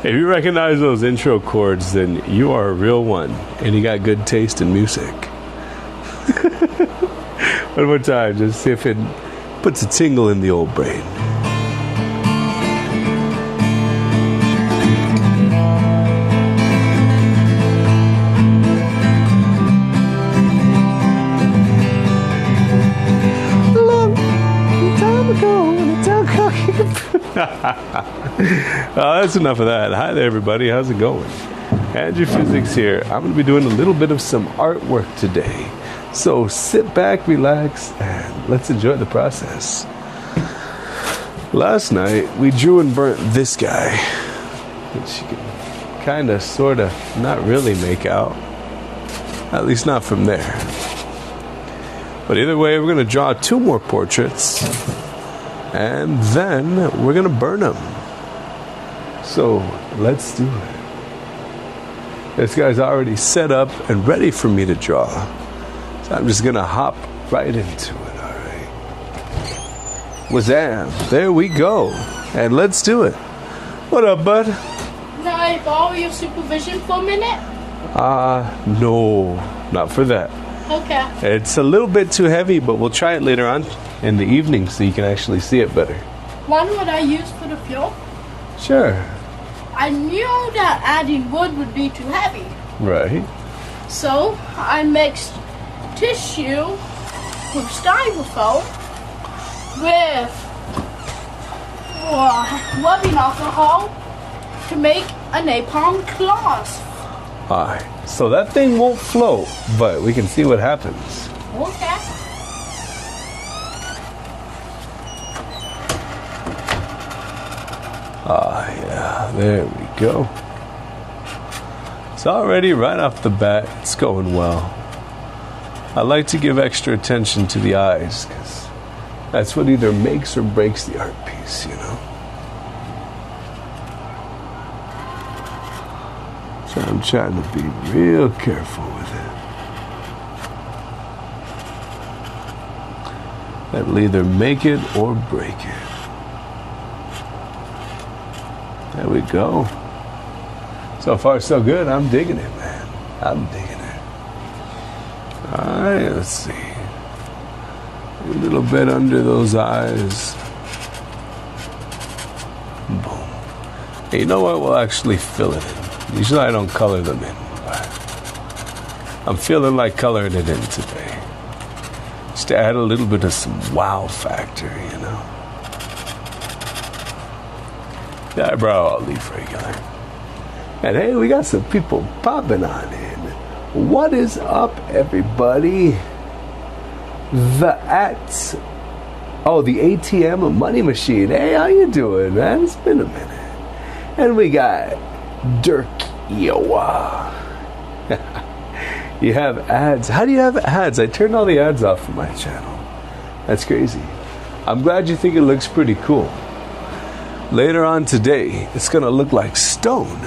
If you recognize those intro chords, then you are a real one, and you got good taste in music. One more time, just see if it puts a tingle in the old brain. That's enough of that. Hi there, everybody. How's it going? Andrew Physics here. I'm going to be doing a little bit of some artwork today. So sit back, relax, and let's enjoy the process. Last night, we drew and burnt this guy, which you can kind of, sort of, not really make out. At least not from there. But either way, we're going to draw 2 more portraits, and then we're going to burn them. So let's do it. This guy's already set up and ready for me to draw. So I'm just going to hop right into it, all right? Wazam, there we go. And let's do it. What up, bud? Can I borrow your supervision for a minute? No, not for that. Okay. It's a little bit too heavy, but we'll try it later on in the evening so you can actually see it better. When would I use for the fuel? Sure. I knew that adding wood would be too heavy. Right. So I mixed tissue with styrofoam with rubbing alcohol to make a napalm cloth. Alright, so that thing won't float, but we can see what happens. Okay. Yeah, there we go. It's already right off the bat, it's going well. I like to give extra attention to the eyes, because that's what either makes or breaks the art piece, you know? So I'm trying to be real careful with it. That'll either make it or break it. There we go. So far, so good. I'm digging it, man. I'm digging it. All right, let's see. A little bit under those eyes. Boom. Hey, you know what? We'll actually fill it in. Usually I don't color them in, but I'm feeling like coloring it in today. Just to add a little bit of some wow factor, you know? The eyebrow I'll leave regular. And hey, we got some people popping on in. What is up, everybody? The ATM money machine. Hey, how you doing, man? It's been a minute. And we got Dirk Iowa. You have ads. How do you have ads? I turned all the ads off from my channel. That's crazy. I'm glad you think it looks pretty cool. Later on today, it's going to look like stone.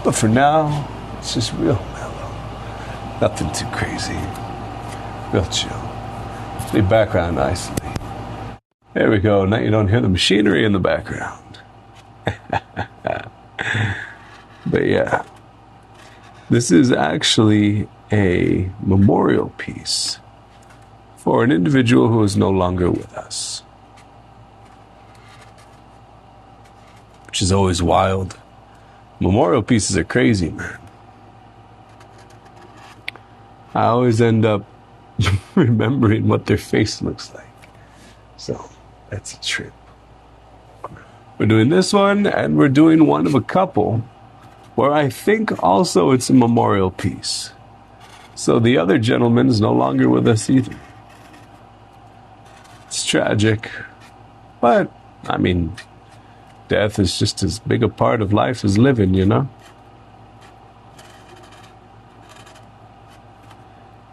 But for now, it's just real mellow. Nothing too crazy. Real chill. The background nicely. There we go. Now you don't hear the machinery in the background. But yeah. This is actually a memorial piece for an individual who is no longer with us. Which is always wild. Memorial pieces are crazy, man. I always end up remembering what their face looks like. So, that's a trip. We're doing this one, and we're doing one of a couple where I think also it's a memorial piece. So the other gentleman is no longer with us either. It's tragic, but, I mean, death is just as big a part of life as living, you know?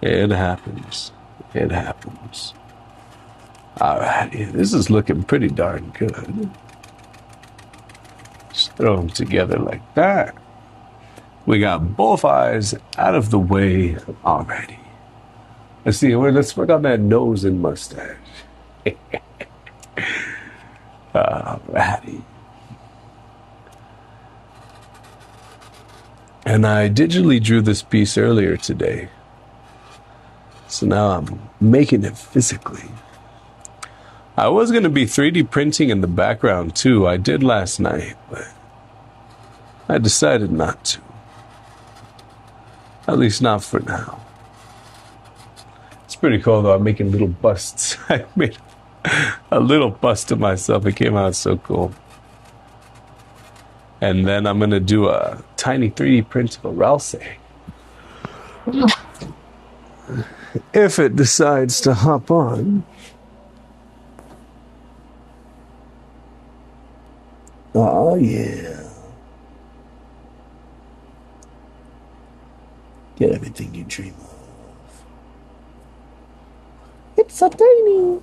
It happens. It happens. Alrighty, this is looking pretty darn good. Just throw them together like that. We got both eyes out of the way already. Let's see, let's work on that nose and mustache. Alrighty. And I digitally drew this piece earlier today. So now I'm making it physically. I was going to be 3D printing in the background too. I did last night, but I decided not to. At least not for now. It's pretty cool though. I'm making little busts. I made a little bust of myself. It came out so cool. And then I'm going to do a tiny 3D print of a Ralsei. If it decides to hop on. Oh, yeah. Get everything you dream of. It's so tiny.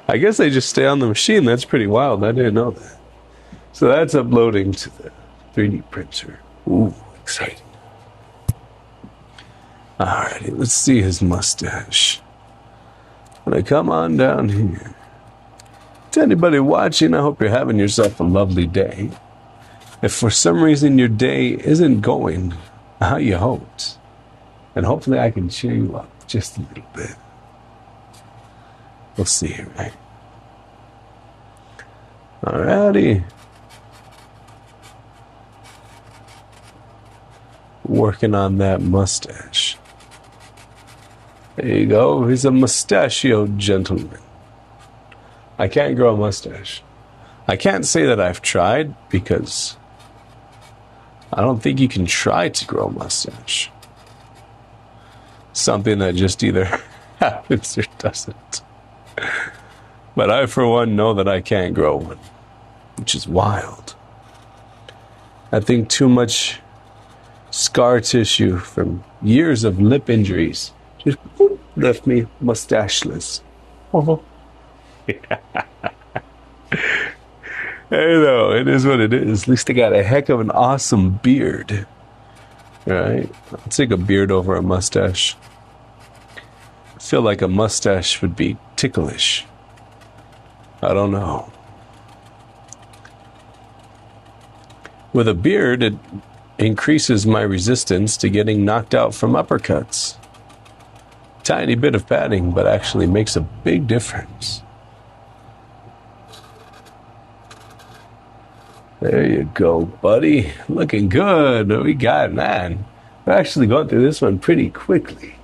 I guess they just stay on the machine. That's pretty wild. I didn't know that. So that's uploading to the 3D printer. Ooh, exciting. Alrighty, let's see his mustache. When I come on down here. To anybody watching, I hope you're having yourself a lovely day. If for some reason your day isn't going how you hoped, then hopefully I can cheer you up just a little bit. We'll see, right? Alrighty. Working on that mustache. There you go. He's a mustachioed gentleman. I can't grow a mustache. I can't say that I've tried because I don't think you can try to grow a mustache. Something that just either happens or doesn't. But I, for one, know that I can't grow one, which is wild. I think too much scar tissue from years of lip injuries just left me mustacheless. Hey, though, it is what it is. At least I got a heck of an awesome beard. Right? I'll take a beard over a mustache. I feel like a mustache would be ticklish. I don't know. With a beard, it increases my resistance to getting knocked out from uppercuts. Tiny bit of padding, but actually makes a big difference. There you go, buddy. Looking good. We got, man. We're actually going through this one pretty quickly.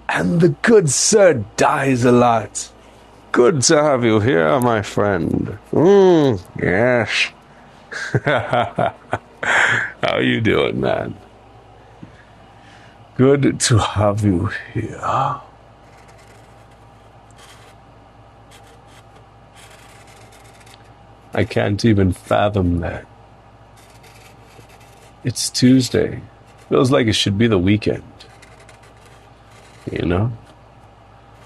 And the good sir dies a lot. Good to have you here, my friend. Yes. How you doing, man? Good to have you here. I can't even fathom that. It's Tuesday. Feels like it should be the weekend. You know?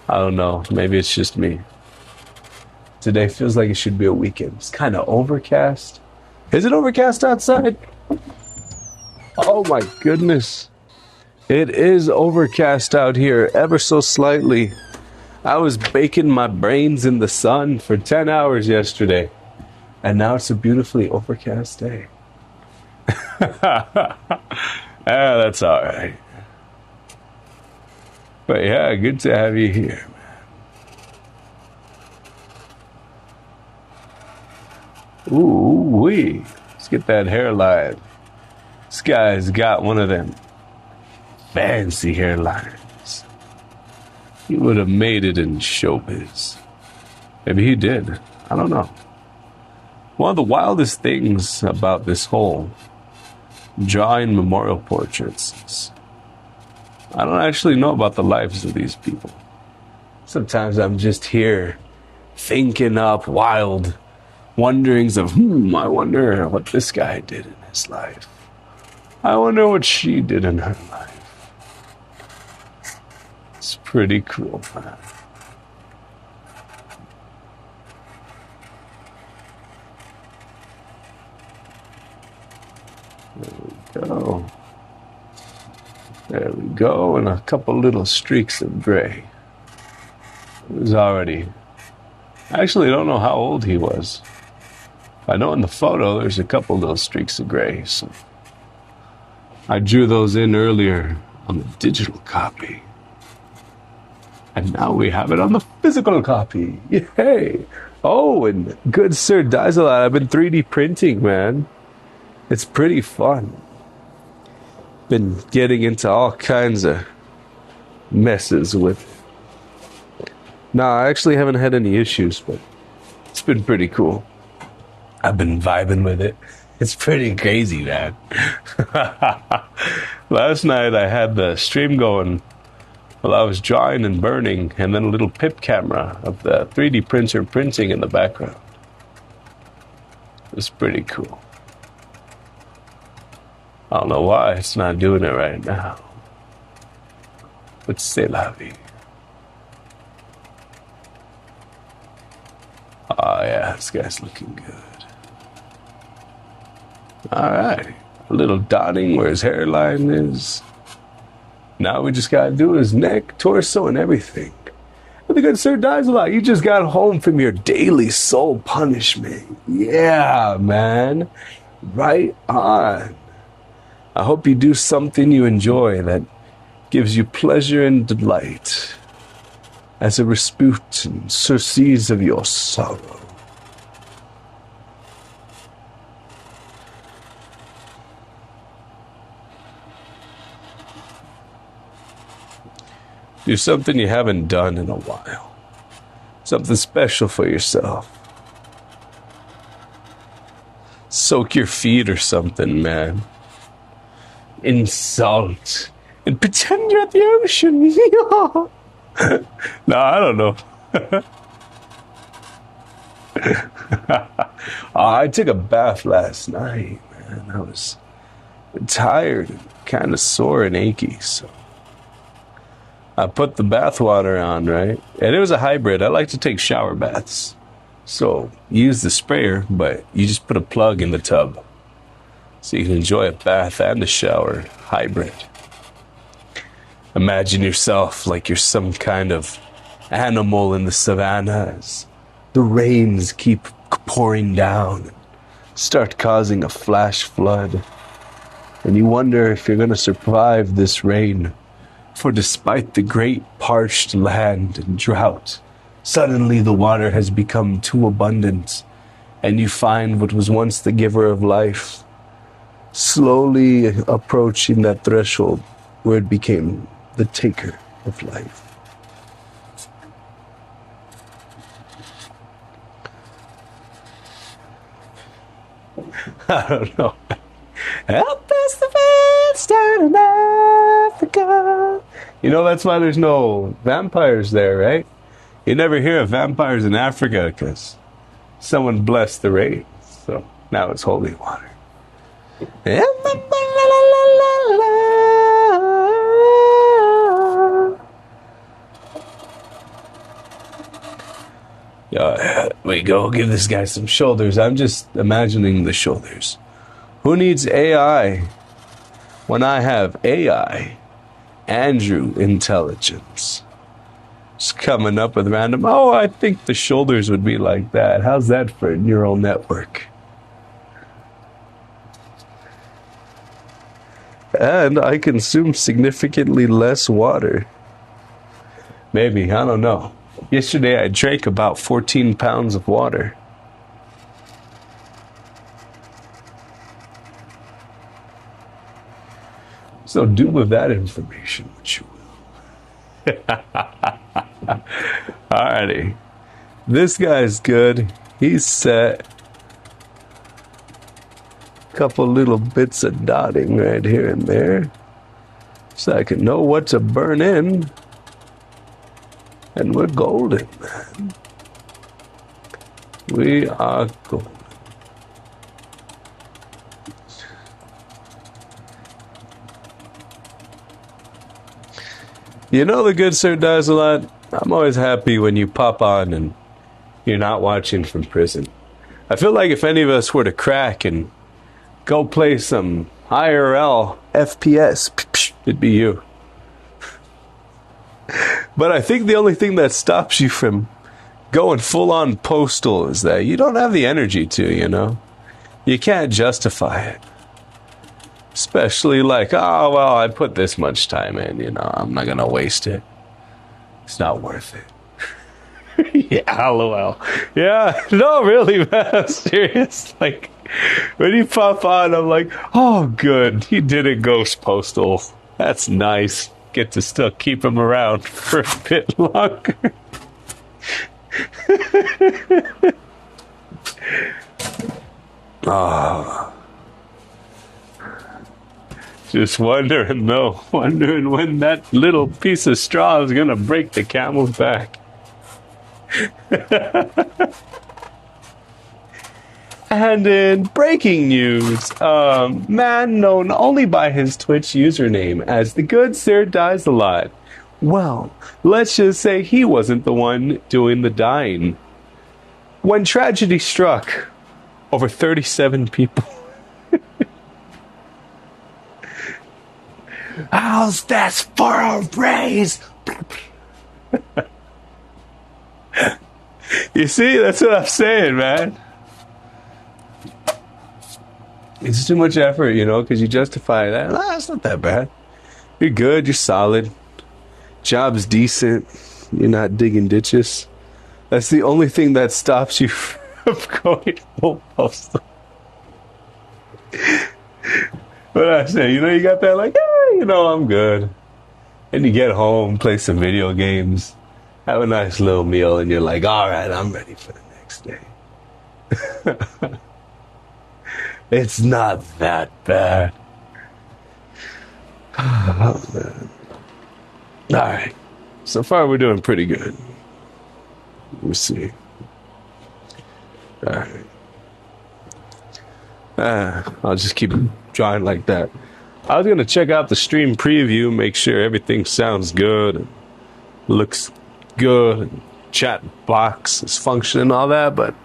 I don't know. Maybe it's just me. Today feels like it should be a weekend. It's kind of overcast. Is it overcast outside? Oh my goodness. It is overcast out here, ever so slightly. I was baking my brains in the sun for 10 hours yesterday. And now it's a beautifully overcast day. That's all right. But yeah, good to have you here, man. Ooh-wee. Let's get that hairline. This guy's got one of them fancy hairlines. He would have made it in showbiz. Maybe he did. I don't know. One of the wildest things about this whole drawing memorial portraits is I don't actually know about the lives of these people. Sometimes I'm just here thinking up wild wonderings of, I wonder what this guy did in his life. I wonder what she did in her life. It's pretty cool, man. There we go. There we go, and a couple little streaks of gray. It was already... I actually don't know how old he was. I know in the photo there's a couple little streaks of gray, so I drew those in earlier on the digital copy. And now we have it on the physical copy. Yay! Oh, and good Sir Dizelot, I've been 3D printing, man. It's pretty fun. Been getting into all kinds of messes with it. Nah, I actually haven't had any issues, but it's been pretty cool. I've been vibing with it. It's pretty crazy, man. Last night I had the stream going while I was drawing and burning, and then a little pip camera of the 3D printer printing in the background. It was pretty cool. I don't know why it's not doing it right now. But c'est la vie. Oh yeah, this guy's looking good. Alright. A little dotting where his hairline is. Now we just gotta do his neck, torso, and everything. And the good Sir Dizelot, you just got home from your daily soul punishment. Yeah, man. Right on. I hope you do something you enjoy that gives you pleasure and delight as a respite and surcease of your sorrow. Do something you haven't done in a while. Something special for yourself. Soak your feet or something, man. In salt. And pretend you're at the ocean. No, I don't know. I took a bath last night, man. I was tired and kind of sore and achy, so I put the bath water on, right? And it was a hybrid. I like to take shower baths. So you use the sprayer, but you just put a plug in the tub. So you can enjoy a bath and a shower hybrid. Imagine yourself like you're some kind of animal in the savannas. The rains keep pouring down, start causing a flash flood. And you wonder if you're going to survive this rain. For despite the great parched land and drought, suddenly the water has become too abundant, and you find what was once the giver of life slowly approaching that threshold where it became the taker of life. I don't know. Help us the fans down in Africa. You know, that's why there's no vampires there, right? You never hear of vampires in Africa because someone blessed the rain. So now it's holy water. We go give this guy some shoulders. I'm just imagining the shoulders. Who needs AI when I have AI, Andrew Intelligence? Just coming up with random, I think the shoulders would be like that. How's that for a neural network? And I consume significantly less water. Maybe, I don't know. Yesterday I drank about 14 pounds of water. So do with that information what you will. Alrighty. This guy's good. He's set. Couple little bits of dotting right here and there. So I can know what to burn in. And we're golden, man. We are golden. You know the good Sir Dizelot? I'm always happy when you pop on and you're not watching from prison. I feel like if any of us were to crack and go play some IRL FPS, it'd be you. But I think the only thing that stops you from going full-on postal is that you don't have the energy to, you know? You can't justify it. Especially like, oh, well, I put this much time in, I'm not going to waste it. It's not worth it. Yeah, lol. Yeah, no, really, man. I'm serious. Like, when you pop on, I'm like, oh, good. He didn't ghost Postal. That's nice. Get to still keep him around for a bit longer. Oh. Just wondering when that little piece of straw is gonna break the camel's back. And in breaking news, man known only by his Twitch username as the Good Sir Dies a Lot. Well, let's just say he wasn't the one doing the dying. When tragedy struck, over 37 people. How's that for a raise? You see, that's what I'm saying, man. It's too much effort, because you justify that. It's not that bad. You're good, you're solid. Job's decent. You're not digging ditches. That's the only thing that stops you from going full postal. But I say, you got that like, I'm good. And you get home, play some video games, have a nice little meal, and you're like, all right, I'm ready for the next day. It's not that bad. Oh, man. All right. So far, we're doing pretty good. Let me see. All right. I'll just keep drawing like that. I was going to check out the stream preview, make sure everything sounds good, and looks good, and chat box is functioning, all that, but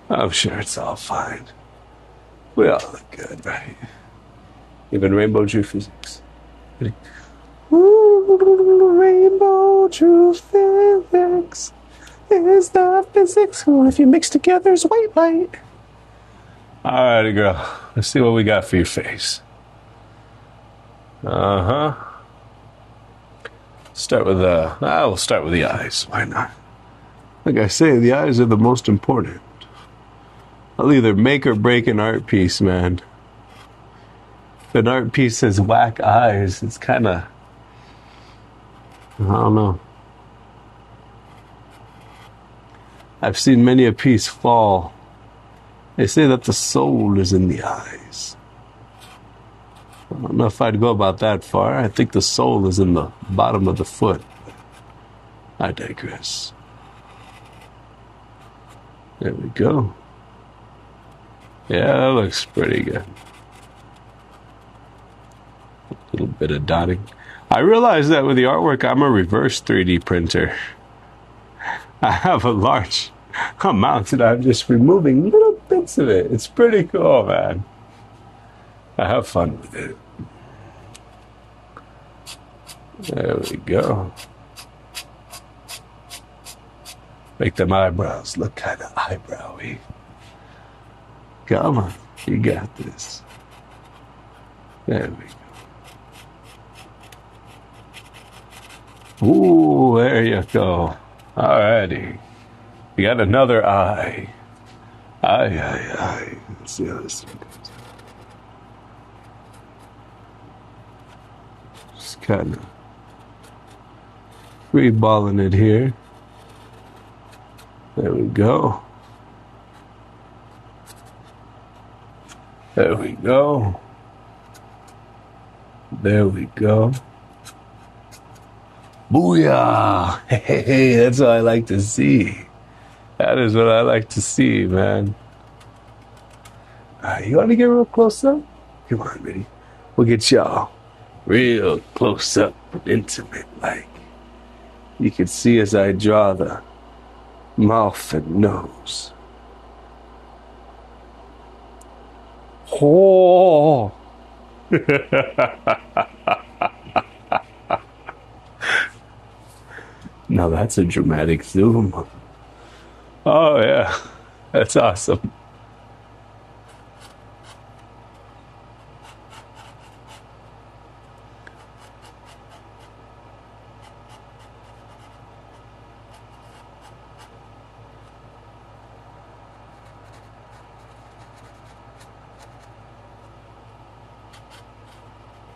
I'm sure it's all fine. We all look good, right? Even Rainbow Drew Physics. Ooh, Rainbow Drew Physics is the physics who, if you mix together, is white light. Alrighty, girl. Let's see what we got for your face. We'll start with the eyes. Why not? Like I say, the eyes are the most important. I'll either make or break an art piece, man. If an art piece has whack eyes, it's kind of, I don't know. I've seen many a piece fall. They say that the soul is in the eyes. I don't know if I'd go about that far. I think the soul is in the bottom of the foot. I digress. There we go. Yeah, that looks pretty good. A little bit of dotting. I realize that with the artwork, I'm a reverse 3D printer. I have a large amount and I'm just removing little bits of it. It's pretty cool, man. I have fun with it. There we go. Make them eyebrows look kind of eyebrowy. Come on, you got this. There we go. Ooh, there you go. Alrighty. We got another eye. Eye. Let's see how this one goes. Just kind of free-balling it here. There we go. There we go. There we go. Booyah! Hey, that's what I like to see. That is what I like to see, man. You want to get real close up? Come on, Biddy. We'll get y'all real close up and intimate, like. You can see as I draw the mouth and nose. Oh! Now that's a dramatic zoom. Oh yeah, that's awesome.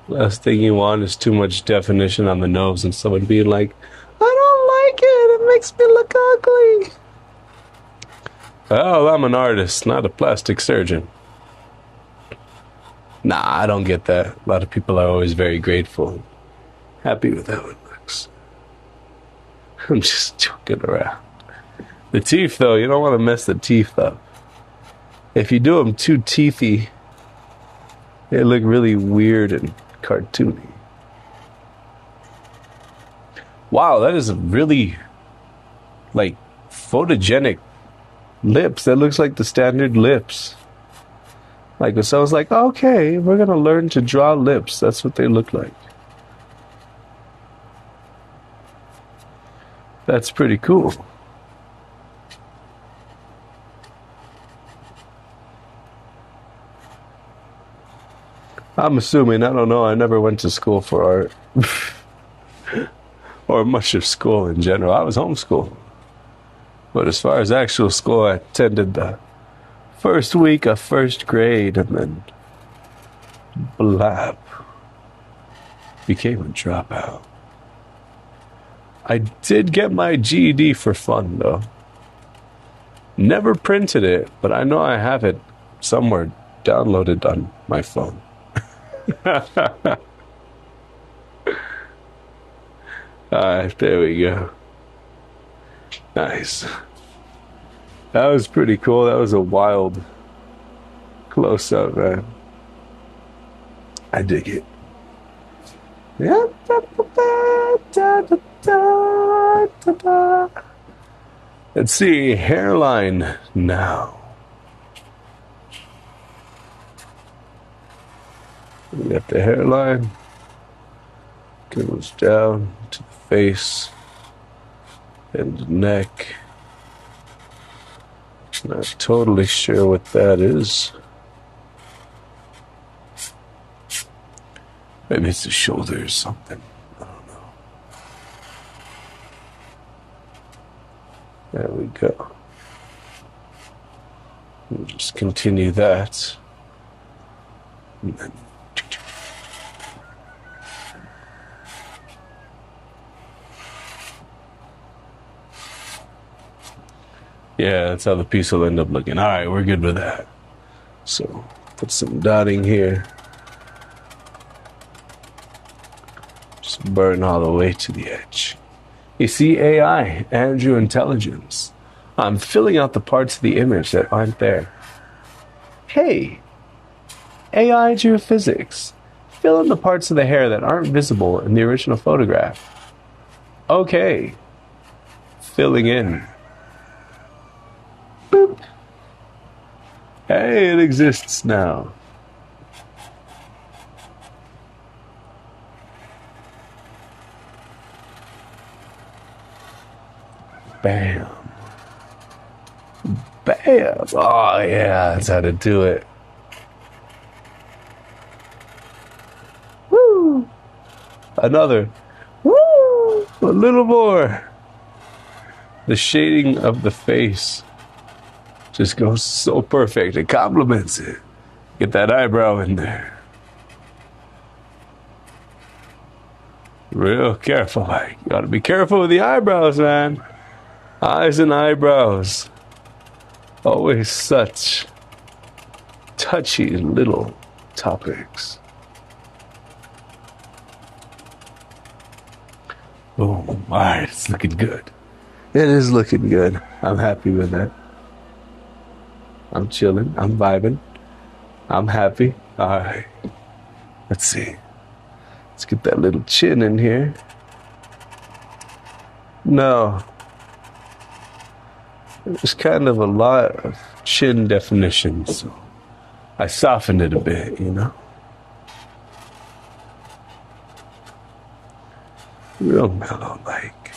Last thing you want is too much definition on the nose and someone being like, I don't like it. It makes me look ugly. Oh, I'm an artist, not a plastic surgeon. Nah, I don't get that. A lot of people are always very grateful, happy with how it looks. I'm just joking around. The teeth, though, you don't want to mess the teeth up. If you do them too teethy, they look really weird and cartoony. Wow, that is a really, like, photogenic lips. That looks like the standard lips. Like, so I was like, okay, we're going to learn to draw lips. That's what they look like. That's pretty cool. I'm assuming, I don't know, I never went to school for art. Or much of school in general. I was homeschooled. But as far as actual school, I attended the first week of first grade and then blab. Became a dropout. I did get my GED for fun, though. Never printed it, but I know I have it somewhere downloaded on my phone. Alright, there we go. Nice. That was pretty cool. That was a wild close-up, man. I dig it. Let's see, hairline now. We got the hairline. Goes down to the face and the neck. Not totally sure what that is. Maybe it's the shoulder or something. I don't know. There we go. We'll just continue that. And then yeah, that's how the piece will end up looking. All right, we're good with that. So, put some dotting here. Just burn all the way to the edge. You see, AI, Andrew Intelligence. I'm filling out the parts of the image that aren't there. Hey, AI Geophysics. Fill in the parts of the hair that aren't visible in the original photograph. Okay. Filling in. Boop. Hey, it exists now. Bam. Bam. Oh, yeah, that's how to do it. Woo. Another. Woo. A little more. The shading of the face just goes so perfect. It complements it. Get that eyebrow in there. Real careful. Like, you gotta be careful with the eyebrows, man. Eyes and eyebrows. Always such touchy little topics. Boom. Alright, it's looking good. It is looking good. I'm happy with that. I'm chilling. I'm vibing. I'm happy. Alright. Let's see. Let's get that little chin in here. No. There's kind of a lot of chin definition, so I softened it a bit, you know? Real mellow like.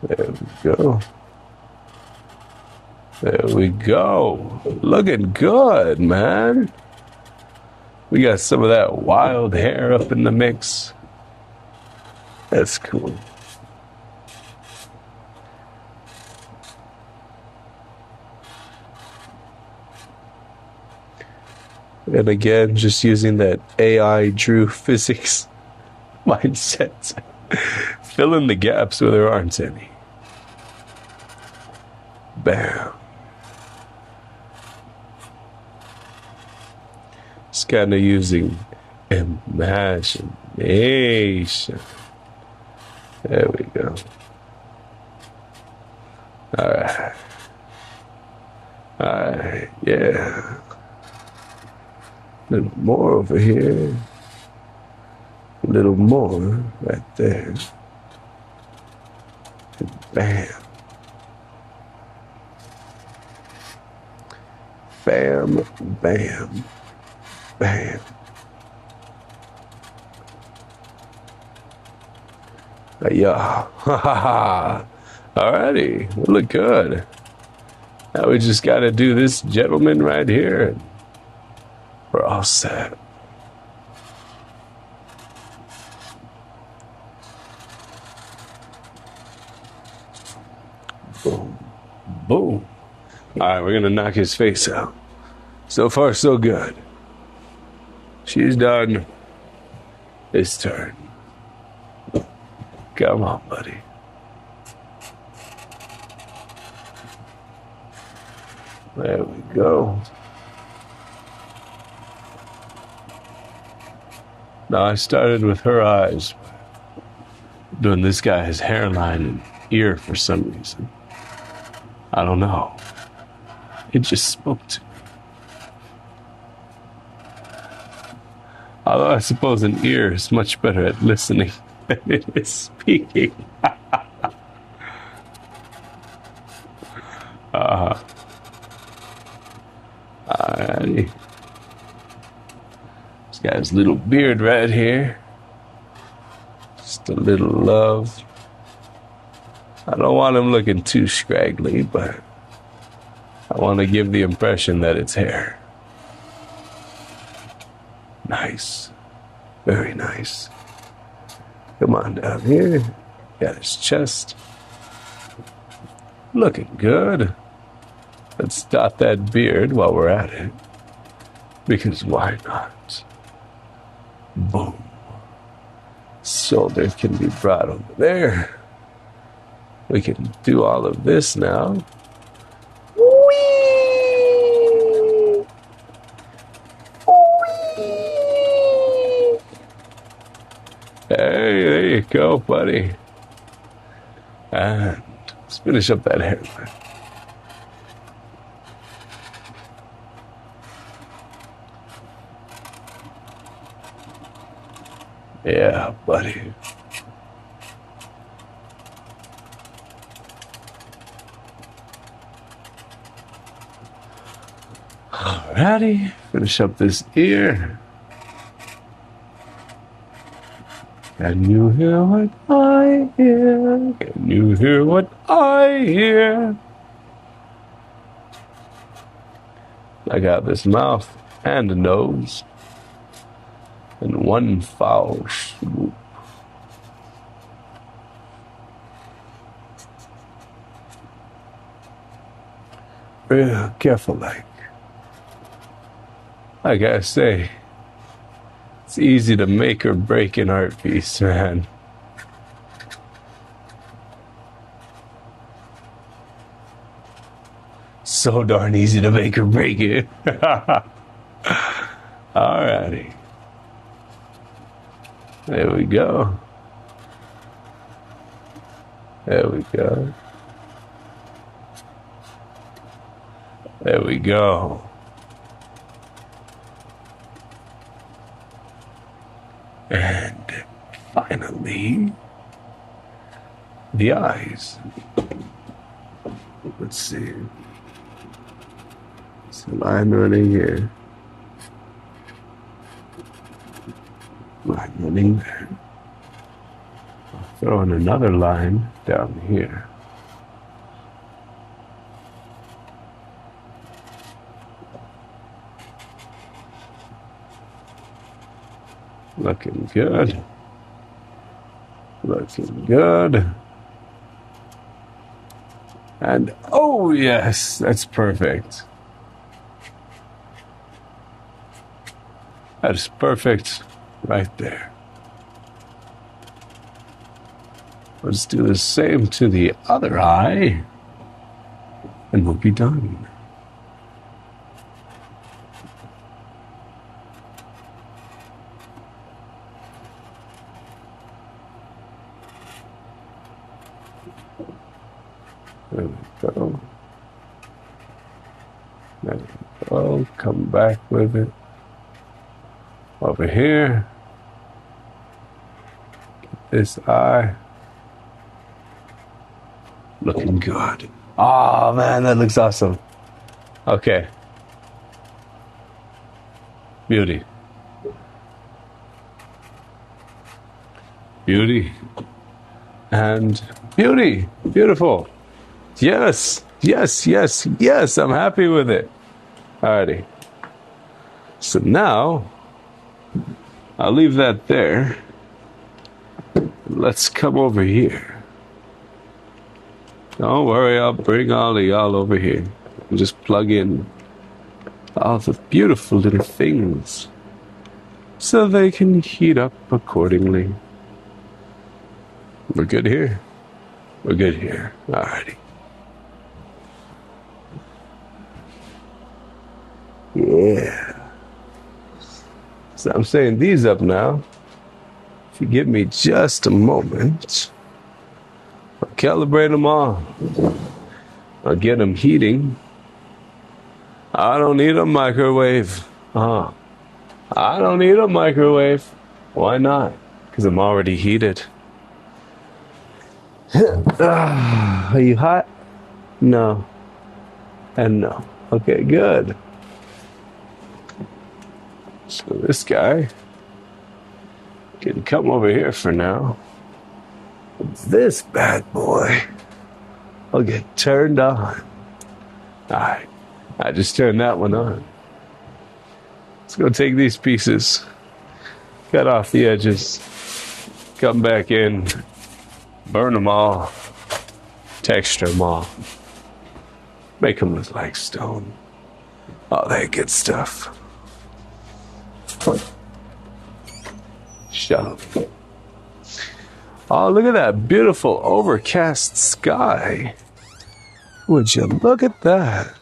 There we go. There we go. Looking good, man. We got some of that wild hair up in the mix. That's cool. And again, just using that AI Drew physics mindset. Fill in the gaps where there aren't any. Bam. Just kind of using imagination. There we go. Alright. Alright, yeah. A little more over here. A little more right there. And bam. Bam, bam, bam. Yeah. Ha ha ha. Alrighty. We look good. Now we just got to do this gentleman right here. And we're all set. Boom. Boom. Alright, we're going to knock his face out. So far, so good. She's done. His turn. Come on, buddy. There we go. Now I started with her eyes, doing this guy's hairline and ear for some reason. I don't know. It just spoke to me. Although I suppose an ear is much better at listening than it is speaking. Alrighty. This guy's little beard right here. Just a little love. I don't want him looking too scraggly, but I want to give the impression that it's hair. Nice. Very nice. Come on down here. Got his chest. Looking good. Let's dot that beard while we're at it. Because why not? Boom. Shoulder can be brought over there. We can do all of this now. Whee! Whee! Hey, there you go, buddy. And let's finish up that hairline. Yeah, buddy. Alrighty, finish up this ear. Can you hear what I hear? Can you hear what I hear? I got this mouth and a nose in one foul swoop. Real careful, like. I gotta say, it's easy to make or break an art piece, man. So darn easy to make or break it. Alrighty. There we go. There we go. There we go. And finally, the eyes. Let's see. It's a line running here. Line running there. I'll throw in another line down here. Looking good. Looking good. And oh yes, that's perfect. That is perfect right there. Let's do the same to the other eye, and we'll be done. There we go. There we go. Come back with it. Over here. This eye. Looking good. Oh man, that looks awesome. Okay. Beauty. Beauty. And beauty. Beautiful. Yes. Yes, yes, yes. I'm happy with it. Alrighty. So now, I'll leave that there. Let's come over here. Don't worry, I'll bring all of y'all over here. And just plug in all the beautiful little things so they can heat up accordingly. We're good here. We're good here. Alrighty. Yeah. So I'm setting these up now. If you give me just a moment, I'll calibrate them all. I'll get them heating. I don't need a microwave. I don't need a microwave. Why not? Because I'm already heated. Are you hot? No. And no. Okay, good. So this guy can come over here for now. This bad boy will get turned on. Alright, I just turned that one on. Let's go take these pieces, cut off the edges, come back in, burn them all, texture them all, make them look like stone. All that good stuff. Shut up. Oh, look at that beautiful overcast sky. Would you look at that?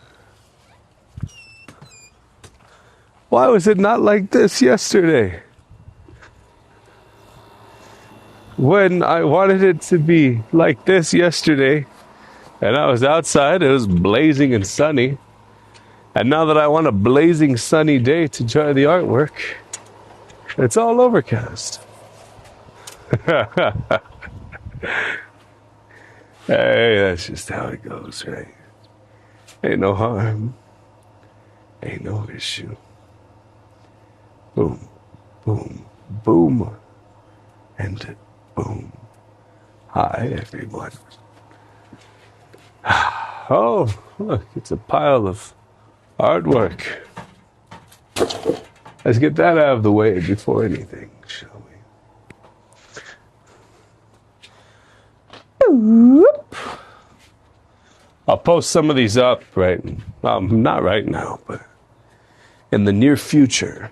Why was it not like this yesterday? When I wanted it to be like this yesterday, and I was outside, it was blazing and sunny. And now that I want a blazing sunny day to enjoy the artwork, it's all overcast. Hey, that's just how it goes, right? Ain't no harm. Ain't no issue. Boom, boom, boom, and boom. Hi, everyone. Oh, look, it's a pile of artwork. Let's get that out of the way before anything, shall we? I'll post some of these up not right now, but in the near future,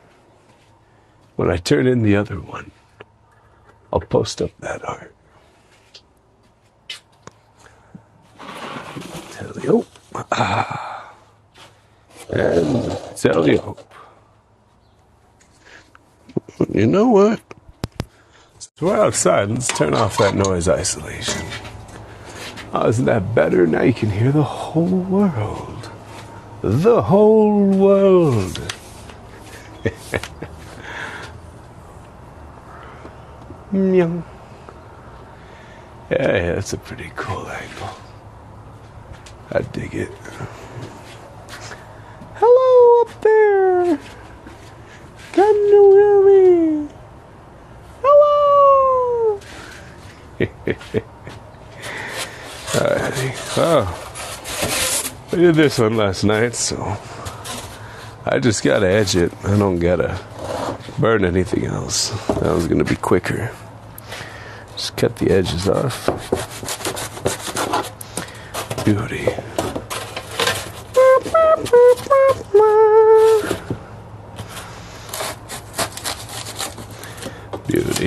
when I turn in the other one, I'll post up that art. Teliope. And Teliope. You know what? So we're outside. Let's turn off that noise isolation. Oh, isn't that better? Now you can hear the whole world. The whole world. Yeah, that's a pretty cool angle. I dig it. Hello up there. Can you hear me? Hello. Alrighty. Oh, I did this one last night, so I just gotta edge it. I don't gotta burn anything else. That was gonna be quicker. Just cut the edges off. Beauty.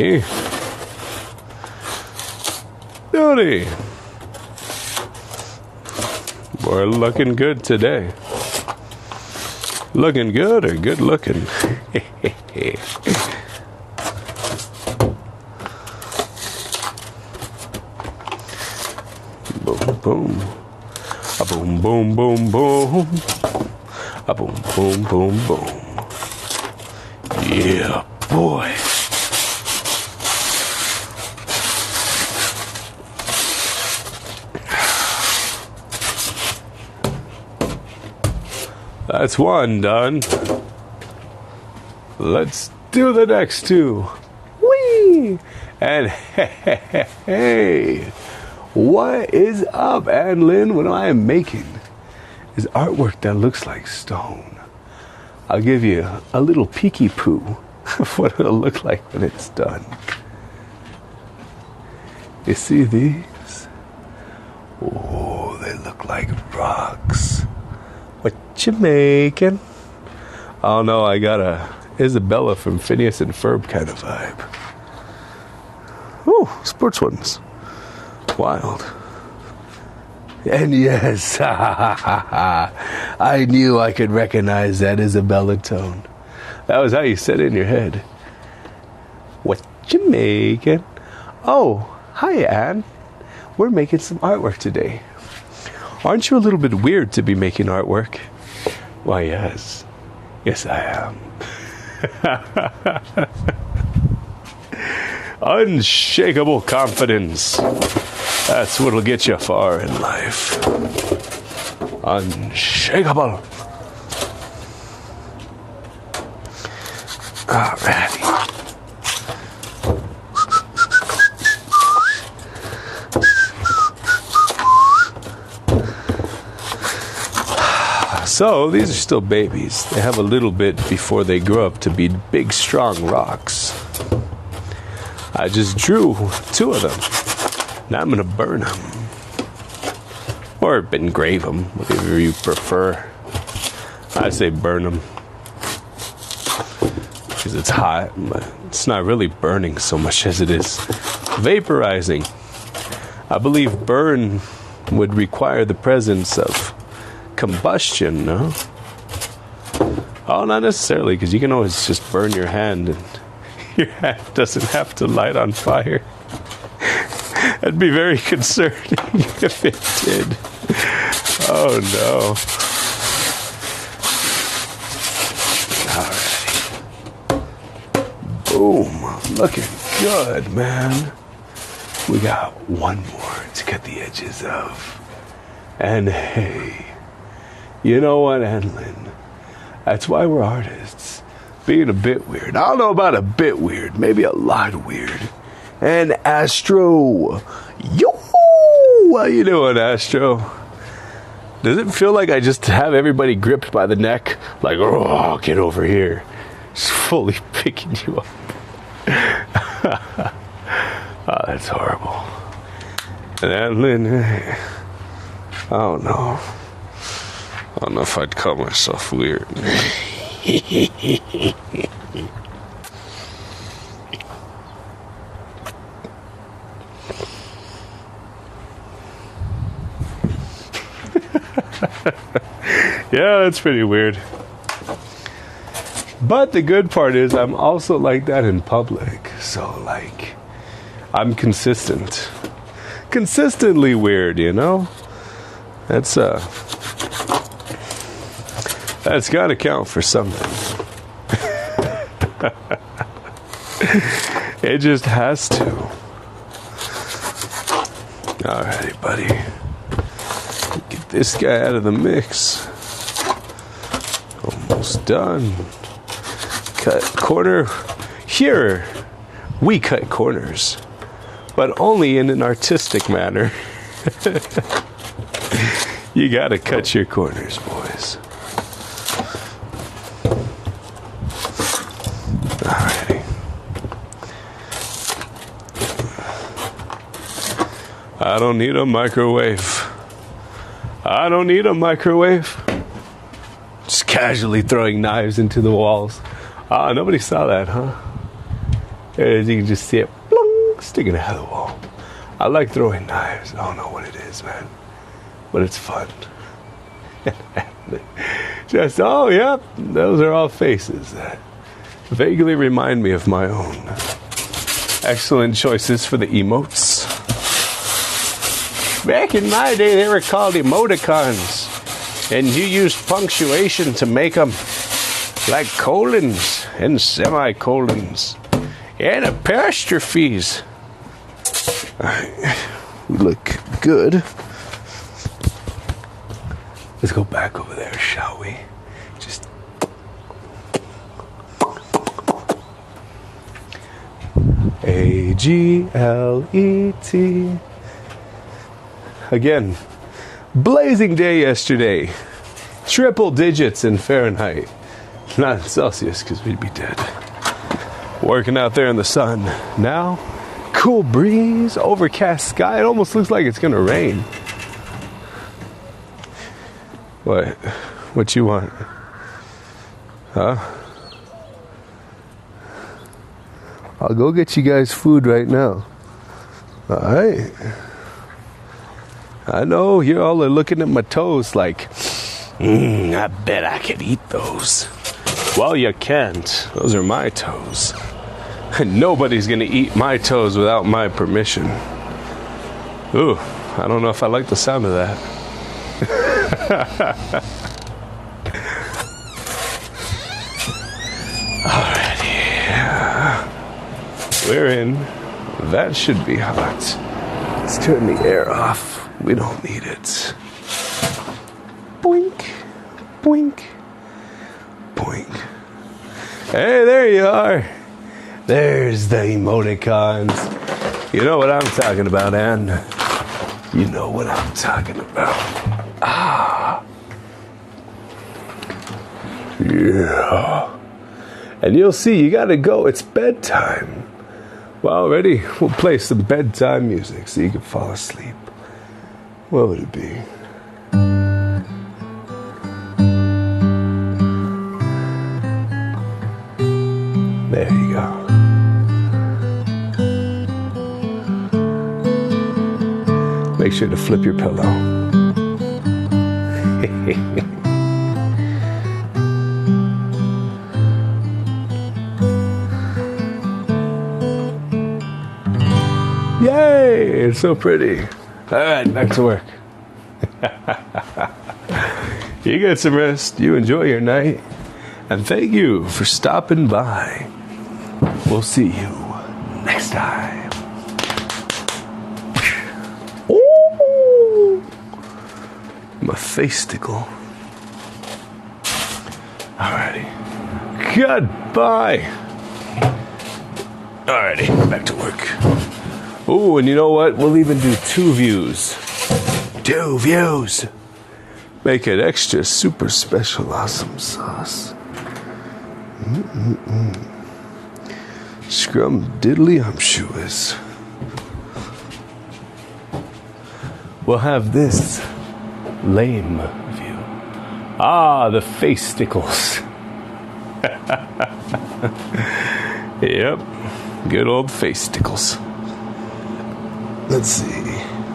Beauty. Beauty. We're looking good today. Looking good or good looking? Boom, boom. A boom, boom, boom, boom. A boom, boom, boom, boom. Yeah, boy. That's one done. Let's do the next two. Whee! And hey, what is up, Anlin? What I am making is artwork that looks like stone. I'll give you a little peeky poo of what it'll look like when it's done. You see these? Oh, they look like rocks. What you making? Oh no, I got a Isabella from Phineas and Ferb kind of vibe. Oh, sports ones. Wild. And yes, I knew I could recognize that Isabella tone. That was how you said it in your head. What you making? Oh, hi, Anne. We're making some artwork today. Aren't you a little bit weird to be making artwork? Why, yes. Yes, I am. Unshakable confidence. That's what'll get you far in life. Unshakable. Alrighty. So, these are still babies. They have a little bit before they grow up to be big, strong rocks. I just drew 2 of them. Now I'm going to burn them. Or engrave them, whatever you prefer. I say burn them. Because it's hot, but it's not really burning so much as it is vaporizing. I believe burn would require the presence of combustion, no? Oh, not necessarily, because you can always just burn your hand and your hand doesn't have to light on fire. That'd be very concerning if it did. Oh no. Alrighty. Boom. Looking good, man. We got one more to cut the edges of. And hey, you know what, Anlin? That's why we're artists. Being a bit weird. I don't know about a bit weird, maybe a lot weird. And Astro. Yo! How you doing, Astro? Does it feel like I just have everybody gripped by the neck? Like, oh, get over here. Just fully picking you up. Oh, that's horrible. And Anlin, I don't know. I don't know if I'd call myself weird. Yeah, that's pretty weird. But the good part is I'm also like that in public. So, like, I'm consistent. Consistently weird, you know? That's gotta count for something. It just has to. Alrighty, buddy. Get this guy out of the mix. Almost done. Cut corner. Here, we cut corners, but only in an artistic manner. You gotta cut your corners, boys. Alrighty. I don't need a microwave. I don't need a microwave. Just casually throwing knives into the walls. Ah, nobody saw that, huh? As you can just see it plong, sticking out of the wall. I like throwing knives. I don't know what it is, man, but it's fun. Just, oh, yep, those are all faces that vaguely remind me of my own. Excellent choices for the emotes. Back in my day, they were called emoticons, and you used punctuation to make them, like colons and semicolons and apostrophes. All right, we look good. Let's go back over there, shall we? Just A-G-L-E-T. Again, blazing day yesterday. Triple digits in Fahrenheit. Not in Celsius, because we'd be dead. Working out there in the sun. Now, cool breeze, overcast sky. It almost looks like it's going to rain. What you want? Huh? I'll go get you guys food right now. Alright. I know you all are looking at my toes like, I bet I could eat those. Well, you can't. Those are my toes. And nobody's gonna eat my toes without my permission. Ooh, I don't know if I like the sound of that. Alrighty. We're in. That should be hot. Let's turn the air off. We don't need it. Boink. Boink. Boink. Hey, there you are. There's the emoticons. You know what I'm talking about, Ann. You know what I'm talking about. Ah. Yeah. And you'll see, you gotta go. It's bedtime. Well, ready? We'll play some bedtime music so you can fall asleep. What would it be? There you go. Make sure to flip your pillow. Yay! It's so pretty. All right, back to work. You get some rest. You enjoy your night. And thank you for stopping by. We'll see you next time. Ooh, my face tickle. Alrighty. Goodbye. Alrighty, back to work. Ooh, and you know what? We'll even do 2 views. 2 views. Make it extra super special awesome sauce. Scrum diddly umptuous. We'll have this lame view. Ah, the face tickles. Yep, good old face tickles. Let's see.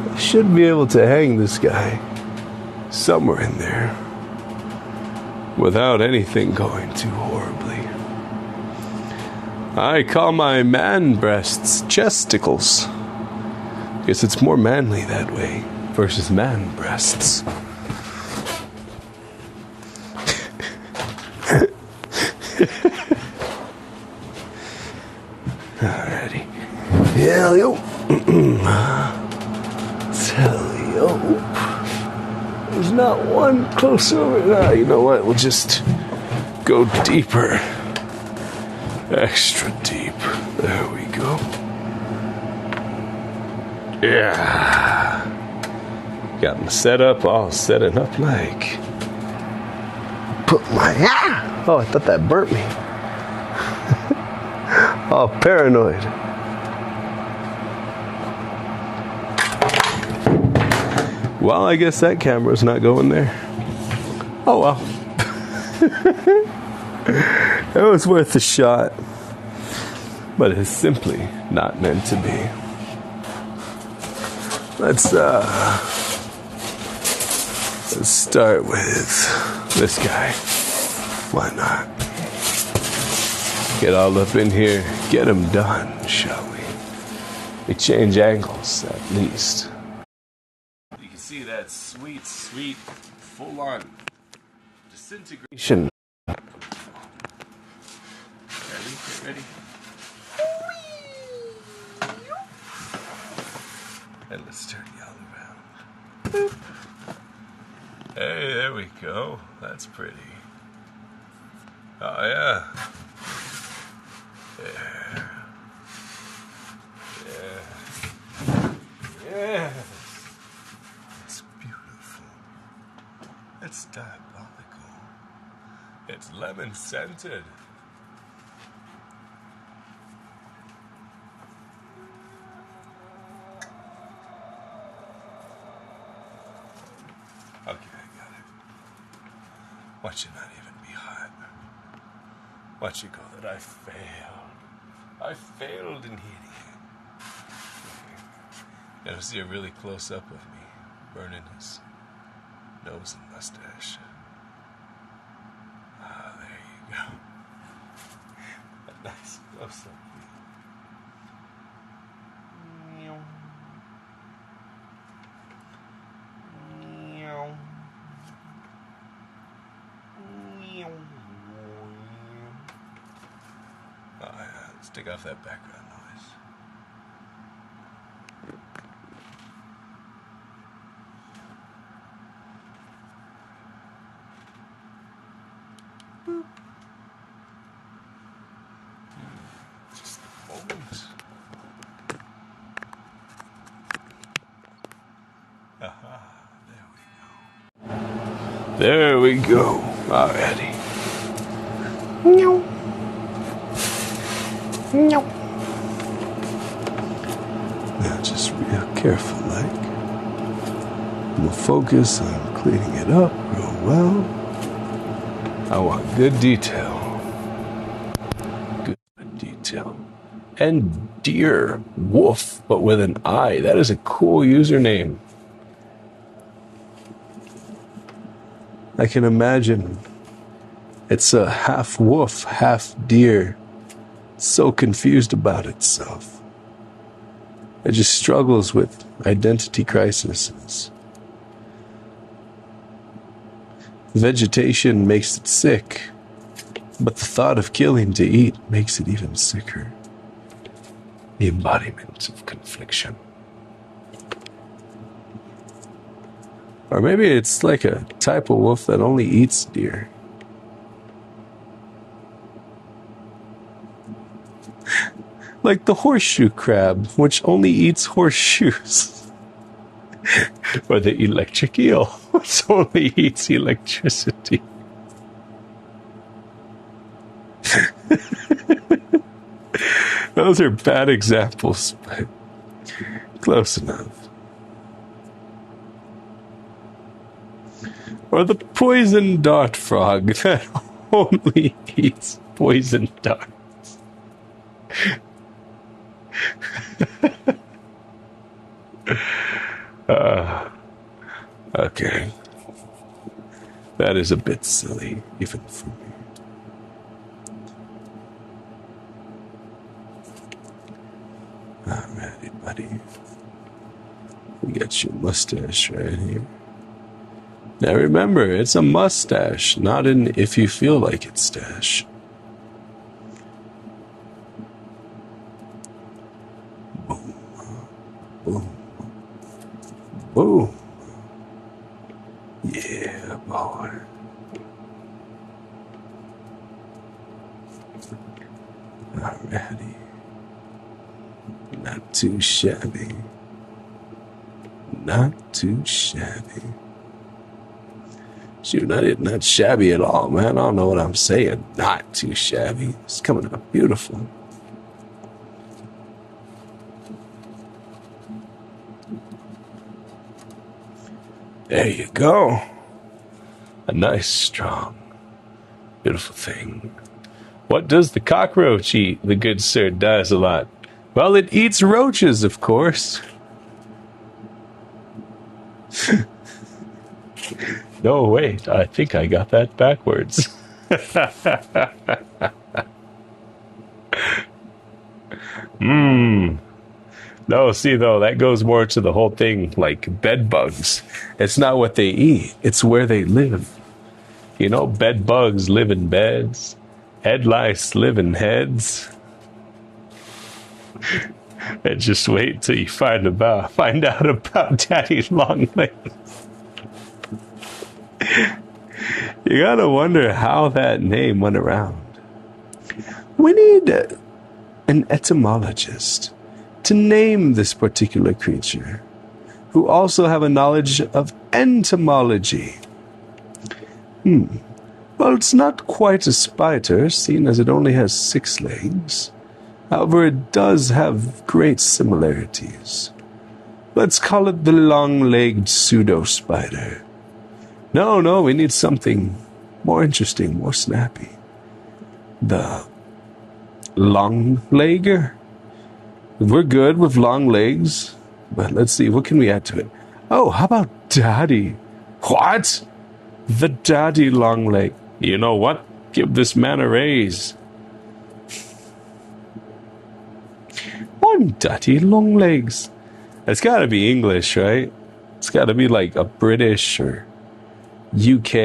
I should be able to hang this guy somewhere in there without anything going too horribly. I call my man breasts chesticles. Guess it's more manly that way versus man breasts. Alrighty. Hell yo. There's not one close over. Ah, you know what? We'll just go deeper. Extra deep. There we go. Yeah. Got my setup all setting up like. Put my. Oh, I thought that burnt me. Oh, paranoid. Well, I guess that camera's not going there. Oh well. It was worth a shot. but is simply not meant to be. Let's start with this guy. Why not? Get all up in here, get him done, shall we? We change angles, at least. You can see that sweet, full-on disintegration. Ready? And let's turn you all around. Boop. Hey, there we go. That's pretty. Oh, yeah. Yeah. It's beautiful. It's diabolical. It's lemon scented. Okay, I got it. Watch it not even be hot. Watch it go that I failed. I failed in hitting it. Now see a really close up of me, burning his nose and mustache. Ah, there you go. A nice close up. Oh yeah, let's take off that background noise. Boop. Just a moment. Aha, there we go. Alrighty. No. No. Now just real careful like. We'll focus on cleaning it up real well. I want good detail. Good detail. And deer wolf, but with an I. That is a cool username. I can imagine it's a half wolf, half deer. So confused about itself. It just struggles with identity crises. Vegetation makes it sick, but the thought of killing to eat makes it even sicker. The embodiment of confliction. Or maybe it's like a type of wolf that only eats deer. Like the horseshoe crab, which only eats horseshoes. Or the electric eel, which only eats electricity. Those are bad examples, but close enough. Or the poison dart frog that only eats poison darts. Okay. That is a bit silly, even for me. Alrighty, buddy. We got your mustache right here. Now remember, it's a mustache, not an if you feel like it stash. Boom. Boom. Boom. Yeah, boy. Alrighty. Not too shabby. Not too shabby. Shoot, not shabby at all, man. I don't know what I'm saying. Not too shabby. It's coming out beautiful. There you go. A nice, strong, beautiful thing. What does the cockroach eat? The good sir does a lot. Well, it eats roaches, of course. No, wait, I think I got that backwards. No, see, though, that goes more to the whole thing like bed bugs. It's not what they eat, it's where they live. You know, bed bugs live in beds, head lice live in heads. And just wait till you find out about Daddy Longlegs. You gotta wonder how that name went around. We need an etymologist to name this particular creature, who also have a knowledge of entomology. Well, it's not quite a spider, seeing as it only has 6 legs. However, it does have great similarities. Let's call it the long-legged pseudo-spider. No, we need something more interesting, more snappy. The long-legger? We're good with long legs, but let's see, what can we add to it? Oh, how about Daddy? What? The Daddy Longleg. You know what? Give this man a raise. I'm Daddy Longlegs. It's gotta be English, right? It's gotta be like a British or UK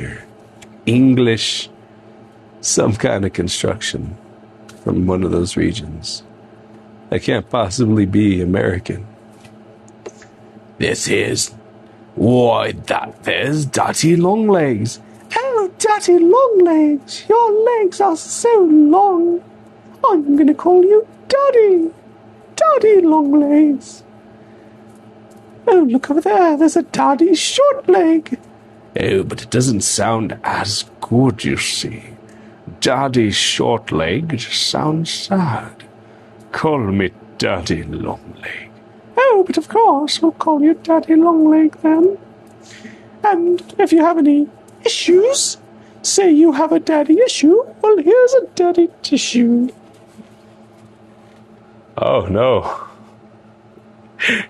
or English, some kind of construction from one of those regions. That can't possibly be American. This is... Why, there's Daddy Longlegs. Oh, Daddy Longlegs, your legs are so long. I'm gonna call you Daddy. Daddy Longlegs. Oh, look over there, there's a Daddy Shortleg. Oh, but it doesn't sound as good, you see. Daddy Shortleg just sounds sad. Call me Daddy Longleg. Oh, but of course, we'll call you Daddy Longleg then. And if you have any issues, say you have a daddy issue, well, here's a daddy tissue. Oh, no.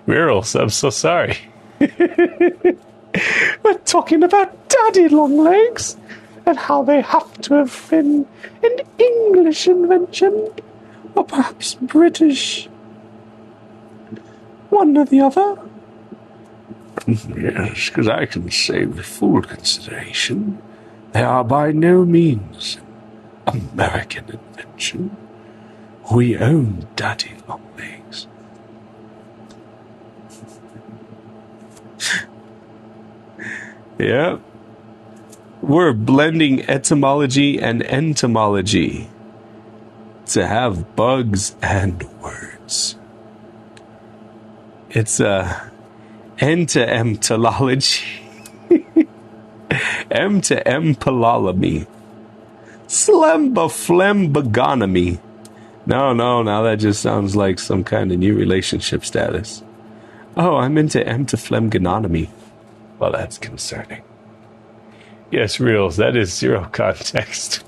Murals, I'm so sorry. We're talking about Daddy Longlegs and how they have to have been an English invention, or perhaps British. One or the other. Yes, because I can say with full consideration, they are by no means an American invention. We own Daddy Longlegs. Yeah. We're blending etymology and entomology to have bugs and words. It's N to emtology. M to empalolomy. Slembaflembagonomy. No, now that just sounds like some kind of new relationship status. Oh, I'm into M to phlegmgonomy. Well, that's concerning. Yes, Reels, that is zero context.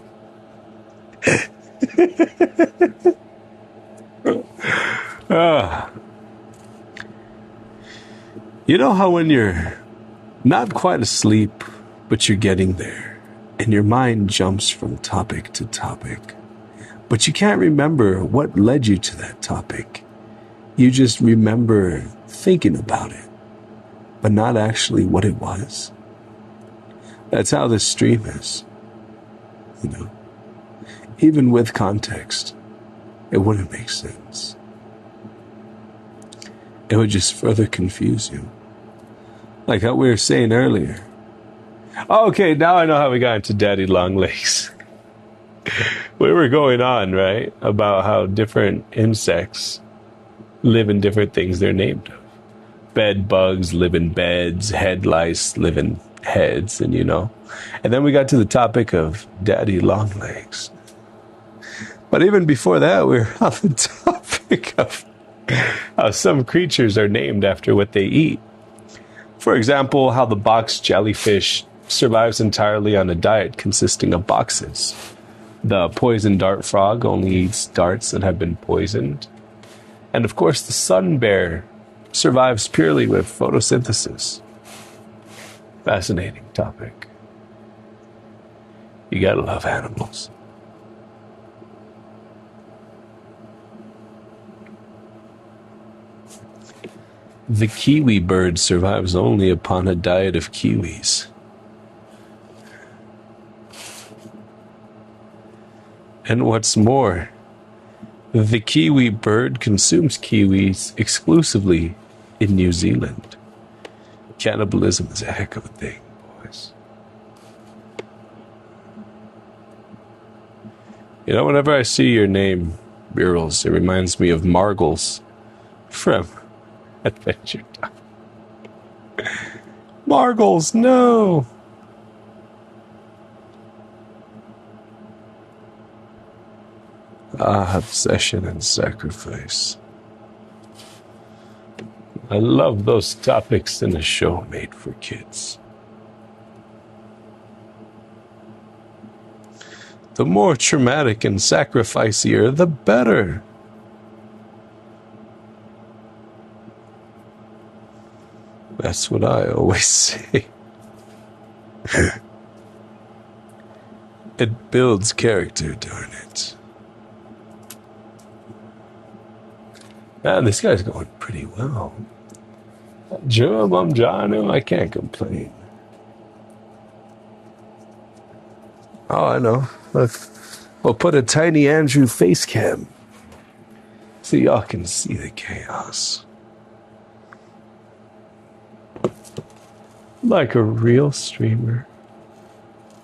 You know how when you're not quite asleep, but you're getting there, and your mind jumps from topic to topic, but you can't remember what led you to that topic. You just remember thinking about it, but not actually what it was. That's how this stream is. You know, even with context, it wouldn't make sense. It would just further confuse you. Like how we were saying earlier. Okay, now I know how we got into Daddy Longlegs. We were going on, right, about how different insects live in different things they're named of. Bed bugs live in beds, head lice live in heads, and you know. And then we got to the topic of Daddy Longlegs. But even before that, we were on the topic of how some creatures are named after what they eat. For example, how the box jellyfish survives entirely on a diet consisting of boxes. The poison dart frog only eats darts that have been poisoned. And of course, the sun bear survives purely with photosynthesis. Fascinating topic. You gotta love animals. The kiwi bird survives only upon a diet of kiwis. And what's more, the kiwi bird consumes kiwis exclusively in New Zealand. Cannibalism is a heck of a thing, boys. You know, whenever I see your name, Birals, it reminds me of Margles from Adventure Time. Margles, no! Ah, obsession and sacrifice. I love those topics in a show made for kids. The more traumatic and sacrificier, the better. That's what I always say. It builds character, darn it. Man, this guy's going pretty well. Janu, I can't complain. Oh, I know. Look, we'll put a tiny Andrew face cam so y'all can see the chaos. Like a real streamer.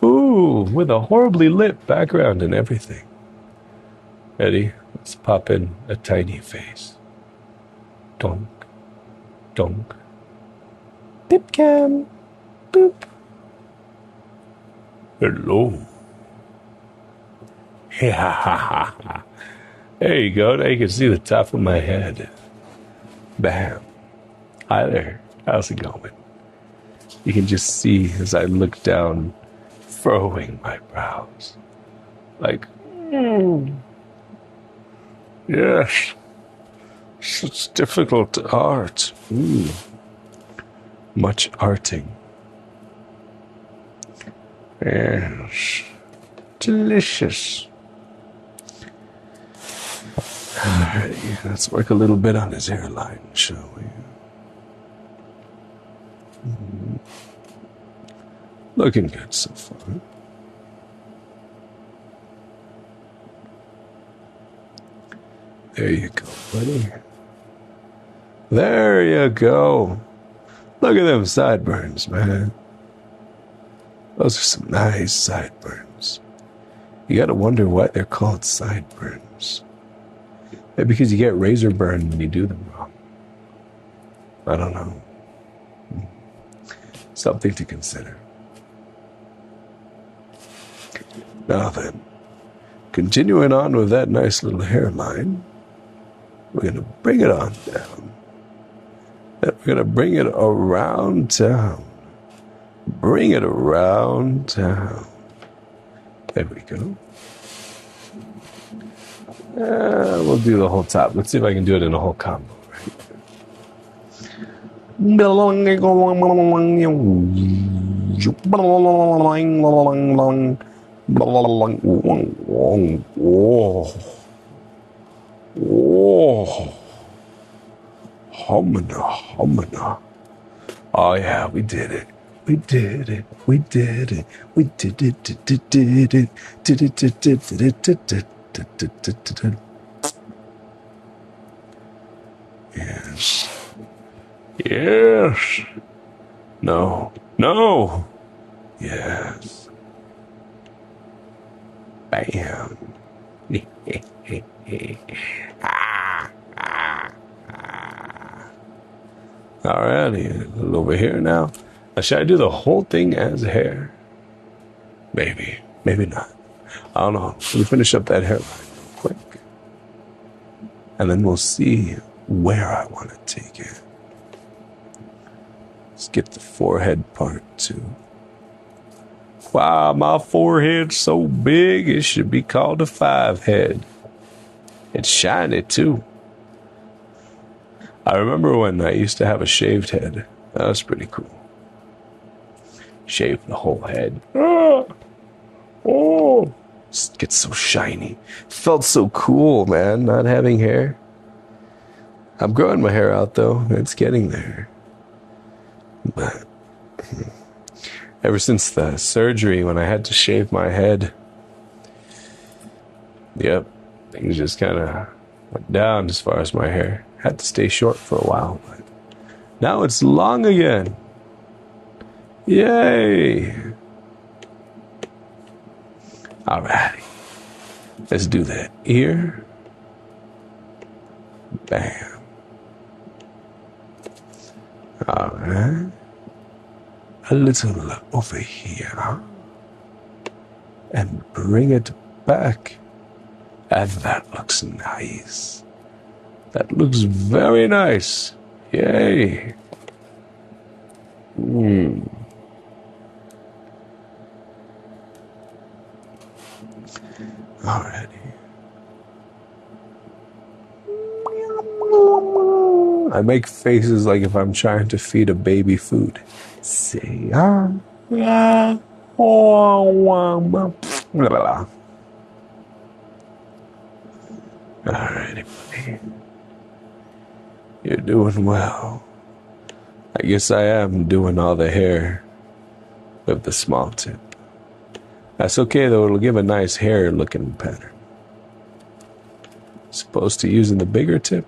Ooh, with a horribly lit background and everything. Ready? Let's pop in a tiny face. Donk. Donk. Bip cam. Boop. Hello. Yeah. There you go. Now you can see the top of my head. Bam. Hi there. How's it going? You can just see as I look down, furrowing my brows. Like, yes. Such difficult art. Much arting. Yes. Delicious. Alrighty, let's work a little bit on his hairline, shall we? Looking good so far. There you go, buddy. There you go. Look at them sideburns, man. Those are some nice sideburns. You gotta wonder why they're called sideburns. Maybe because you get razor burn when you do them wrong. I don't know. Something to consider. Now then, continuing on with that nice little hairline, we're going to bring it on down. And we're going to bring it around town. Bring it around town. There we go. We'll do the whole top. Let's see if I can do it in a whole combo. Homina. Oh yeah, we did it. We did it. We did it. We did it. Did it. Yes. Yes. No. No. Yes. Bam. Alrighty, a little over here now. Now, should I do the whole thing as hair? Maybe. Maybe not. I don't know. Let me finish up that hairline real quick. And then we'll see where I want to take it. Let's get the forehead part too. Wow, my forehead's so big, it should be called a 5-head. It's shiny, too. I remember when I used to have a shaved head. That was pretty cool. Shave the whole head. Oh, it gets so shiny. Felt so cool, man, not having hair. I'm growing my hair out, though. It's getting there. But ever since the surgery, when I had to shave my head, yep, things just kind of went down as far as my hair. Had to stay short for a while, but now it's long again. Yay! Alrighty. Let's do that. Ear. Bam. Alright. A little over here. And bring it back. And that looks nice. That looks very nice. Yay. Alrighty. I make faces like if I'm trying to feed a baby food. Say, yeah, alrighty, buddy. You're doing well. I guess I am doing all the hair with the small tip. That's okay, though. It'll give a nice hair-looking pattern. As opposed to using the bigger tip.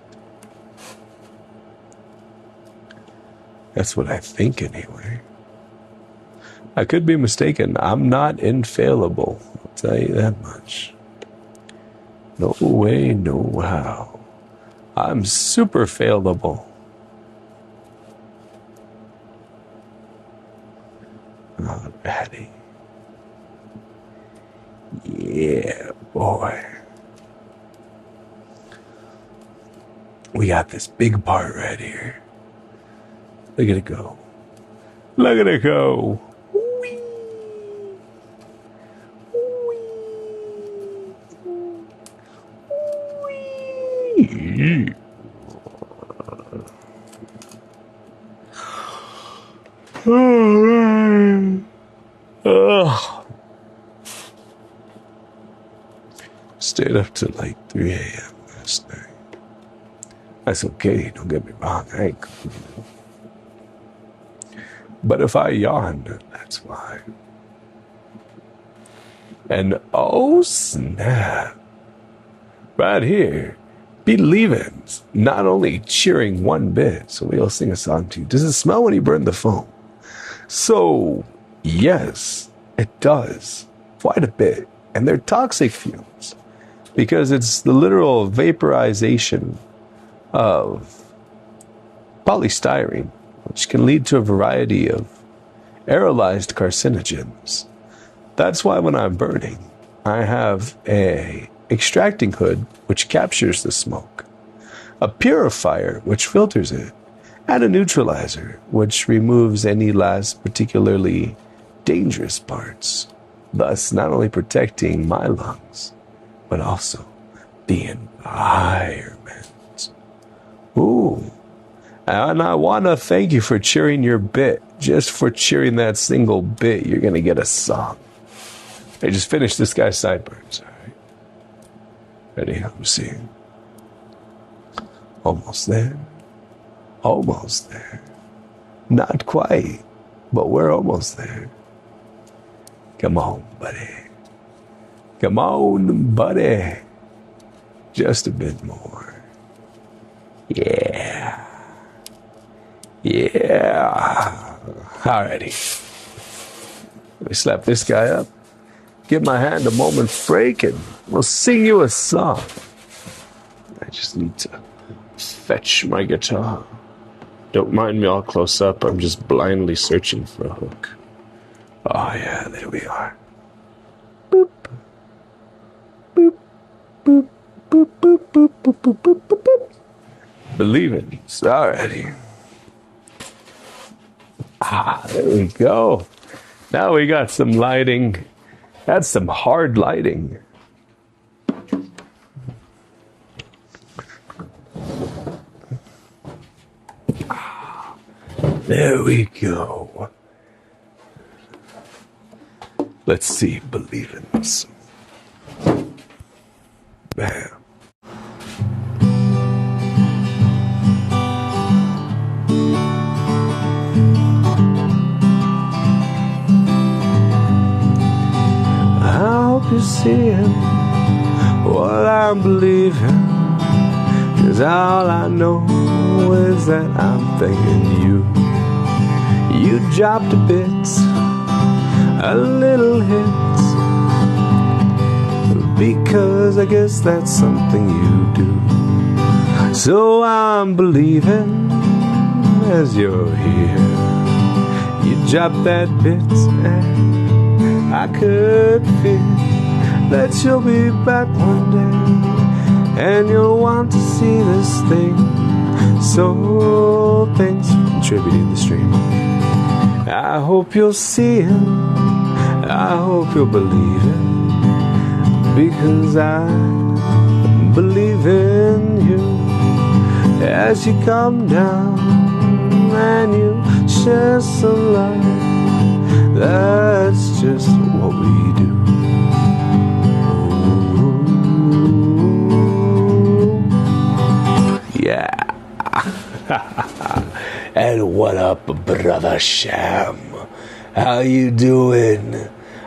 That's what I think, anyway. I could be mistaken. I'm not infallible. I'll tell you that much. No way, no how. I'm super failable. Alrighty. Yeah, boy. We got this big part right here. Look at it go. Look at it go. Whee! Whee! Whee! Ugh. Stayed up till like 3 a.m. last night. That's okay, don't get me wrong, I ain't complaining. But if I yawn, that's why. And oh snap. Right here, Believe It, not only cheering one bit, so we'll sing a song to you. Does it smell when you burn the foam? So, yes, it does. Quite a bit. And they're toxic fumes. Because it's the literal vaporization of polystyrene, which can lead to a variety of aerolized carcinogens. That's why when I'm burning, I have a extracting hood, which captures the smoke, a purifier, which filters it, and a neutralizer, which removes any last particularly dangerous parts, thus not only protecting my lungs, but also the environment. Ooh. And I want to thank you for cheering your bit. Just for cheering that single bit, you're going to get a song. I just finished this guy's sideburns. All right. Ready? Let me see. Almost there. Almost there. Not quite, but we're almost there. Come on, buddy. Come on, buddy. Just a bit more. Yeah. Yeah. Alrighty. Let me slap this guy up. Give my hand a moment's break and we'll sing you a song. I just need to fetch my guitar. Don't mind me all close up. I'm just blindly searching for a hook. Oh yeah, there we are. Boop. Boop. Boop. Boop. Boop. Boop. Boop. Boop. Boop. Boop. Boop. Believe it. Alrighty. There we go. Now we got some lighting. That's some hard lighting. There we go. Let's see, believe in this. Bam. I hope you're seeing what I'm believing, 'cause all I know is that I'm thinking you dropped a bit, a little hit, because I guess that's something you do. So I'm believing as you're here, you dropped that bit, and I could feel that you'll be back one day, and you'll want to see this thing. So thanks for contributing to the stream. I hope you'll see it, I hope you'll believe it, because I believe in you. As you come down and you share some love, that's just what we do. Yeah. And what up, Brother Sham? How you doing?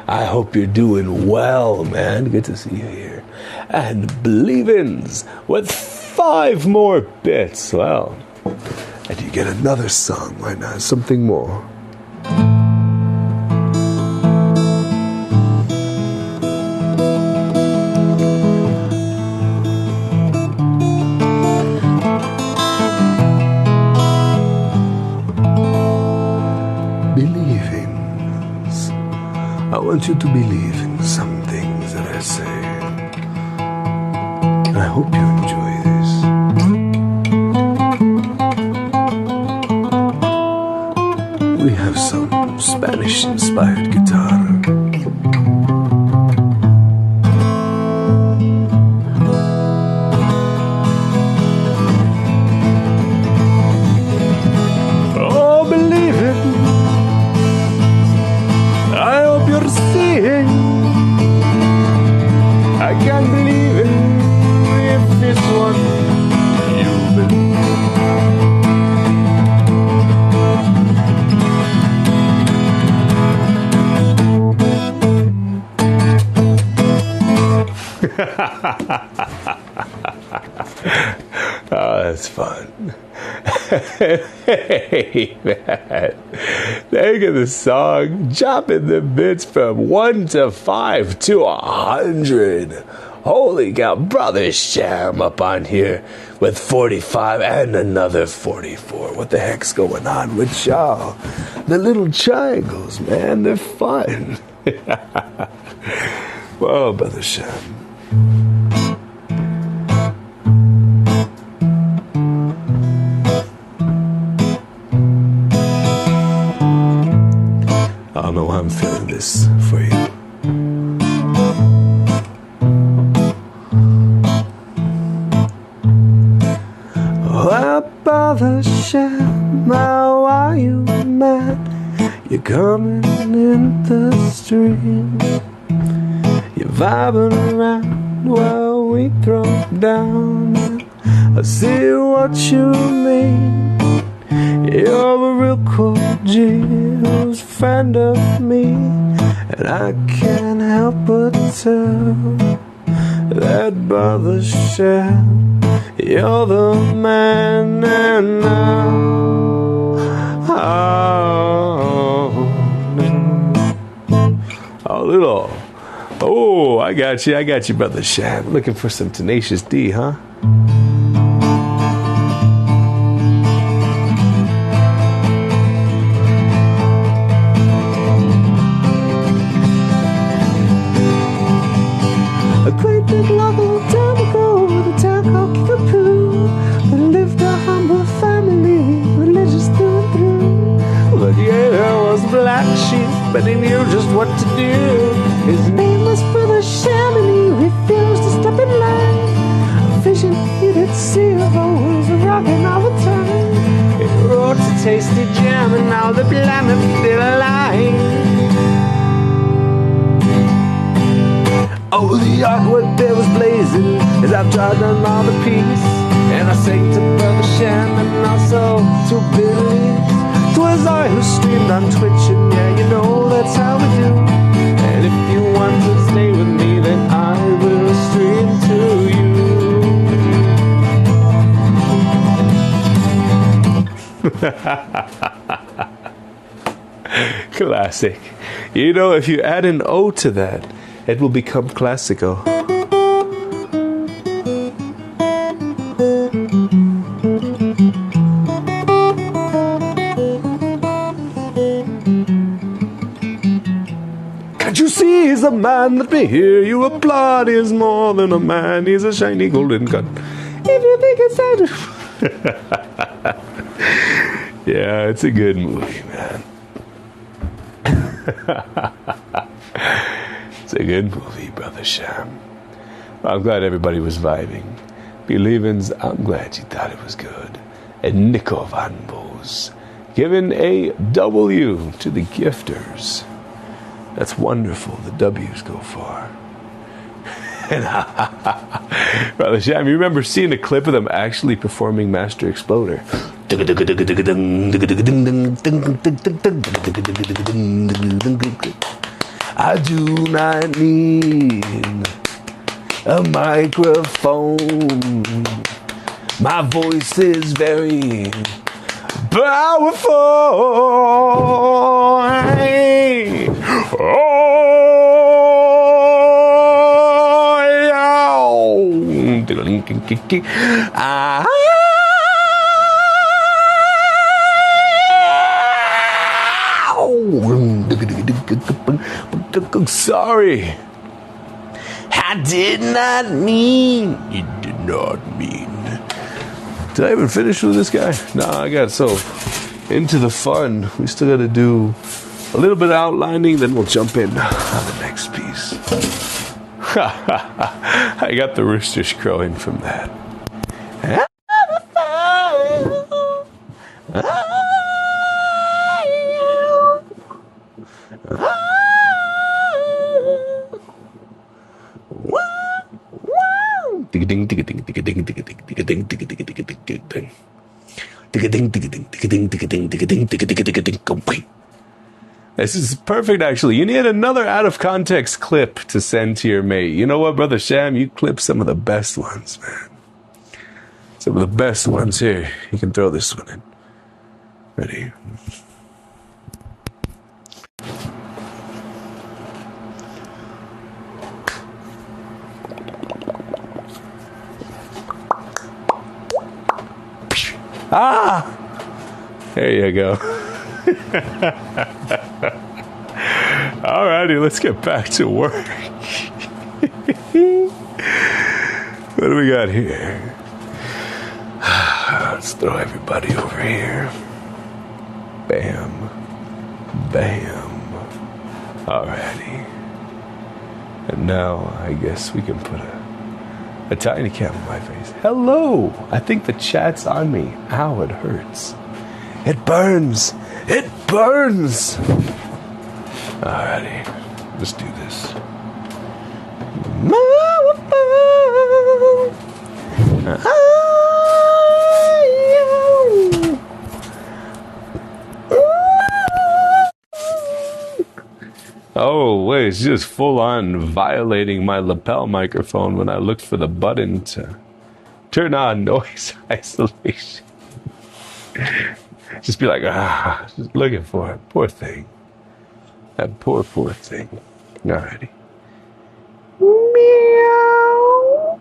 I hope you're doing well, man. Good to see you here. And Believins with 5 more bits. Well, and you get another song right now, something more. I want you to believe in some things that I say. I hope you enjoy this. We have some Spanish-inspired guitar. Oh, believe it. I hope you're seeing. I can't believe it if this one you believe. Oh, that's fun. Hey, man. Think of the song, dropping the bits from 1 to 5 to 100. Holy cow, Brother Sham up on here with 45 and another 44. What the heck's going on with y'all? The little triangles, man, they're fun. Whoa, Brother Sham. I don't know how I'm feeling this for you. Well, Brother Sham, how are you, man? You're coming in the stream. You're vibing around while we throw down. I see what you mean. You're a real cool G who's a friend of me, and I can't help but tell that Brother Sham, you're the man. And now, oh, little, oh, I got you, Brother Sham. Looking for some Tenacious D, huh? A great big long old time ago, in a town called Kickapoo, there lived a humble family, religious through and through. But yeah, there was black sheep but he knew just what to do. His name was Brother Sham, and he refused to step in line. A vision he did see of always rocking all the time. He wrote a tasty jam, and now the planet still alive. Oh, the artwork there was blazing as I tried on all the piece. And I sang to Brother Sham and also to Billy. 'Twas I who streamed on Twitch, and yeah, you know that's how we do. And if you want to stay with me, then I will stream to you. Classic. You know, if you add an O to that, it will become classical. Can't you see he's a man? Let me hear you applaud. He's more than a man. He's a shiny golden gun. If you think it's that. Yeah, it's a good movie, man. It's a good movie, Brother Sham. I'm glad everybody was vibing. Believins, I'm glad you thought it was good. And Nico Van Bos giving a W to the gifters. That's wonderful. The W's go far. Brother Sham, you remember seeing a clip of them actually performing Master Exploder? I do not need a microphone. My voice is very powerful. Sorry. I did not mean. You did not mean. Did I even finish with this guy? Nah, I got so into the fun. We still got to do a little bit of outlining, then we'll jump in on the next piece. I got the roosters crowing from that. This is perfect, actually. You need another out-of-context clip to send to your mate. You know what, Brother Sham? You clip some of the best ones, man. Some of the best ones here. You can throw this one in. Ready? Ah! There you go. Alrighty, let's get back to work. What do we got here? Let's throw everybody over here. Bam. Bam. Alrighty. And now I guess we can put a tiny cap on my face. Hello! I think the chat's on me. Ow, it hurts. It burns! It burns! Alrighty. Let's do this. Oh, wait, it's just full on violating my lapel microphone when I looked for the button to turn on noise isolation. Just be like, just looking for it. Poor thing. That poor thing. Alrighty. Meow.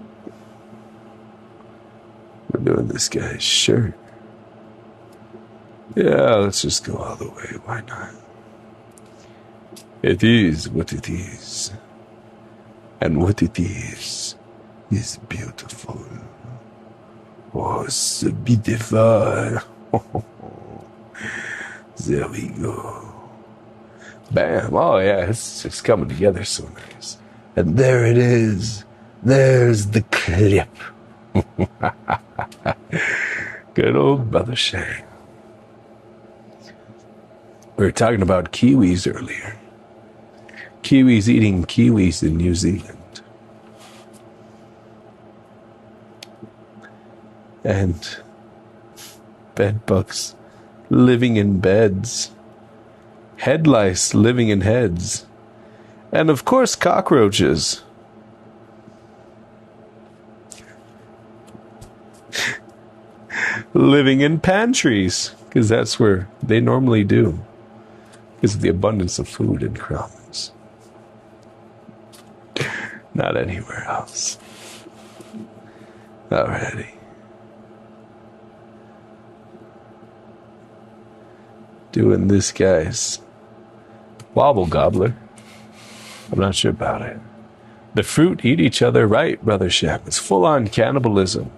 We're doing this guy's shirt. Yeah, let's just go all the way. Why not? It is what it is. And what it is beautiful. Oh, so beautiful. There we go. Bam. Oh, yeah, it's coming together so nice. And there it is. There's the clip. Good old Brother Shane. We were talking about kiwis earlier. Kiwis eating kiwis in New Zealand. And bedbugs living in beds. Head lice living in heads. And of course, cockroaches. Living in pantries, because that's where they normally do, because of the abundance of food in Crowlands. Not anywhere else. Alrighty. Doing this guy's wobble gobbler. I'm not sure about it. The fruit eat each other, right, Brother Shem? It's full-on cannibalism.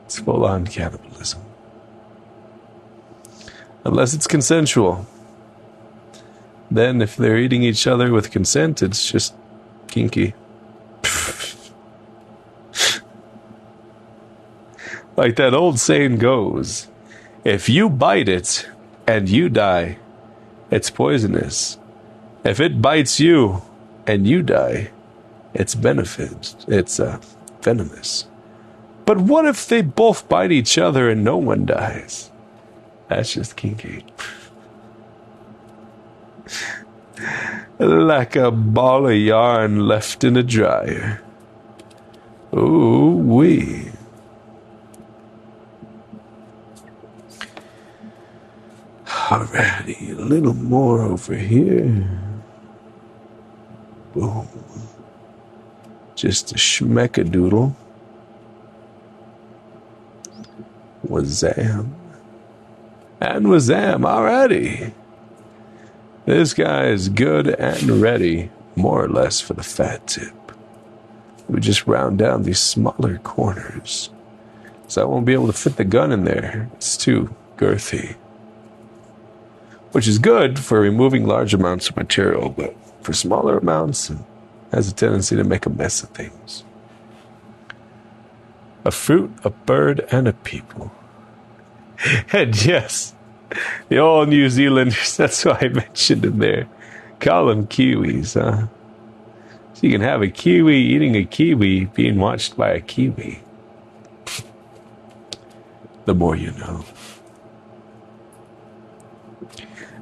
It's full-on cannibalism. Unless it's consensual. Then if they're eating each other with consent, it's just kinky. Like that old saying goes, if you bite it and you die, it's poisonous. If it bites you and you die, it's venomous. But what if they both bite each other and no one dies? That's just kinky. Like a ball of yarn left in a dryer. Ooh wee. Alrighty, a little more over here. Boom. Just a schmeckadoodle. Wazam. And wazam, alrighty. This guy is good and ready, more or less, for the fat tip. We just round down these smaller corners. So I won't be able to fit the gun in there. It's too girthy. Which is good for removing large amounts of material, but for smaller amounts, it has a tendency to make a mess of things. A fruit, a bird, and a people. And yes, the old New Zealanders, that's why I mentioned them there. Call them kiwis, huh? So you can have a kiwi eating a kiwi being watched by a kiwi. The more you know.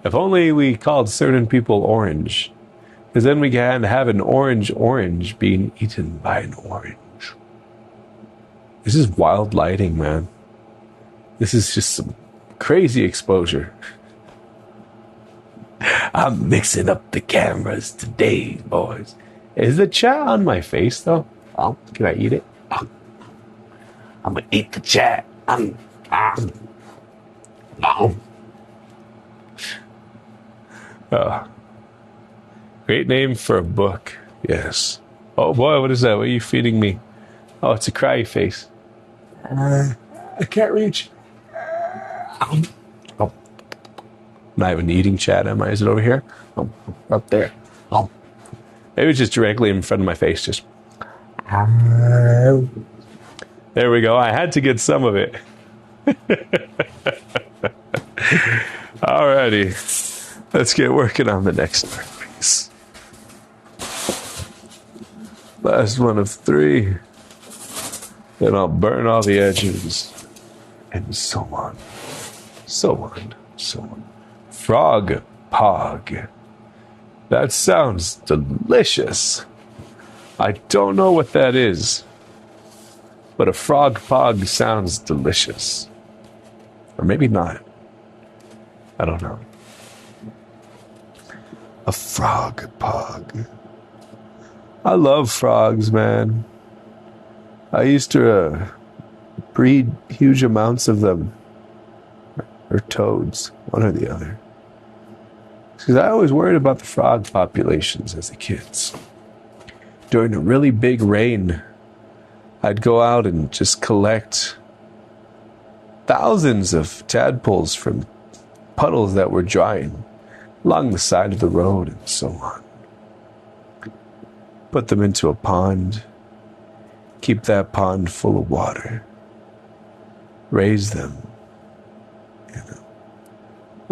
If only we called certain people orange, because then we can have an orange being eaten by an orange. This is wild lighting, man. This is just some crazy exposure. I'm mixing up the cameras today, boys. Is the chat on my face, though? Oh, can I eat it? Oh. I'm gonna eat the chat. Oh. Great name for a book. Yes. Oh boy, what is that? What are you feeding me? Oh, it's a cry face. I can't reach. Oh. Not even eating chat, am I? Is it over here? Oh, up there. Oh. Maybe it's just directly in front of my face. Just. There we go. I had to get some of it. Alrighty. Let's get working on the next piece. Last one of 3. Then I'll burn all the edges. And so on. So on. So on. Frog Pog. That sounds delicious. I don't know what that is. But a frog pog sounds delicious. Or maybe not. I don't know. A frog pog. I love frogs, man. I used to breed huge amounts of them. Or toads, one or the other. Because I always worried about the frog populations as a kid. During a really big rain, I'd go out and just collect thousands of tadpoles from puddles that were drying. along the side of the road and so on. Put them into a pond. Keep that pond full of water. Raise them,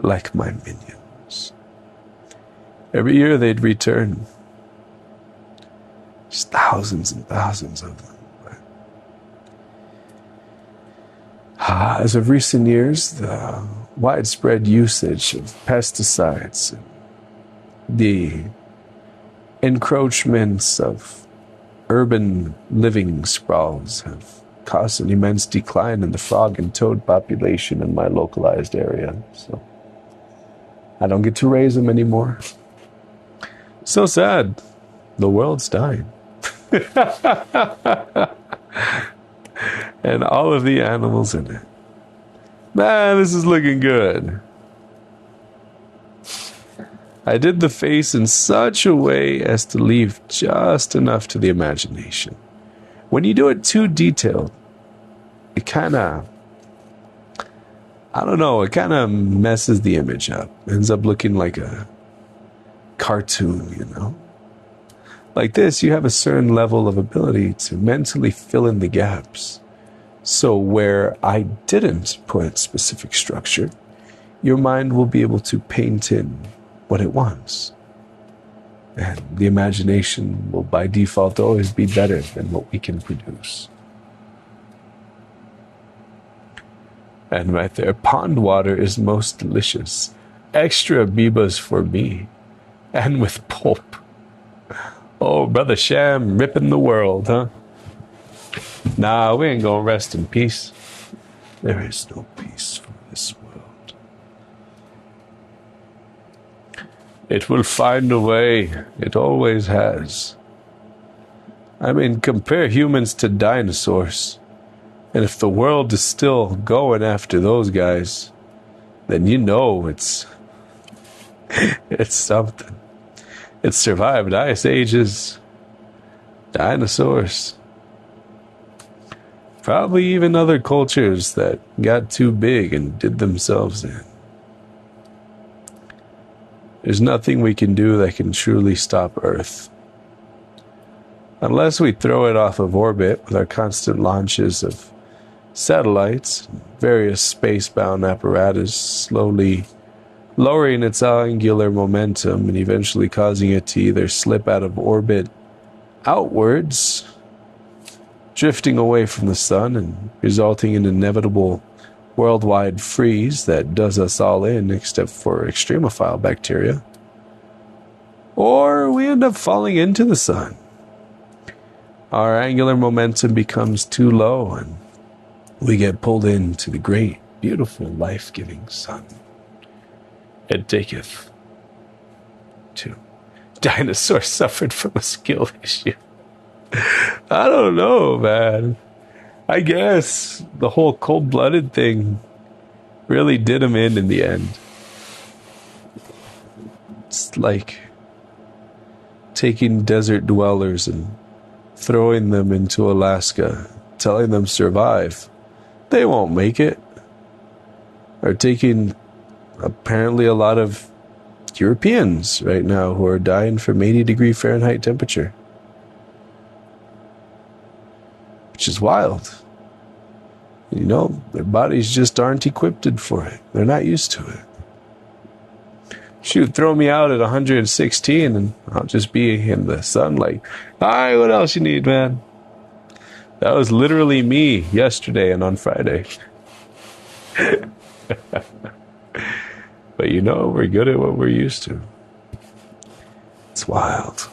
like my minions. Every year they'd return. Just thousands and thousands of them. As of recent years, the widespread usage of pesticides, the encroachments of urban living sprawls have caused an immense decline in the frog and toad population in my localized area. So I don't get to raise them anymore. So sad. The world's dying. And all of the animals in it. Man, this is looking good. I did the face in such a way as to leave just enough to the imagination. When you do it too detailed, it kind of, I don't know, it kind of messes the image up. It ends up looking like a cartoon, Like this, you have a certain level of ability to mentally fill in the gaps. So where I didn't put specific structure, your mind will be able to paint in what it wants. And the imagination will by default always be better than what we can produce. And right there, pond water is most delicious. Extra Bibas for me. And with pulp. Oh, Brother Sham ripping the world, huh? Nah, we ain't gonna rest in peace. There is no peace for this world. It will find a way. It always has. I mean, compare humans to dinosaurs. And if the world is still going after those guys, then it's something. It survived ice ages, dinosaurs, probably even other cultures that got too big and did themselves in. There's nothing we can do that can truly stop Earth. Unless we throw it off of orbit with our constant launches of satellites, various space-bound apparatus slowly lowering its angular momentum and eventually causing it to either slip out of orbit outwards, drifting away from the sun and resulting in inevitable worldwide freeze that does us all in except for extremophile bacteria, or we end up falling into the sun. Our angular momentum becomes too low and we get pulled into the great, beautiful, life-giving sun. It taketh two. Dinosaurs suffered from a skill issue. I don't know, man. I guess the whole cold-blooded thing really did him in the end. It's like taking desert dwellers and throwing them into Alaska, telling them survive. They won't make it. Or taking apparently a lot of Europeans right now who are dying from 80-degree Fahrenheit temperature. Which is wild. Their bodies just aren't equipped for it. They're not used to it. Shoot, throw me out at 116 and I'll just be in the sun like, all right, what else you need, man? That was literally me yesterday and on Friday. But we're good at what we're used to. It's wild.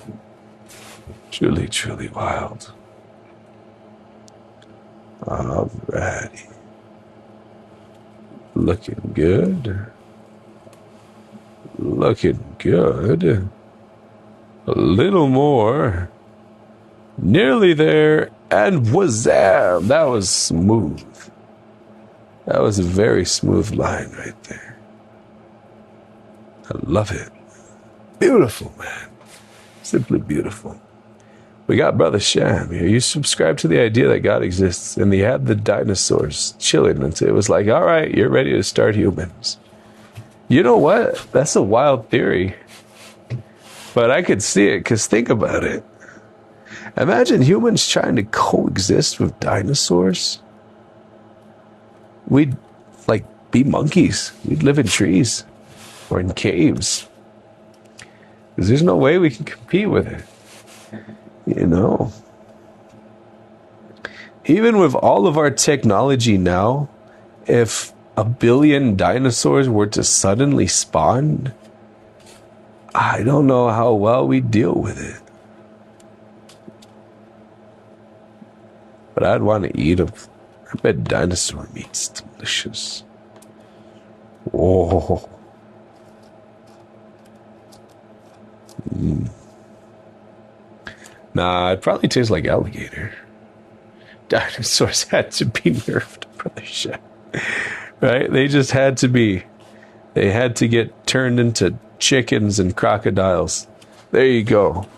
Truly, truly wild. Alrighty. Looking good. Looking good. A little more. Nearly there. And wazam! That was smooth. That was a very smooth line right there. I love it. Beautiful, man. Simply beautiful. We got Brother Sham here. You subscribe to the idea that God exists, and he had the dinosaurs chilling until it was like, all right, you're ready to start humans. You know what? That's a wild theory. But I could see it, because think about it. Imagine humans trying to coexist with dinosaurs. We'd, like, be monkeys. We'd live in trees or in caves. Because there's no way we can compete with it. You know? Even with all of our technology now, if a billion dinosaurs were to suddenly spawn, I don't know how well we deal with it. But I'd want to eat them. I bet dinosaur meat's delicious. Oh. Nah, it probably tastes like alligator. Dinosaurs had to be nerfed, Brother Chef. Right? They just had to be. They had to get turned into chickens and crocodiles. There you go.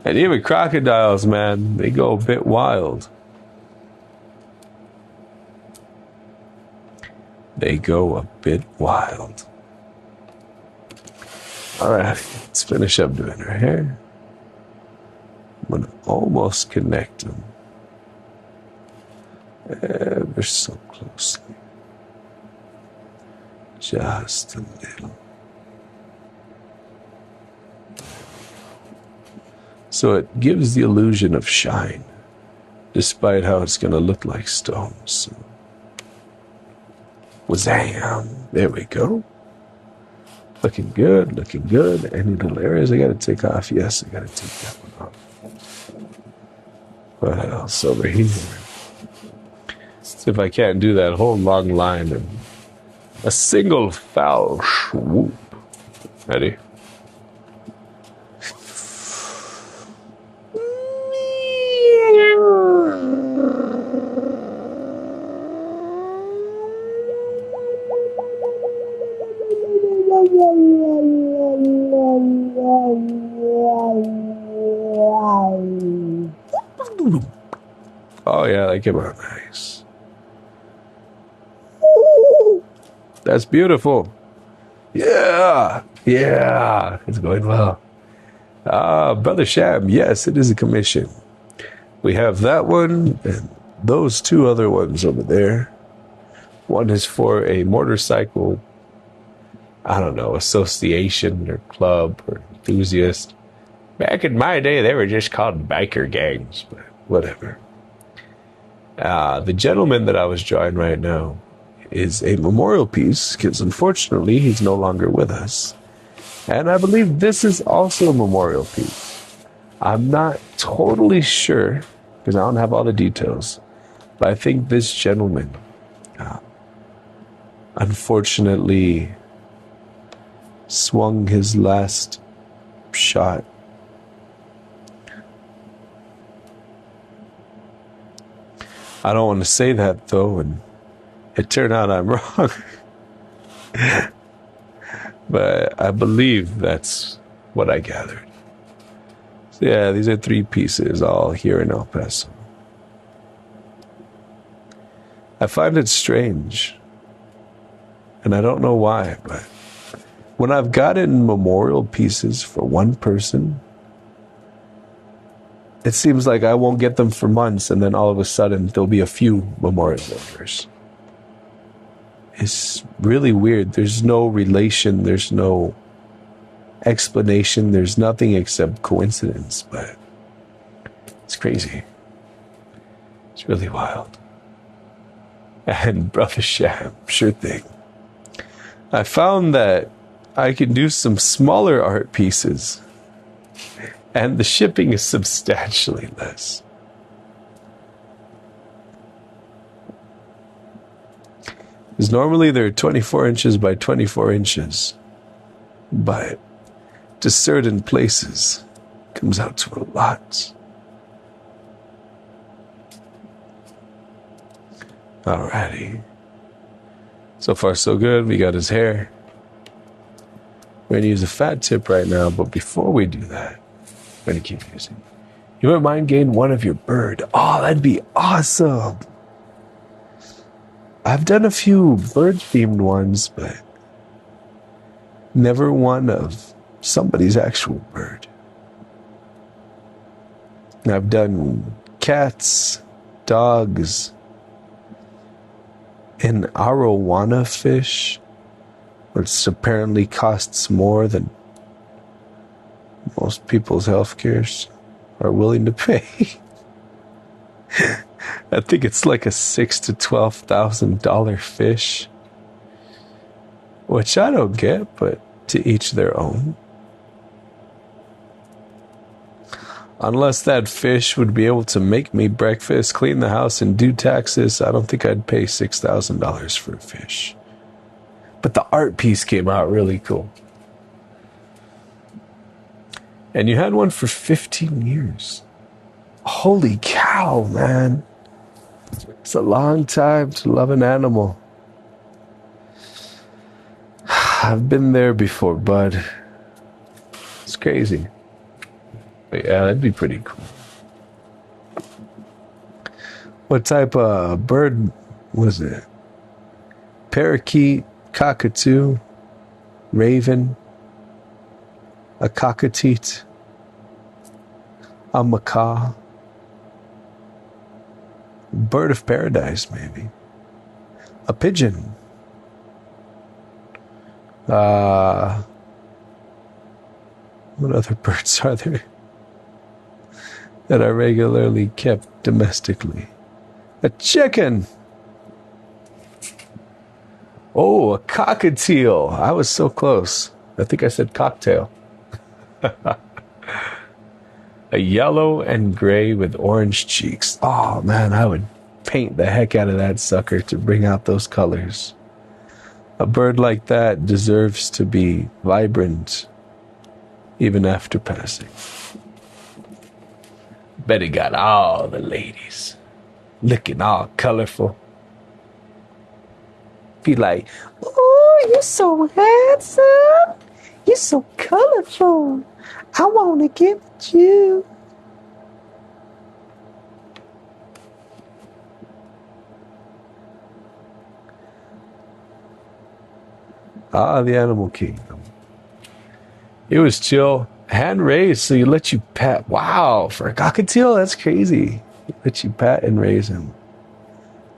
And even crocodiles, man, they go a bit wild. They go a bit wild. Alright, let's finish up doing her hair. I'm going to almost connect them. Ever so closely. Just a little. So it gives the illusion of shine, despite how it's going to look like stone. So, wazam! There we go. Looking good, looking good. Any little areas I got to take off? Yes, I got to take that one off. What else over here? See if I can't do that whole long line of a single foul swoop. Ready? Oh yeah, that came out nice. That's beautiful. Yeah, it's going well. Brother Sham, yes, it is a commission. We have that one and those two other ones over there. One is for a motorcycle, I don't know, association or club or enthusiast. Back in my day, they were just called biker gangs, but whatever. The gentleman that I was drawing right now is a memorial piece, because unfortunately he's no longer with us. And I believe this is also a memorial piece. I'm not totally sure, because I don't have all the details, but I think this gentleman, unfortunately, swung his last shot. I don't want to say that, though, and it turned out I'm wrong. But I believe that's what I gathered. So yeah, these are 3 pieces, all here in El Paso. I find it strange, and I don't know why, but when I've gotten memorial pieces for one person, it seems like I won't get them for months, and then all of a sudden there'll be a few memorial orders. It's really weird. There's no relation. There's no explanation. There's nothing except coincidence, but it's crazy. It's really wild. And Brother Sham, sure thing. I found that I can do some smaller art pieces, and the shipping is substantially less. Because normally they're 24 inches by 24 inches. But to certain places, it comes out to a lot. Alrighty. So far so good. We got his hair. We're going to use a fat tip right now, but before we do that, we're going to keep using. You wouldn't mind getting one of your bird. Oh, that'd be awesome. I've done a few bird-themed ones, but never one of somebody's actual bird. I've done cats, dogs, an arowana fish, which apparently costs more than most people's healthcares are willing to pay. I think it's like a $6,000 to $12,000 fish, which I don't get, but to each their own. Unless that fish would be able to make me breakfast, clean the house, and do taxes, I don't think I'd pay $6,000 for a fish. But the art piece came out really cool. And you had one for 15 years. Holy cow, man. It's a long time to love an animal. I've been there before, bud. It's crazy. But yeah, that'd be pretty cool. What type of bird was it? Parakeet, cockatoo, raven, a cockatiel, a macaw, bird of paradise, maybe, a pigeon, what other birds are there that are regularly kept domestically? A chicken. Oh, a cockatiel. I was so close. I think I said cocktail. A yellow and gray with orange cheeks. Oh, man, I would paint the heck out of that sucker to bring out those colors. A bird like that deserves to be vibrant even after passing. Bet he got all the ladies looking all colorful. Be like, oh, you're so handsome. You're so colorful. I want to get with you. Ah, the animal kingdom. It was chill. Hand raised, so you let you pat. Wow, for a cockatiel, that's crazy. Let you pat and raise him.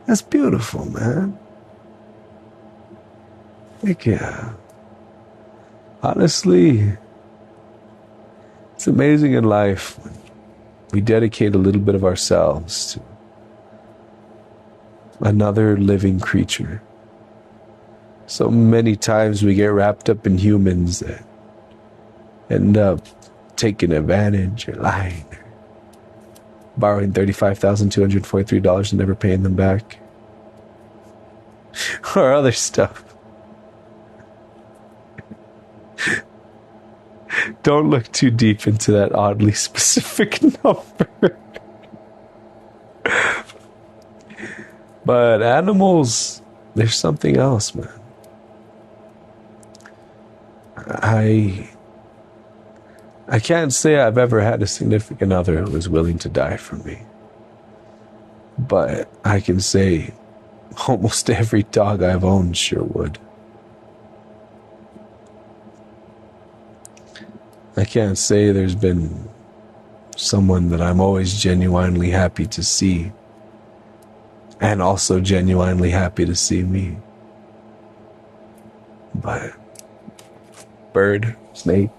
That's beautiful, man. Heck yeah. Honestly, it's amazing in life when we dedicate a little bit of ourselves to another living creature. So many times we get wrapped up in humans that end up taking advantage or lying or borrowing $35,243 and never paying them back. Or other stuff. Don't look too deep into that oddly specific number. But animals, there's something else, man. I can't say I've ever had a significant other who was willing to die for me. But I can say almost every dog I've owned sure would. I can't say there's been someone that I'm always genuinely happy to see and also genuinely happy to see me. But bird, snake,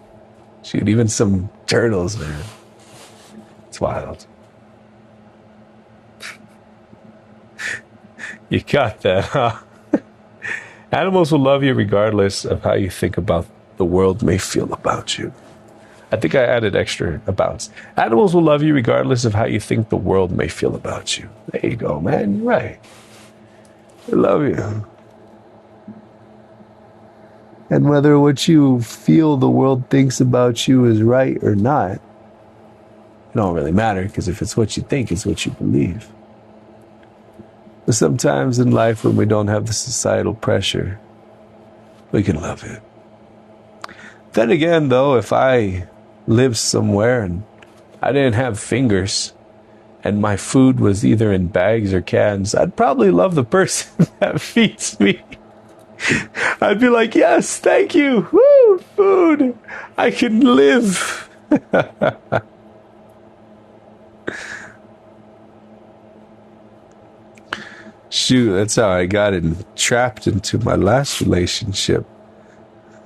shoot, even some turtles, man. It's wild. You got that, huh? Animals will love you regardless of how you think about the world may feel about you. I think I added extra abouts. Animals will love you regardless of how you think the world may feel about you. There you go, man. You're right. They love you. And whether what you feel the world thinks about you is right or not, it don't really matter, because if it's what you think, it's what you believe. But sometimes in life when we don't have the societal pressure, we can love it. Then again, though, if I lived somewhere and I didn't have fingers and my food was either in bags or cans, I'd probably love the person that feeds me. I'd be like, yes, thank you. Woo! food, I can live. Shoot, that's how I got trapped into my last relationship.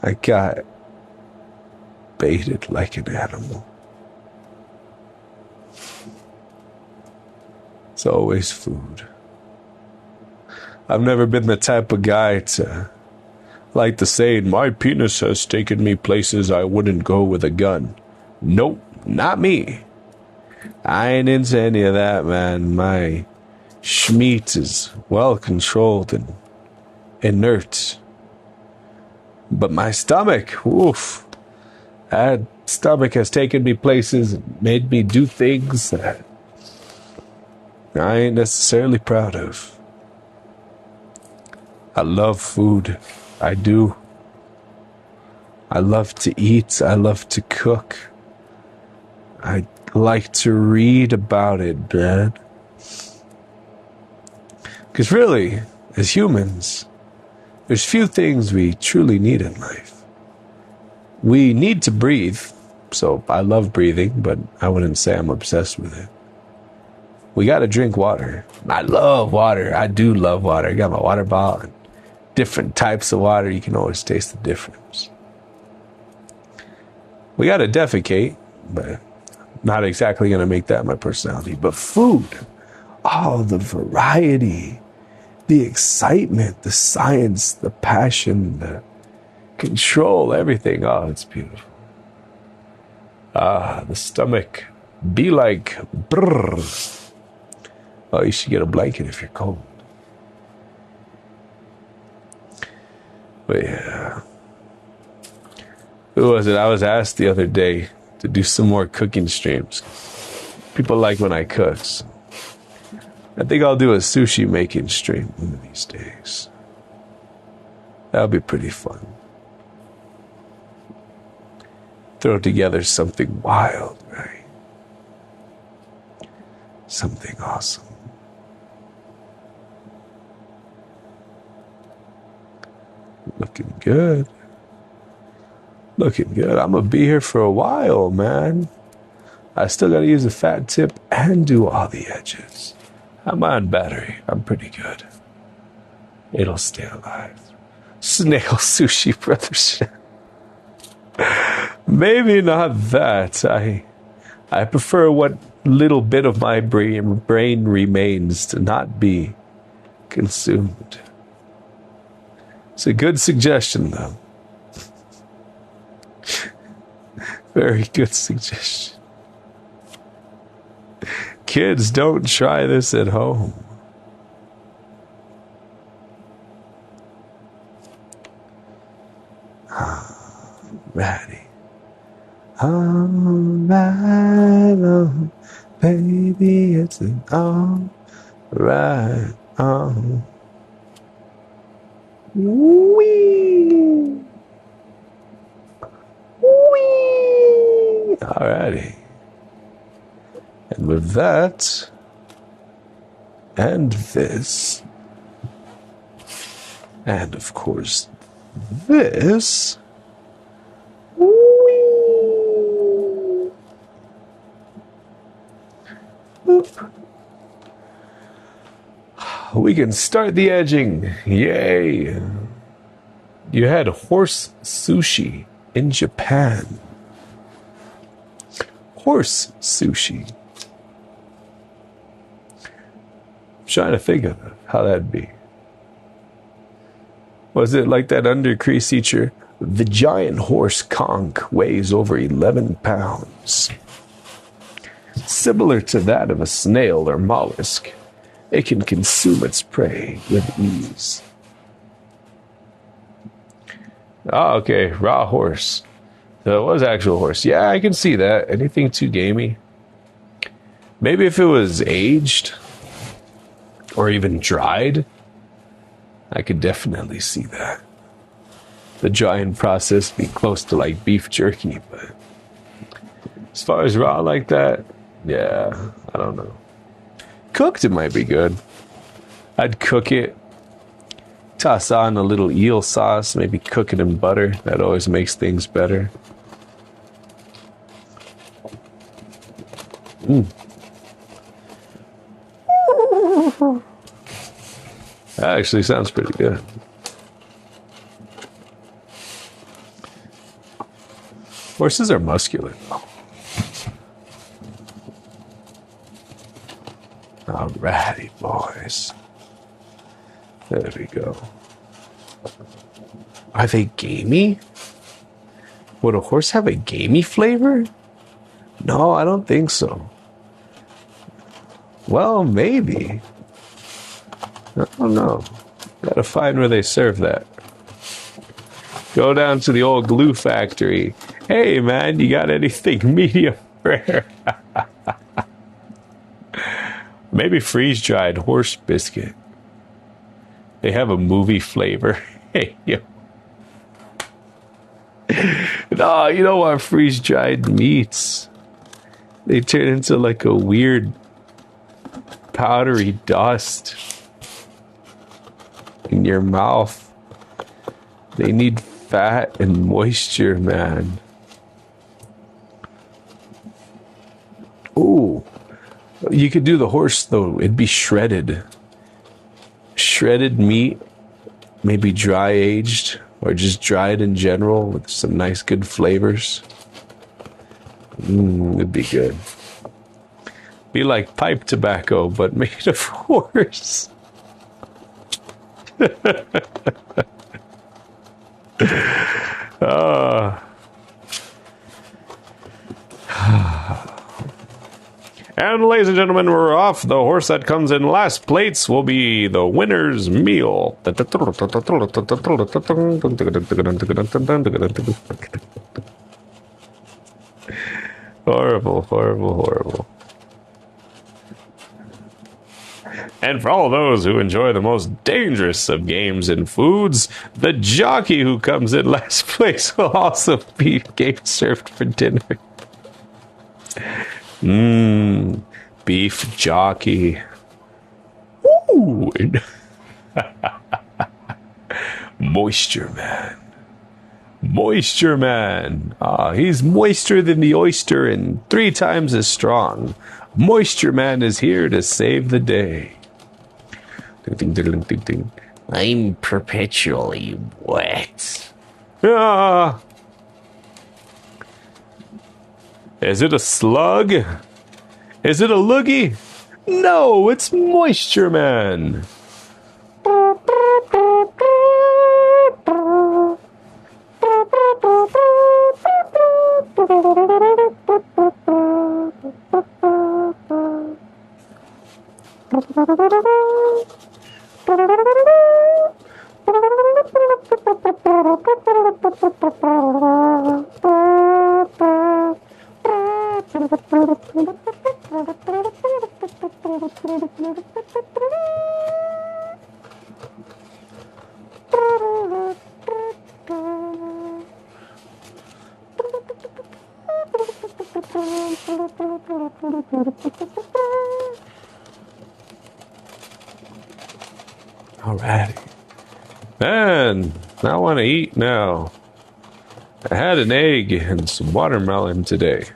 I got baited like an animal. It's always food. I've never been the type of guy to like the saying, my penis has taken me places I wouldn't go with a gun. Nope, not me. I ain't into any of that, man. My schmeat is well controlled and inert. But my stomach, oof. That stomach has taken me places and made me do things that I ain't necessarily proud of. I love food. I do. I love to eat. I love to cook. I like to read about it, man. Because really, as humans, there's few things we truly need in life. We need to breathe, so I love breathing, but I wouldn't say I'm obsessed with it. We gotta drink water. I love water. I do love water. I got my water bottle and different types of water. You can always taste the difference. We gotta defecate, but not exactly gonna make that my personality. But food, oh, the variety, the excitement, the science, the passion, the control, everything. Oh, it's beautiful. The stomach be like, brrr. Oh, you should get a blanket if you're cold. But yeah. Who was it? I was asked the other day to do some more cooking streams. People like when I cook. So I think I'll do a sushi making stream one of these days. That'll be pretty fun. Throw together something wild, right? Something awesome. Looking good. Looking good. I'm going to be here for a while, man. I still got to use the fat tip and do all the edges. I'm on battery. I'm pretty good. It'll stay alive. Snail sushi, brothers. Maybe not that. I prefer what little bit of my brain remains to not be consumed. It's a good suggestion, though. Very good suggestion. Kids, don't try this at home. Alrighty. Alright, oh, baby, it's an alright, oh. Wee. Wee. Alrighty. And with that, and this, and of course, this, wee. Boop. We can start the edging. Yay. You had horse sushi in Japan. Horse sushi. I'm trying to think of how that'd be. Was it like that under creature? The giant horse conch weighs over 11 pounds. Similar to that of a snail or mollusk, it can consume its prey with ease. Oh, okay. Raw horse. So it was actual horse. Yeah, I can see that. Anything too gamey? Maybe if it was aged or even dried, I could definitely see that. The drying process be close to like beef jerky, but as far as raw like that, yeah, I don't know. Cooked, it might be good. I'd cook it, Toss on a little eel sauce, maybe cook it in butter. That always makes things better. That actually sounds pretty good. Horses are muscular. Alrighty, boys. There we go. Are they gamey? Would a horse have a gamey flavor? No, I don't think so. Well, maybe. I don't know. Gotta find where they serve that. Go down to the old glue factory. Hey, man, you got anything medium rare? Maybe freeze-dried horse biscuit. They have a movie flavor. Hey, yo. No, you don't want freeze-dried meats. They turn into like a weird powdery dust in your mouth. They need fat and moisture, man. Ooh. You could do the horse, though. It'd be shredded. Shredded meat, maybe dry aged, or just dried in general with some nice, good flavors. It'd be good. Be like pipe tobacco, but made of horse. And ladies and gentlemen, we're off. The horse that comes in last place will be the winner's meal. Horrible, horrible, horrible. And for all those who enjoy the most dangerous of games and foods, the jockey who comes in last place will also be game served for dinner. Beef jockey. Ooh. Moisture man. Moisture man. He's moister than the oyster and 3 times as strong. Moisture man is here to save the day. Ding, ding, ding, ding, ding. I'm perpetually wet. Ah. Is it a slug? Is it a loogie? No, it's Moisture Man. Alrighty. And I want to eat now. I had an egg and some watermelon today.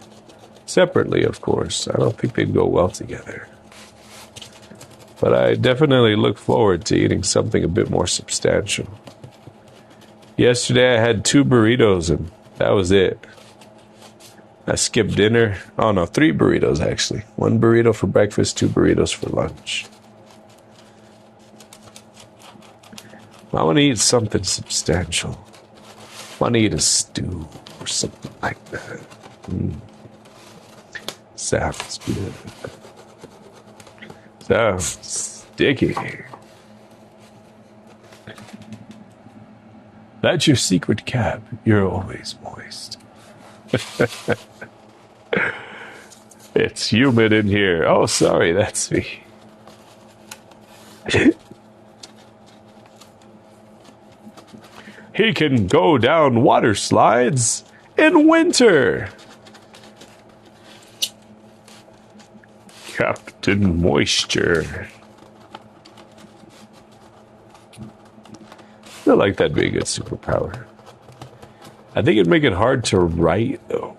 Separately, of course. I don't think they'd go well together. But I definitely look forward to eating something a bit more substantial. Yesterday I had 2 burritos and that was it. I skipped dinner. Oh no, 3 burritos actually. 1 burrito for breakfast, 2 burritos for lunch. I want to eat something substantial. I want to eat a stew or something like that. Sounds good. Sounds sticky. That's your secret cap. You're always moist. It's humid in here. Oh, sorry, that's me. He can go down water slides in winter. Captain Moisture. feel like that'd be a good superpower. I think it'd make it hard to write, though.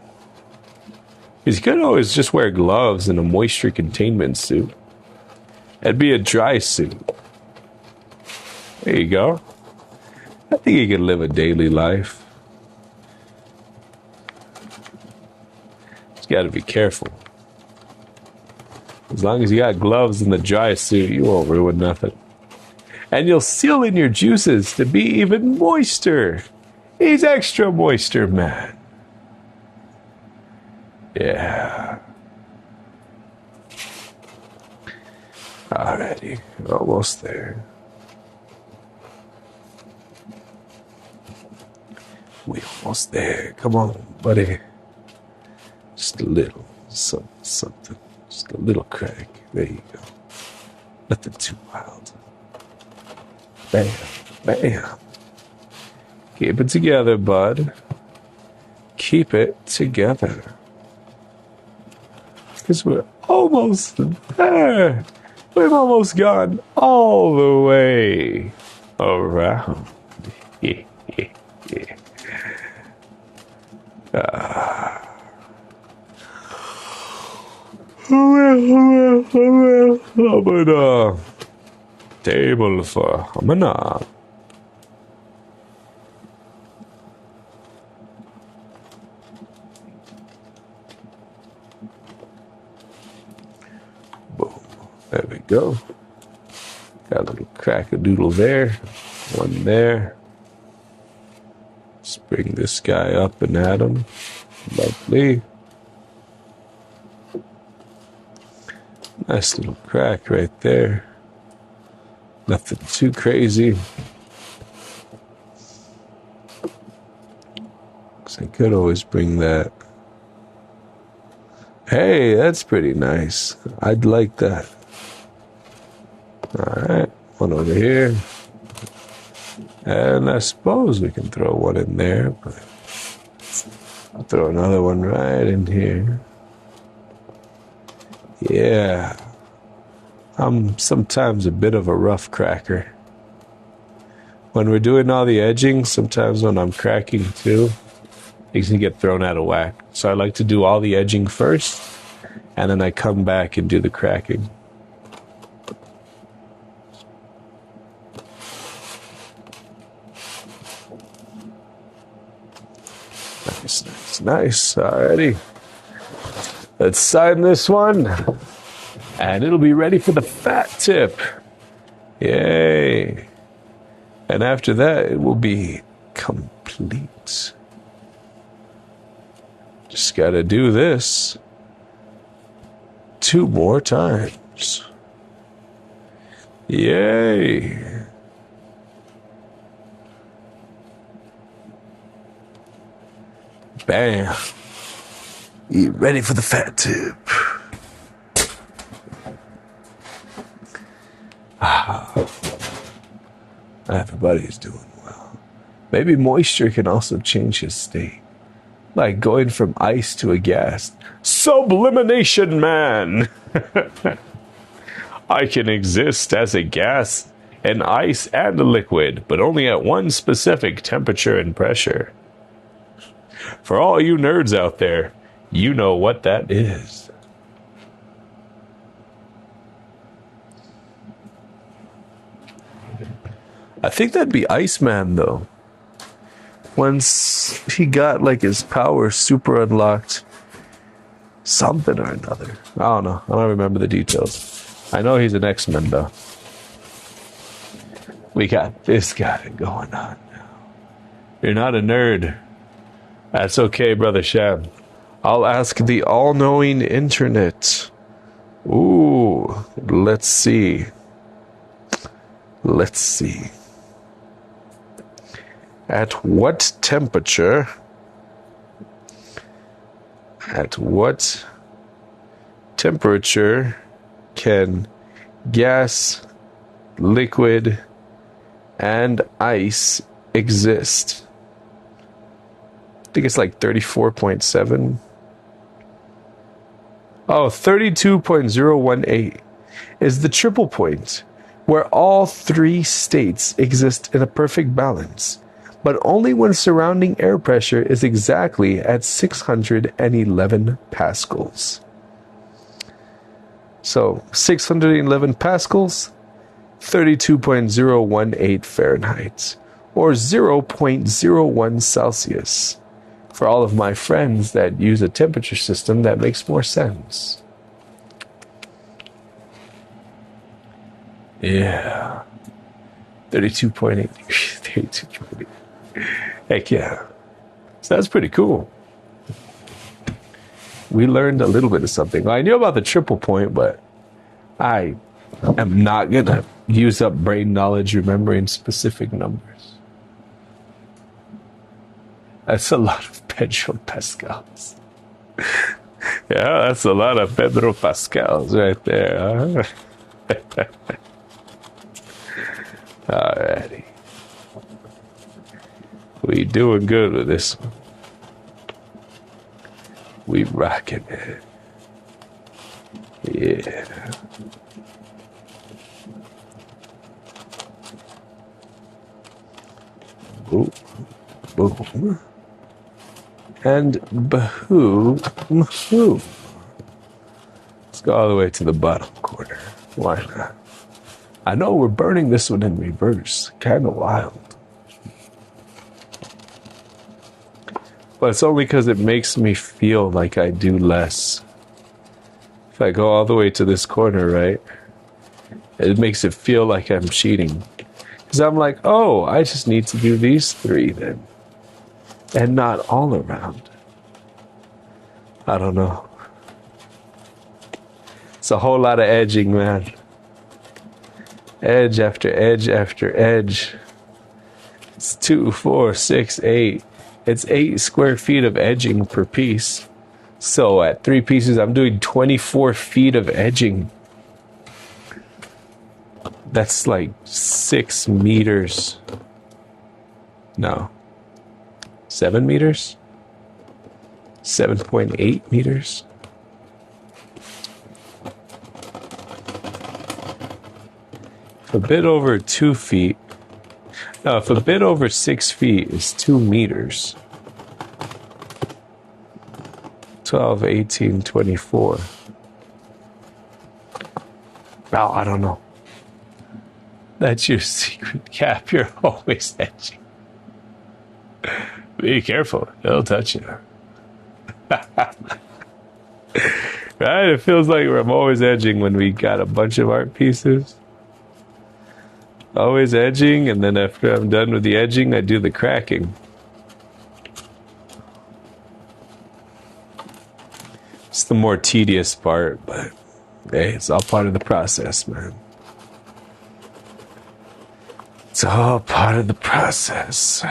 Because you could always just wear gloves and a moisture containment suit. It'd be a dry suit. There you go. I think you could live a daily life. Just gotta be careful. As long as you got gloves and the dry suit, you won't ruin nothing. And you'll seal in your juices to be even moister. He's extra moisture, man. Yeah. Alrighty, almost there. We almost there. Come on, buddy. Just a little something. Just a little crack. There you go. Nothing too wild. Bam, bam. Keep it together, bud. Keep it together. Because we're almost there. We've almost gone all the way around. Table for Hamana. Boom. There we go. Got a little crack-a-doodle there. One there. Let's bring this guy up and at him. Lovely. Nice little crack right there. Nothing too crazy. Cause I could always bring that. Hey, that's pretty nice. I'd like that. Alright, one over here. And I suppose we can throw one in there, but I'll throw another one right in here. Yeah. I'm sometimes a bit of a rough cracker. When we're doing all the edging, sometimes when I'm cracking too, things can get thrown out of whack. So I like to do all the edging first, and then I come back and do the cracking. Nice. Alrighty. Let's sign this one. And it'll be ready for the fat tip. Yay. And after that, it will be complete. Just gotta do this 2 more times. Yay. Bam. You ready for the fat tip? Everybody's doing well. Maybe moisture can also change his state. Like going from ice to a gas. Sublimination, man! I can exist as a gas, an ice, and a liquid, but only at one specific temperature and pressure. For all you nerds out there, you know what that is. I think that'd be Iceman, though. Once he got, like, his power super unlocked. Something or another. I don't know. I don't remember the details. I know he's an X-Men, though. We got this guy going on now. You're not a nerd. That's okay, Brother Sham. I'll ask the all-knowing internet. Ooh, let's see. Let's see. At what temperature can gas, liquid, and ice exist? I think it's like 34.7. Oh, 32.018 is the triple point. where all three states exist in a perfect balance, but only when surrounding air pressure is exactly at 611 pascals. So 611 pascals, 32.018 Fahrenheit, or 0.01 Celsius. For all of my friends that use a temperature system that makes more sense. Yeah. 32.8. 32.8. Heck yeah. So that's pretty cool. We learned a little bit of something. Well, I knew about the triple point, but I am not going to use up brain knowledge remembering specific numbers. That's a lot of Pedro Pascals. Yeah, that's a lot of Pedro Pascals right there. Huh? Alrighty. We doing good with this one. We rocking it. Yeah. Boom. Boom. And bahoo. Mahoo. Let's go all the way to the bottom corner. Why not? I know we're burning this one in reverse. Kind of wild. But it's only because it makes me feel like I do less. If I go all the way to this corner, right? It makes it feel like I'm cheating. Because I'm like, oh, I just need to do these three then. And not all around. I don't know. It's a whole lot of edging, man. Edge after edge after edge. It's 2, 4, 6, 8. It's 8 square feet of edging per piece. So at 3 pieces, I'm doing 24 feet of edging. That's like 6 meters. No. 7 meters? 7.8 meters? A bit over 2 feet. No, if a bit over 6 feet is 2 meters. 12, 18, 24. Oh, I don't know. That's your secret cap. You're always edging. Be careful. It'll touch you. Right? It feels like I'm always edging when we got a bunch of art pieces. Always edging, and then after I'm done with the edging, I do the cracking. It's the more tedious part, but hey, it's all part of the process, man. It's all part of the process.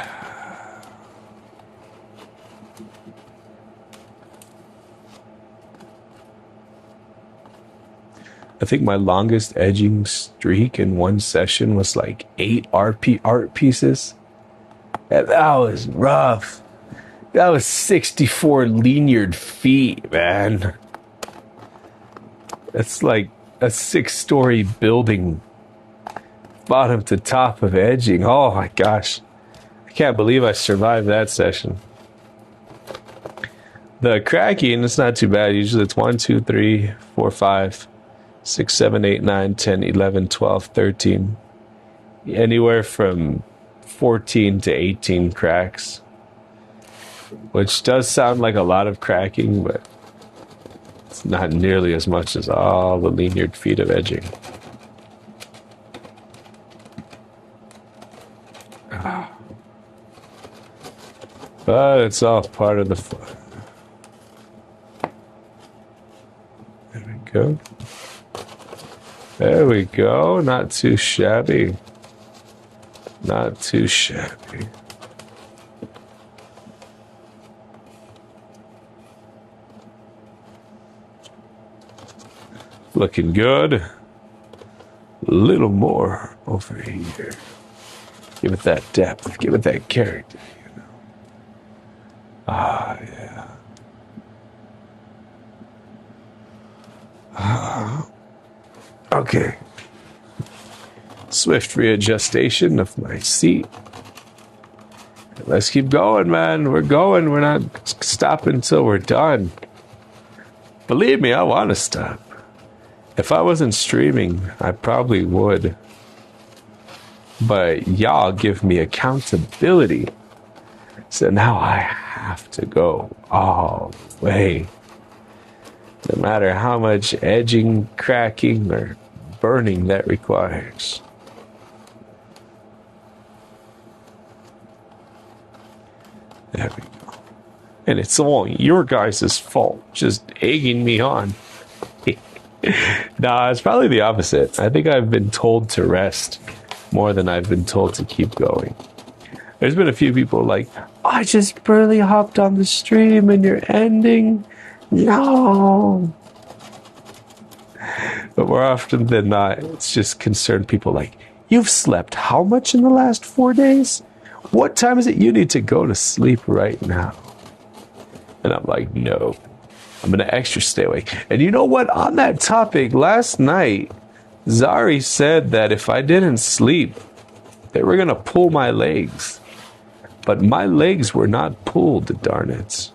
I think my longest edging streak in one session was like 8 RP art pieces. And that was rough. That was 64 linear feet, man. That's like a 6-story building, bottom to top of edging. Oh my gosh. I can't believe I survived that session. The cracking, it's not too bad. Usually it's 1, 2, 3, 4, 5. 6, 7, 8, 9, 10, 11, 12, 13. Anywhere from 14 to 18 cracks. Which does sound like a lot of cracking, but it's not nearly as much as all the linear feet of edging. But it's all part of the fun. There we go. There we go. Not too shabby. Not too shabby. Looking good. A little more over here. Give it that depth. Give it that character, you know. Ah, yeah. Okay. Swift readjustation of my seat. Let's keep going, man. We're going. We're not stopping until we're done. Believe me, I want to stop. If I wasn't streaming, I probably would. But y'all give me accountability. So now I have to go all the way. No matter how much edging, cracking, or burning that requires. There we go. And it's all your guys' fault, just egging me on. Nah, it's probably the opposite. I think I've been told to rest more than I've been told to keep going. There's been a few people like, I just barely hopped on the stream and you're ending. No. But more often than not, it's just concerned people like, you've slept how much in the last 4 days? What time is it you need to go to sleep right now? And I'm like, no, I'm going to extra stay awake. And you know what? On that topic, last night, Zari said that if I didn't sleep, they were going to pull my legs. But my legs were not pulled, darn it.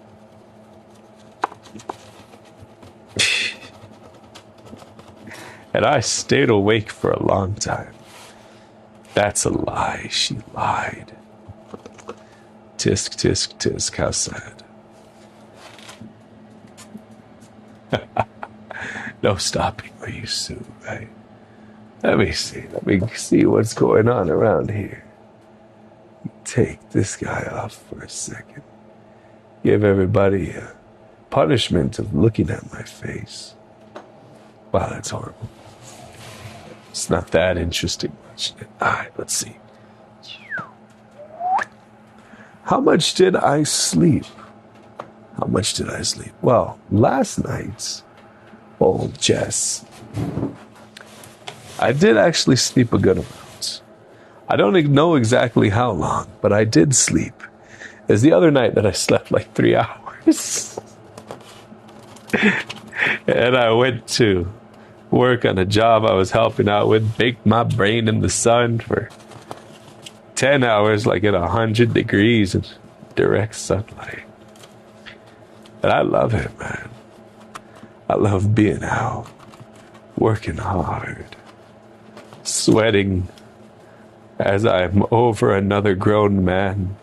And I stayed awake for a long time. That's a lie. She lied. Tisk, tisk, tisk. How sad. No stopping for you soon, right? Let me see what's going on around here. Take this guy off for a second. Give everybody a punishment of looking at my face. Wow, that's horrible. It's not that interesting much. Alright, let's see. How much did I sleep? How much did I sleep? Well, last night, old Jess, I did actually sleep a good amount. I don't know exactly how long, but I did sleep. There's the other night that I slept like 3 hours. And I went to work on a job I was helping out with, bake my brain in the sun for 10 hours, like at 100 degrees in direct sunlight. And I love it, man. I love being out, working hard, sweating as I'm over another grown man,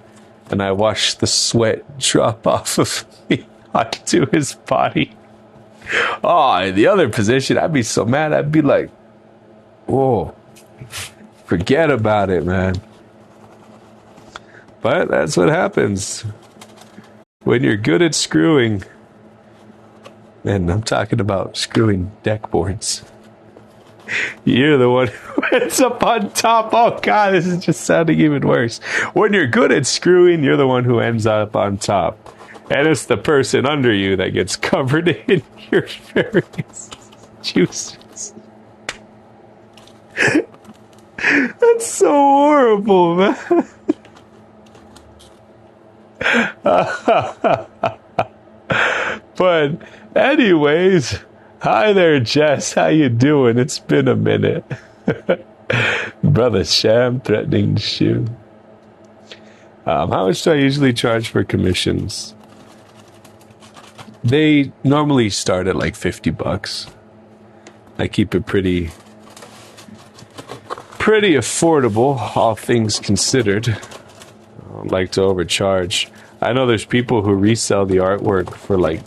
and I watch the sweat drop off of me onto his body. Oh, in the other position, I'd be so mad. I'd be like, whoa, forget about it, man. But that's what happens when you're good at screwing. And I'm talking about screwing deck boards. You're the one who ends up on top. Oh, God, this is just sounding even worse. When you're good at screwing, you're the one who ends up on top. And it's the person under you that gets covered in your various juices. That's so horrible, man. But anyways, hi there, Jess. How you doing? It's been a minute. Brother Sham threatening to shoot. How much do I usually charge for commissions? They normally start at like $50. I keep it pretty affordable, all things considered. I don't like to overcharge. I know there's people who resell the artwork for like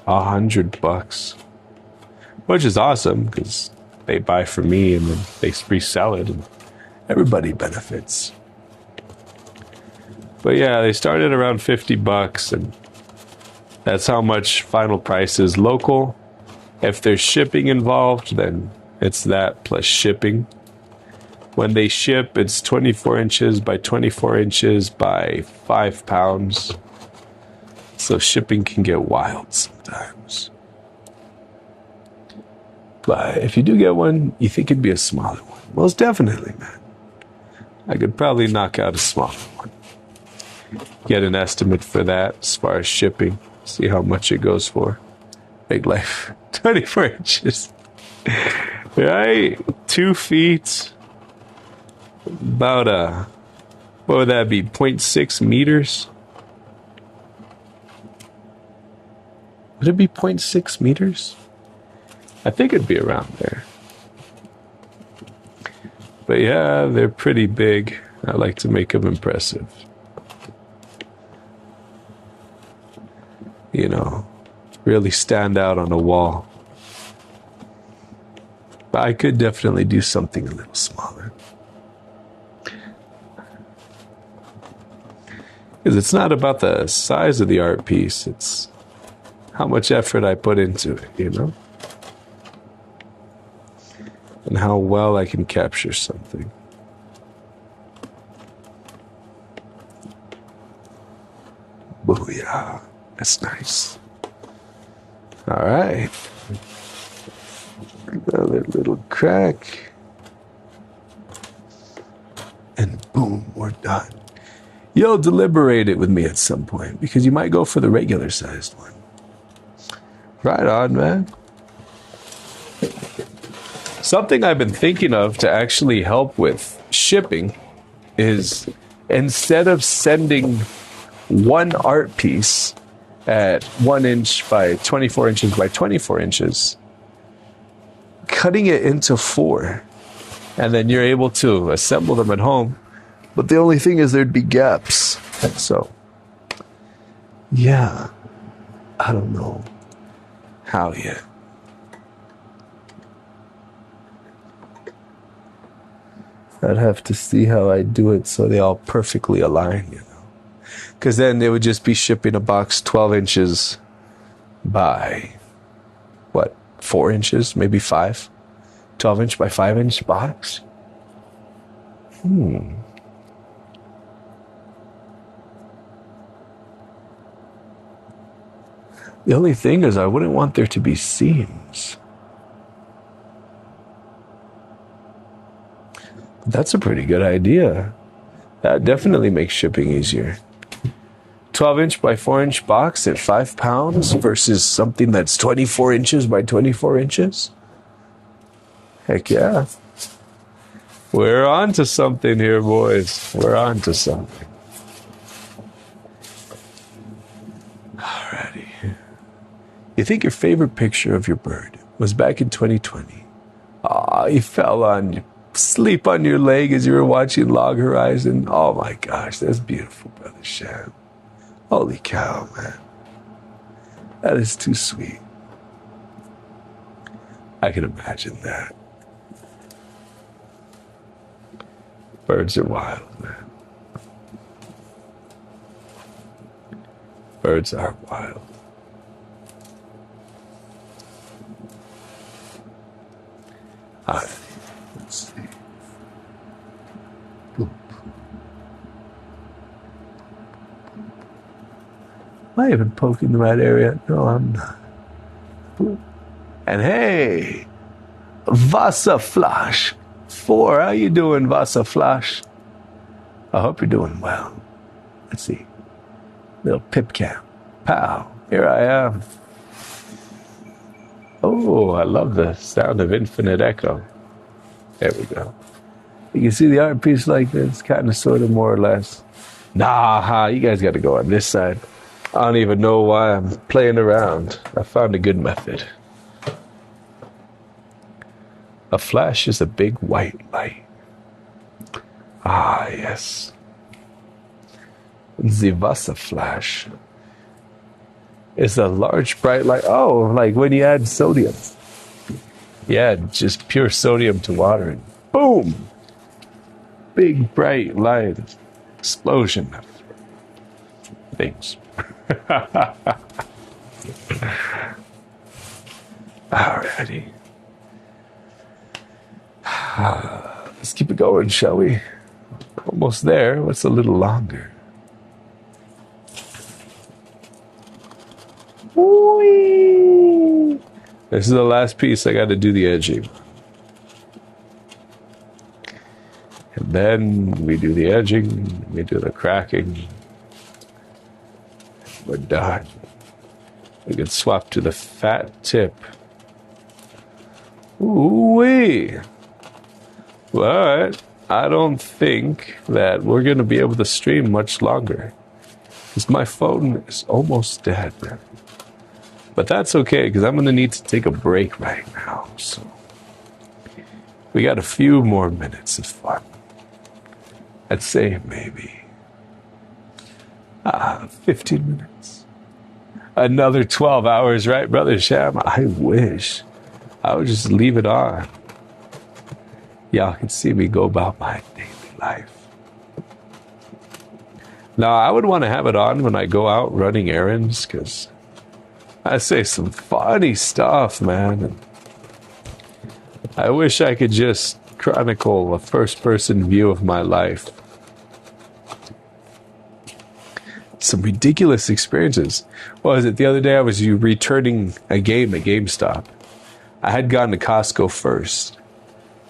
$100, which is awesome because they buy from me and then they resell it and everybody benefits. But yeah, they started around $50 and that's how much final price is local. If there's shipping involved, then it's that plus shipping. When they ship, it's 24 inches by 24 inches by 5 pounds. So shipping can get wild sometimes. But if you do get one, you think it'd be a smaller one. Most definitely, man. I could probably knock out a smaller one. Get an estimate for that as far as shipping. See how much it goes for. Big life. 24 inches. Right? 2 feet. About what would that be? 0.6 meters? Would it be 0.6 meters? I think it'd be around there. But yeah, they're pretty big. I like to make them impressive. You know, really stand out on a wall. But I could definitely do something a little smaller. Because it's not about the size of the art piece, it's how much effort I put into it, you know? And how well I can capture something. Booyah. That's nice. All right. Another little crack. And boom, we're done. You'll deliberate it with me at some point because you might go for the regular sized one. Right on, man. Something I've been thinking of to actually help with shipping is instead of sending one art piece at 1 inch by 24 inches by 24 inches, cutting it into 4, and then you're able to assemble them at home. But the only thing is there'd be gaps. So, yeah, I don't know how yet. I'd have to see how I do it so they all perfectly align, you know. Because then they would just be shipping a box 12 inches by, 4 inches, maybe 5? 12 inch by 5 inch box? The only thing is I wouldn't want there to be seams. That's a pretty good idea. That definitely makes shipping easier. 12 inch by 4 inch box at 5 pounds versus something that's 24 inches by 24 inches? Heck yeah. We're on to something here, boys. We're on to something. Alrighty. You think your favorite picture of your bird was back in 2020? Aw, he fell on you. Sleep on your leg as you were watching Log Horizon. Oh my gosh, that's beautiful, Brother Sham. Holy cow, man. That is too sweet. I can imagine that. Birds are wild, man. Birds are wild. All right. Let's see. Boop. Am I even poking the right area? No, I'm not. Boop. And hey, Wasserflash 4, how you doing, Wasserflash? I hope you're doing well. Let's see. Little pip cam. Pow. Here I am. Oh, I love the sound of infinite echo. There we go. You can see the art piece like this, kind of, sort of, more or less. Nah, you guys got to go on this side. I don't even know why I'm playing around. I found a good method. A flash is a big white light. Ah, yes. The Wasserflash is a large bright light. Oh, like when you add sodium. Yeah, just pure sodium to water and boom! Big bright light. Explosion of things. Alrighty. Let's keep it going, shall we? Almost there. What's a little longer? Whee! This is the last piece. I got to do the edging. And then we do the edging. We do the cracking. We're done. We can swap to the fat tip. Ooh-wee. All right. I don't think that we're going to be able to stream much longer. Because my phone is almost dead. But that's okay, because I'm going to need to take a break right now. So we got a few more minutes of fun. I'd say maybe 15 minutes. Another 12 hours, right, Brother Sham? I wish. I would just leave it on. Y'all can see me go about my daily life. Now, I would want to have it on when I go out running errands, because I say some funny stuff, man. And I wish I could just chronicle a first-person view of my life. Some ridiculous experiences. What was it? The other day I was returning a game at GameStop. I had gone to Costco first,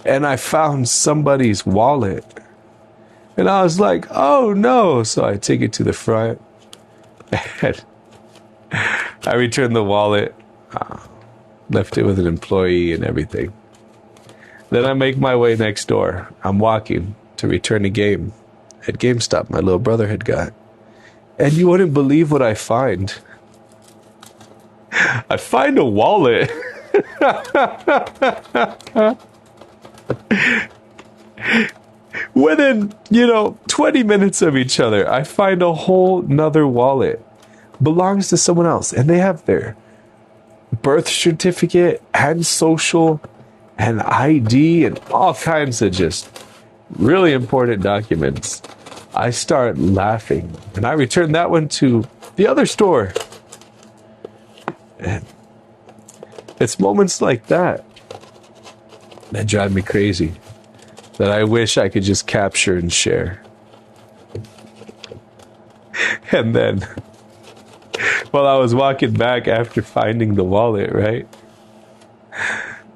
and I found somebody's wallet. And I was like, oh no. So I take it to the front. And I returned the wallet, left it with an employee and everything. Then I make my way next door. I'm walking to return a game at GameStop my little brother had got. And you wouldn't believe what I find. I find a wallet. Within, 20 minutes of each other, I find a whole nother wallet. Belongs to someone else. And they have their birth certificate and social and ID and all kinds of just really important documents. I start laughing. And I return that one to the other store. And it's moments like that that drive me crazy, that I wish I could just capture and share. And then, while I was walking back after finding the wallet, right,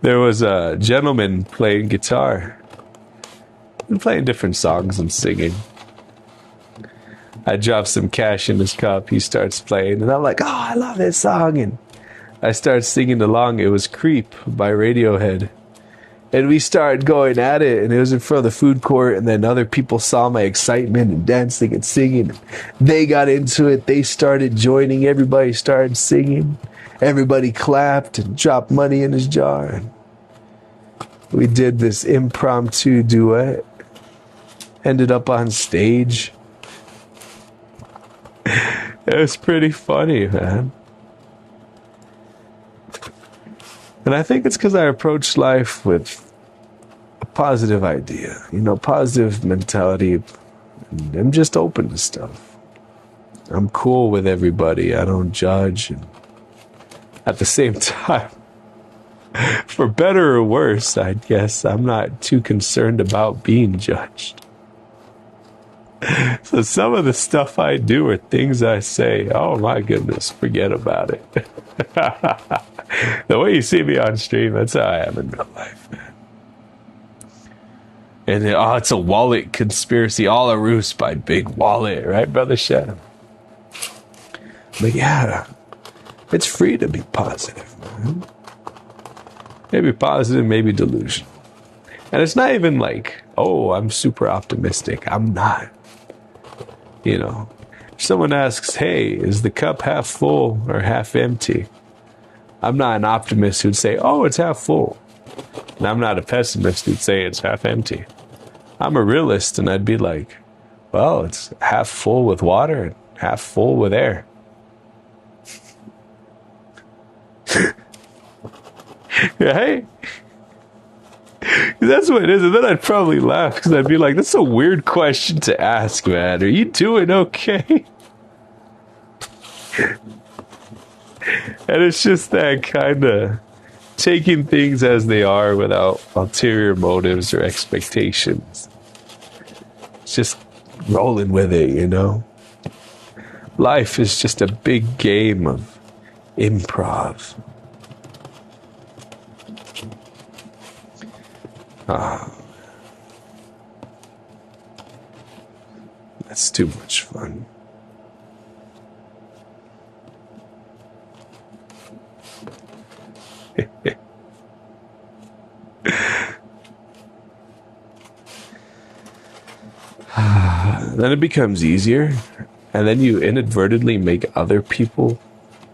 there was a gentleman playing guitar and playing different songs and singing. I dropped some cash in his cup. He starts playing, and I'm like, oh, I love this song. And I start singing along. It was Creep by Radiohead. And we started going at it, and it was in front of the food court, and then other people saw my excitement and dancing and singing. They got into it. They started joining. Everybody started singing. Everybody clapped and dropped money in his jar. And we did this impromptu duet. Ended up on stage. It was pretty funny, man. And I think it's because I approach life with a positive idea, positive mentality. And I'm just open to stuff. I'm cool with everybody. I don't judge. And at the same time, for better or worse, I guess, I'm not too concerned about being judged. So some of the stuff I do or things I say, oh my goodness, forget about it. The way you see me on stream, that's how I am in real life, man. And then, it's a wallet conspiracy, all a ruse by Big Wallet, right, Brother Shem? But yeah, it's free to be positive, man. Maybe positive, maybe delusional. And it's not even like, oh, I'm super optimistic. I'm not. If someone asks, hey, is the cup half full or half empty? I'm not an optimist who'd say, oh, it's half full. And I'm not a pessimist who'd say it's half empty. I'm a realist, and I'd be like, well, it's half full with water and half full with air. Right? That's what it is. And then I'd probably laugh because I'd be like, that's a weird question to ask, man. Are you doing okay? And it's just that kind of taking things as they are without ulterior motives or expectations. It's just rolling with it, Life is just a big game of improv. That's too much fun. Then it becomes easier, and then you inadvertently make other people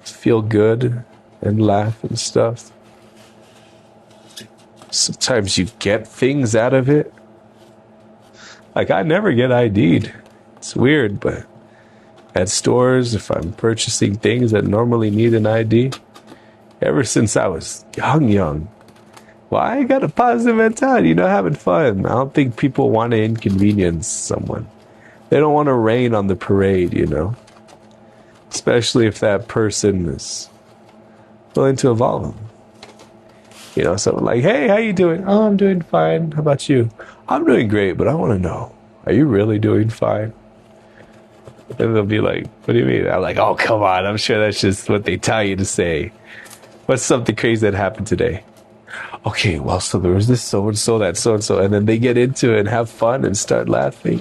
feel good and laugh and stuff. Sometimes you get things out of it. Like, I never get ID'd. It's weird, but at stores, if I'm purchasing things that normally need an ID, ever since I was young, well, I got a positive mentality, having fun. I don't think people want to inconvenience someone. They don't want to rain on the parade, especially if that person is willing to evolve them. Someone like, hey, how you doing? Oh, I'm doing fine. How about you? I'm doing great, but I want to know, are you really doing fine? And they'll be like, what do you mean? I'm like, oh, come on. I'm sure that's just what they tell you to say. What's something crazy that happened today? Okay, well, so there was this so-and-so, that so-and-so, and then they get into it and have fun and start laughing.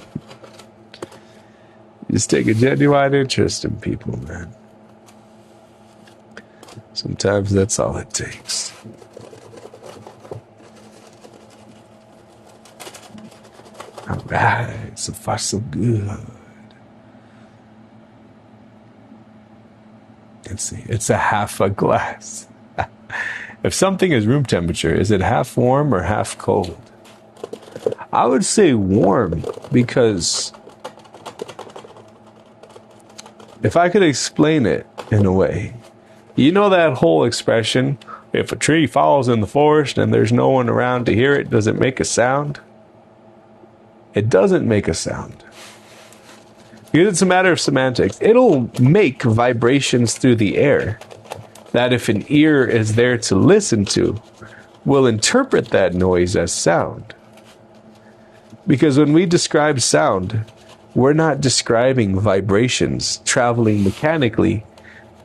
Just take a genuine interest in people, man. Sometimes that's all it takes. All right, so far so good. Let's see, it's a half a glass. If something is room temperature, is it half warm or half cold? I would say warm, because if I could explain it in a way, that whole expression, if a tree falls in the forest and there's no one around to hear it, does it make a sound? It doesn't make a sound. Because it's a matter of semantics. It'll make vibrations through the air that, if an ear is there to listen to, will interpret that noise as sound. Because when we describe sound, we're not describing vibrations traveling mechanically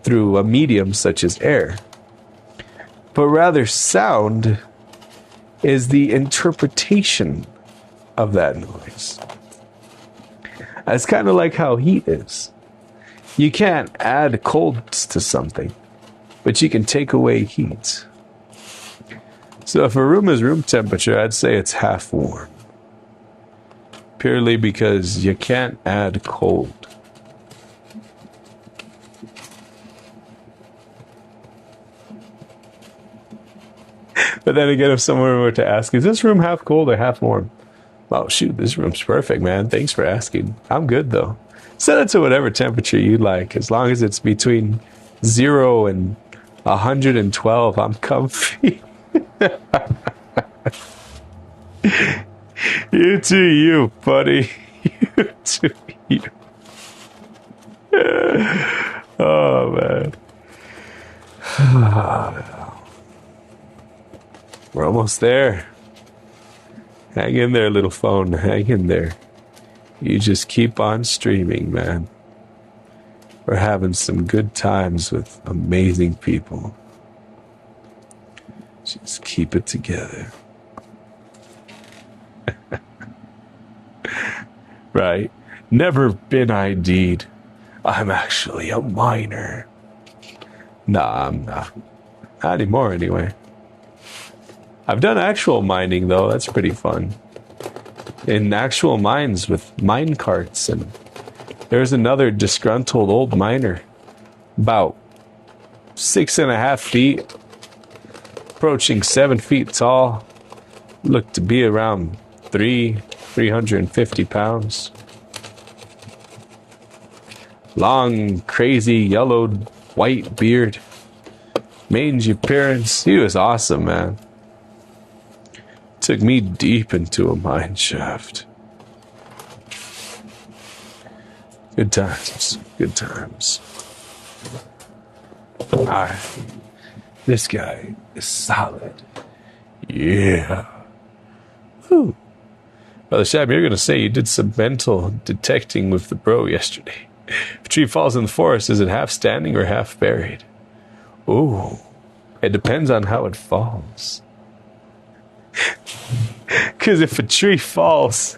through a medium such as air, but rather sound is the interpretation of that noise. It's kind of like how heat is. You can't add cold to something, but you can take away heat. So if a room is room temperature, I'd say it's half warm. Purely because you can't add cold. But then again, if someone were to ask, is this room half cold or half warm? Oh, shoot, this room's perfect, man. Thanks for asking. I'm good, though. Set it to whatever temperature you like. As long as it's between 0 and 112, I'm comfy. You to you, buddy. You to you. Oh, man. We're almost there. Hang in there, little phone. Hang in there. You just keep on streaming, man. We're having some good times with amazing people. Just keep it together. Right? Never been ID'd. I'm actually a miner. Nah, I'm not. Not anymore, anyway. I've done actual mining, though. That's pretty fun. In actual mines with mine carts. And there's another disgruntled old miner. About 6.5 feet. Approaching 7 feet tall. Looked to be around 350 pounds. Long, crazy, yellowed, white beard. Mangy appearance. He was awesome, man. Took me deep into a mine shaft. Good times. Good times. Alright. This guy is solid. Yeah. Whew. Brother Shab, you're going to say you did some mental detecting with the bro yesterday. If a tree falls in the forest, is it half standing or half buried? Ooh. It depends on how it falls. Because if a tree falls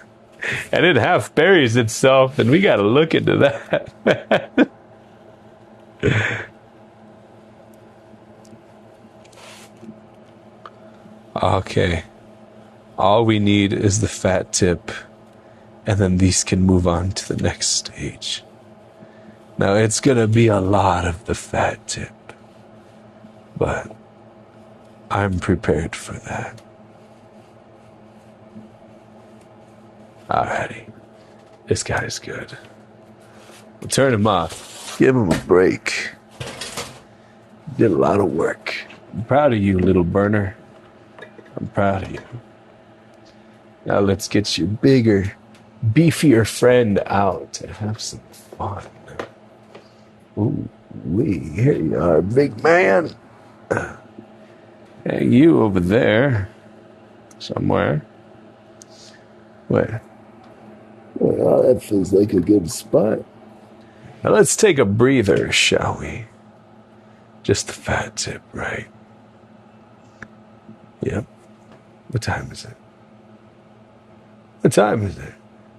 and it half buries itself, then we got to look into that. Okay. All we need is the fat tip and then these can move on to the next stage. Now, it's gonna be a lot of the fat tip, but I'm prepared for that. Alrighty. This guy's good. We'll turn him off. Give him a break. Did a lot of work. I'm proud of you, little burner. I'm proud of you. Now let's get your bigger, beefier friend out to have some fun. Ooh, here you are, big man. Hey, you over there. Somewhere. Where? Well, that feels like a good spot. Now let's take a breather, shall we? Just the fat tip, right? Yep. What time is it? What time is it?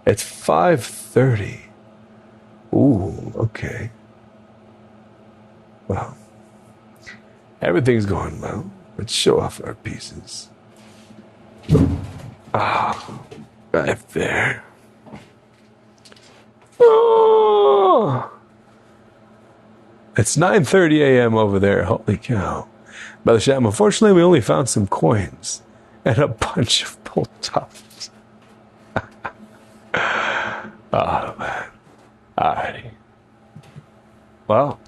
It's 5:30. Ooh, okay. Well, everything's going well. Let's show off our pieces. Ah, right there. Oh! It's 9:30 a.m. over there. Holy cow. By the sham, unfortunately, we only found some coins and a bunch of pull tops. Oh, man. Alrighty. Well,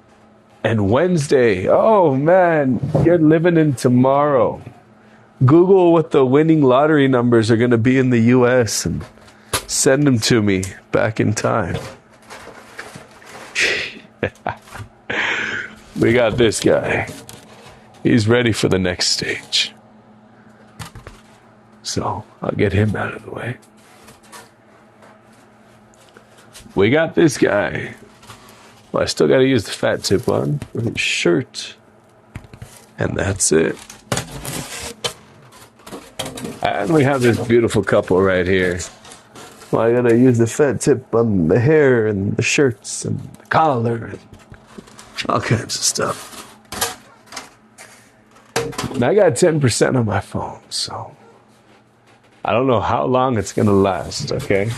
and Wednesday. Oh, man. You're living in tomorrow. Google what the winning lottery numbers are going to be in the U.S. and send them to me back in time. We got this guy. He's ready for the next stage. So I'll get him out of the way. We got this guy. Well, I still got to use the fat tip on for his shirt. And that's it. And we have this beautiful couple right here. Well, I got to use the fat tip on the hair and the shirts and the collar and all kinds of stuff. And I got 10% on my phone, so I don't know how long it's going to last, okay?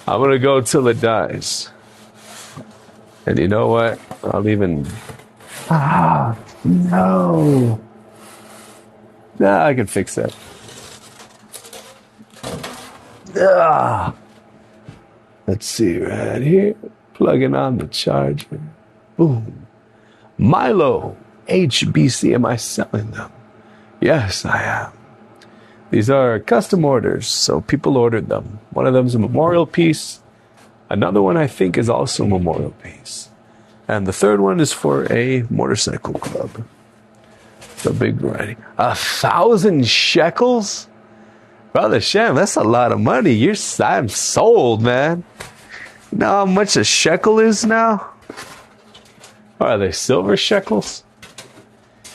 I'm going to go till it dies. And you know what? I'll even... no. Nah, I can fix that. Let's see, right here. Plugging on the charger. Boom. Milo. HBC, am I selling them? Yes, I am. These are custom orders, so people ordered them. One of them is a memorial piece. Another one, I think, is also a memorial piece. And the third one is for a motorcycle club. It's a big variety. 1,000 shekels? Brother Shem, that's a lot of money. I'm sold, man. You know how much a shekel is now? Or are they silver shekels?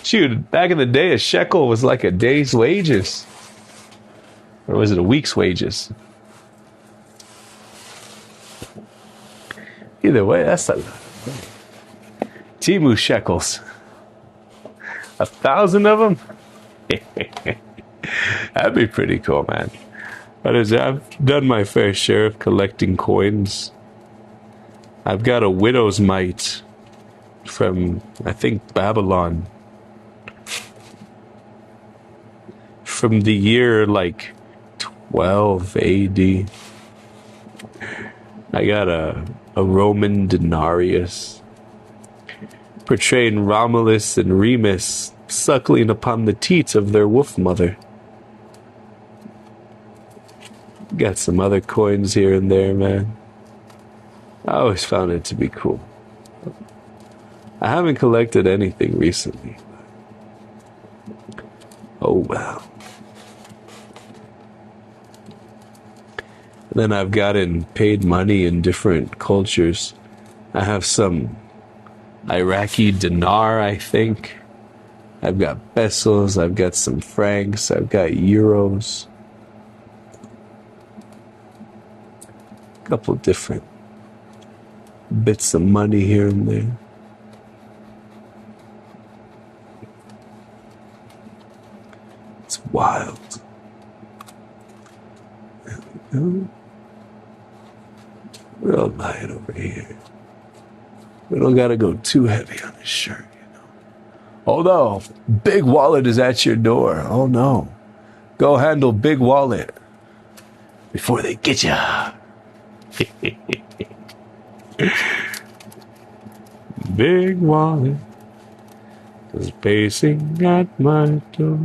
Shoot, back in the day, a shekel was like a day's wages. Or was it a week's wages? Either way, that's a lot. Timu shekels. 1,000 of them? That'd be pretty cool, man. But I've done my fair share of collecting coins. I've got a widow's mite from, I think, Babylon. From the year, like, 12 AD. I got a Roman denarius portraying Romulus and Remus suckling upon the teats of their wolf mother. Got some other coins here and there, man. I always found it to be cool. I haven't collected anything recently. Oh, wow. And then I've gotten paid money in different cultures. I have some Iraqi dinar, I think. I've got pesos, I've got some francs, I've got euros. A couple different bits of money here and there. It's wild. There we Real light over here. We don't gotta go too heavy on this shirt, you know. Oh no, Big Wallet is at your door. Oh no. Go handle Big Wallet before they get ya. Big Wallet is pacing at my door.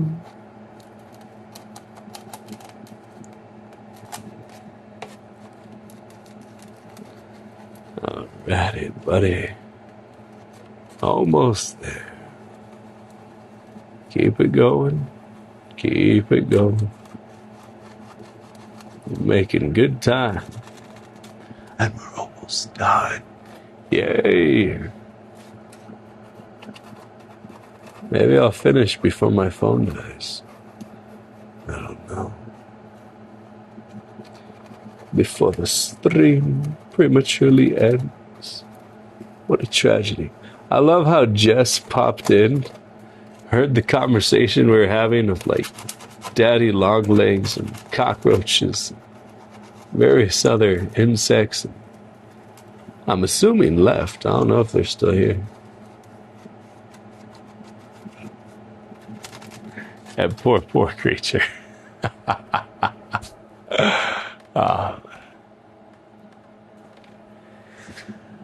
Alrighty, buddy. Almost there. Keep it going. Keep it going. We're making good time. And we're almost done. Yay. Maybe I'll finish before my phone dies. I don't know. Before the stream prematurely ends. What a tragedy. I love how Jess popped in, heard the conversation we were having of like daddy long legs and cockroaches, various other insects. I'm assuming left. I don't know if they're still here. That poor creature.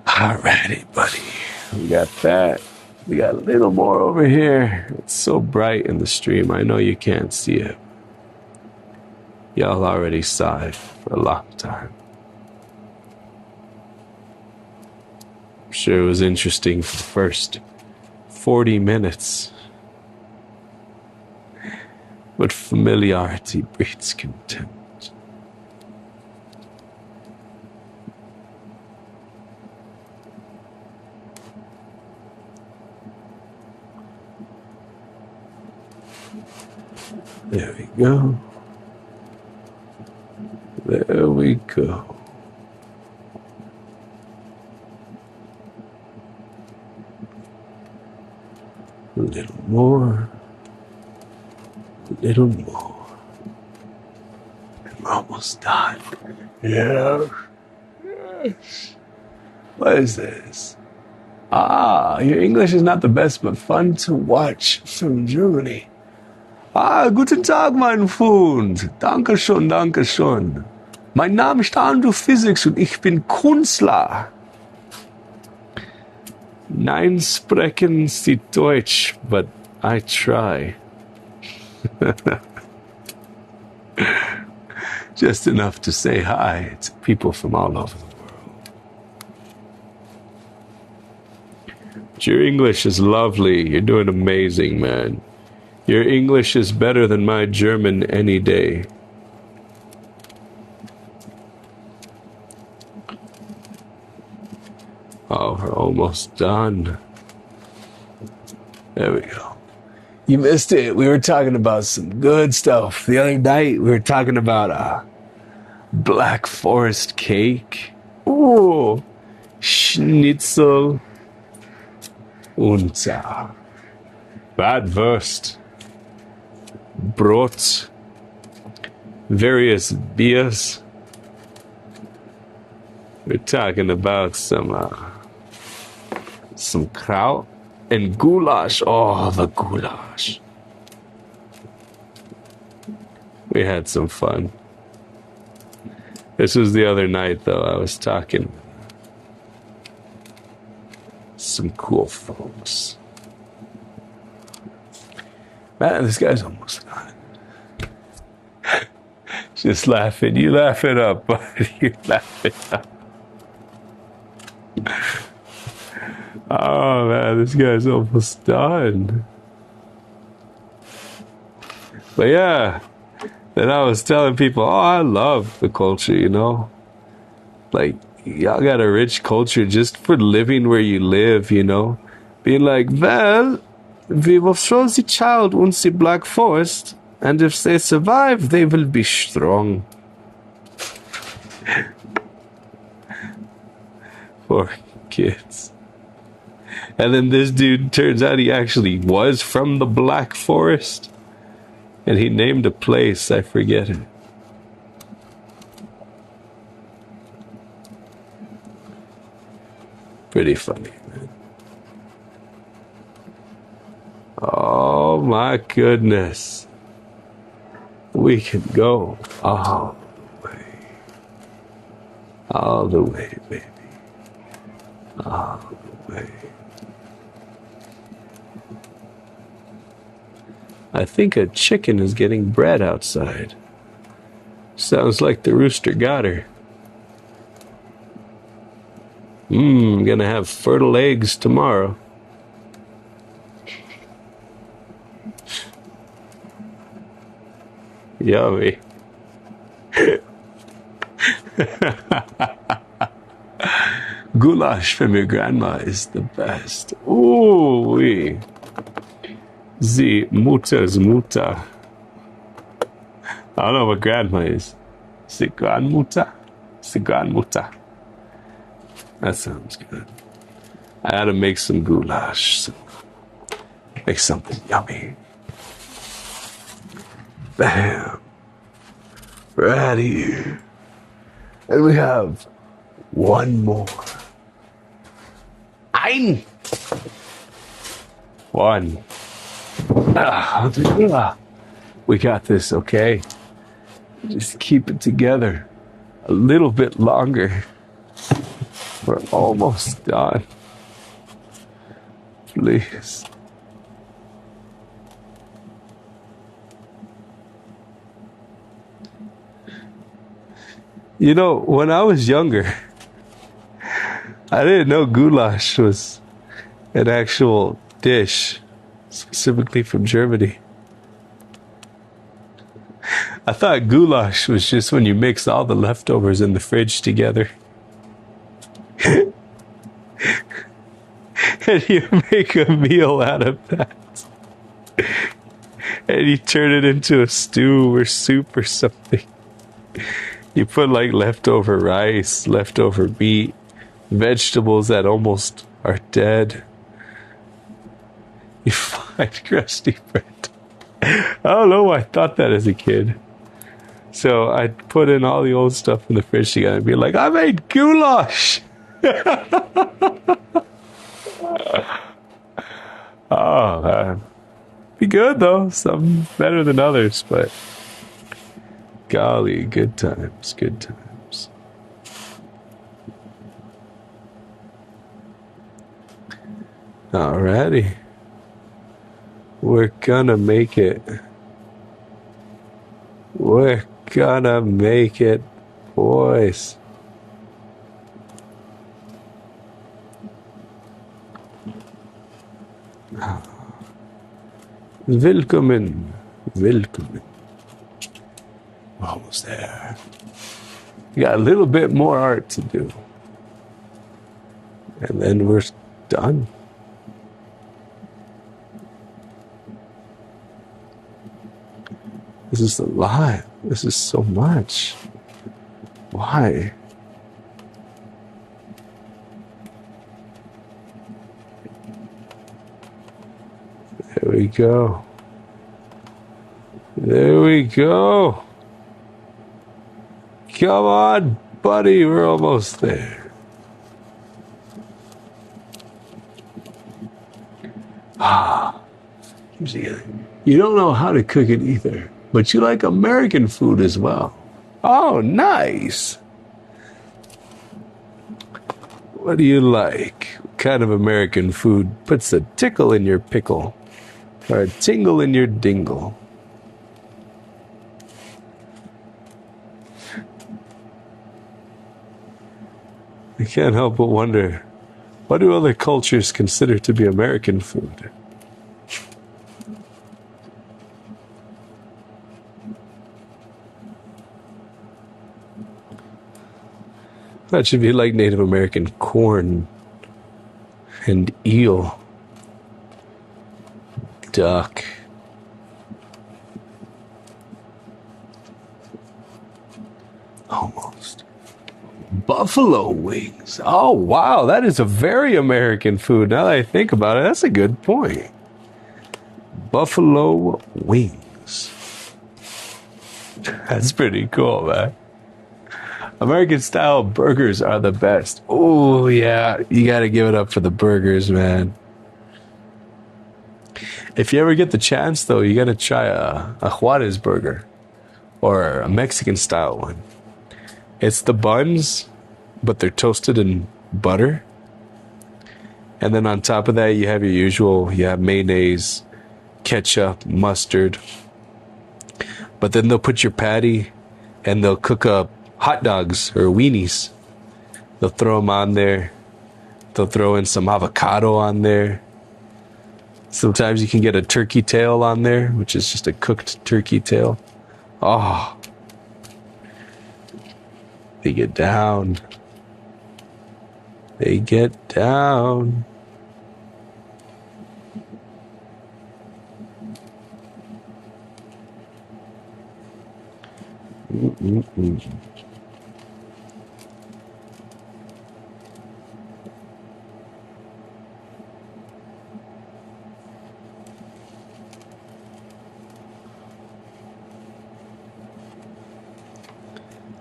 Alrighty, buddy. We got that. We got a little more over here. It's so bright in the stream. I know you can't see it. Y'all already saw it for a long time. I'm sure it was interesting for the first 40 minutes. But familiarity breeds contempt. There we go. There we go. A little more. A little more. And we're almost done. Yeah. Yes. What is this? Ah, your English is not the best, but fun to watch from Germany. Ah, guten Tag, mein Freund. Danke schön, danke schön. Mein Name ist Andrew Physics und ich bin Künstler. Nein, sprechen Sie Deutsch, but I try. Just enough to say hi to people from all over the world. Your English is lovely. You're doing amazing, man. Your English is better than my German any day. Oh, we're almost done. There we go. You missed it. We were talking about some good stuff. The other night, we were talking about Black Forest cake. Ooh, Schnitzel. Und Bratwurst. Brot. Various beers. We're talking about some kraut and goulash. Oh, the goulash. We had some fun. This was the other night, though. I was talking some cool folks. Man, this guy's almost gone. Just laughing. You laugh it up, buddy. You laugh it up. Oh man, this guy's almost done. But yeah, then I was telling people, oh, I love the culture, you know? Like, y'all got a rich culture just for living where you live, you know? Being like, well, we will throw the child on the Black Forest, and if they survive, they will be strong. Poor kids. And then this dude, turns out he actually was from the Black Forest. And he named a place, I forget it. pretty funny, man. Oh my goodness. We can go all the way. All the way, baby. All the way. I think a chicken is getting bred outside. Sounds like the rooster got her. Gonna have fertile eggs tomorrow. Yummy. Goulash from your grandma is the best. Ooh wee. The Mutter's Mutter. I don't know what grandma is. Is it grandmutter? It's the grandmutter. That sounds good. I gotta make some goulash. So make something yummy. Bam. Right here. And we have one more. One. We got this, okay? Just keep it together a little bit longer. We're almost done. Please. You know, when I was younger, I didn't know goulash was an actual dish, specifically from Germany. I thought goulash was just when you mix all the leftovers in the fridge together. And you make a meal out of that. And you turn it into a stew or soup or something. You put like leftover rice, leftover meat, vegetables that almost are dead. You find crusty bread. I don't know why I thought that as a kid. So I'd put in all the old stuff in the fridge together and be like, I made goulash! Oh, man. Be good, though. Some better than others, but golly, good times, good times. Alrighty. We're gonna make it. We're gonna make it, boys. Willkommen. Willkommen. Almost there. We got a little bit more art to do. And then we're done. This is a lot. This is so much. Why? There we go. There we go. Come on, buddy. We're almost there. You don't know how to cook it either, but you like American food as well. Oh, nice. What do you like? What kind of American food puts a tickle in your pickle or a tingle in your dingle? I can't help but wonder, what do other cultures consider to be American food? That should be like Native American corn and eel, duck. Almost. Buffalo wings. Oh, wow. That is a very American food. Now that I think about it, that's a good point. Buffalo wings. That's pretty cool, man. American style burgers are the best. Oh, yeah. You got to give it up for the burgers, man. If you ever get the chance, though, you got to try a Juarez burger or a Mexican style one. It's the buns, but they're toasted in butter. And then on top of that, you have your usual, you have mayonnaise, ketchup, mustard. But then they'll put your patty and they'll cook up hot dogs or weenies. They'll throw them on there. They'll throw in some avocado on there. Sometimes you can get a turkey tail on there, which is just a cooked turkey tail. Oh, they get down. They get down. Mm-mm-mm.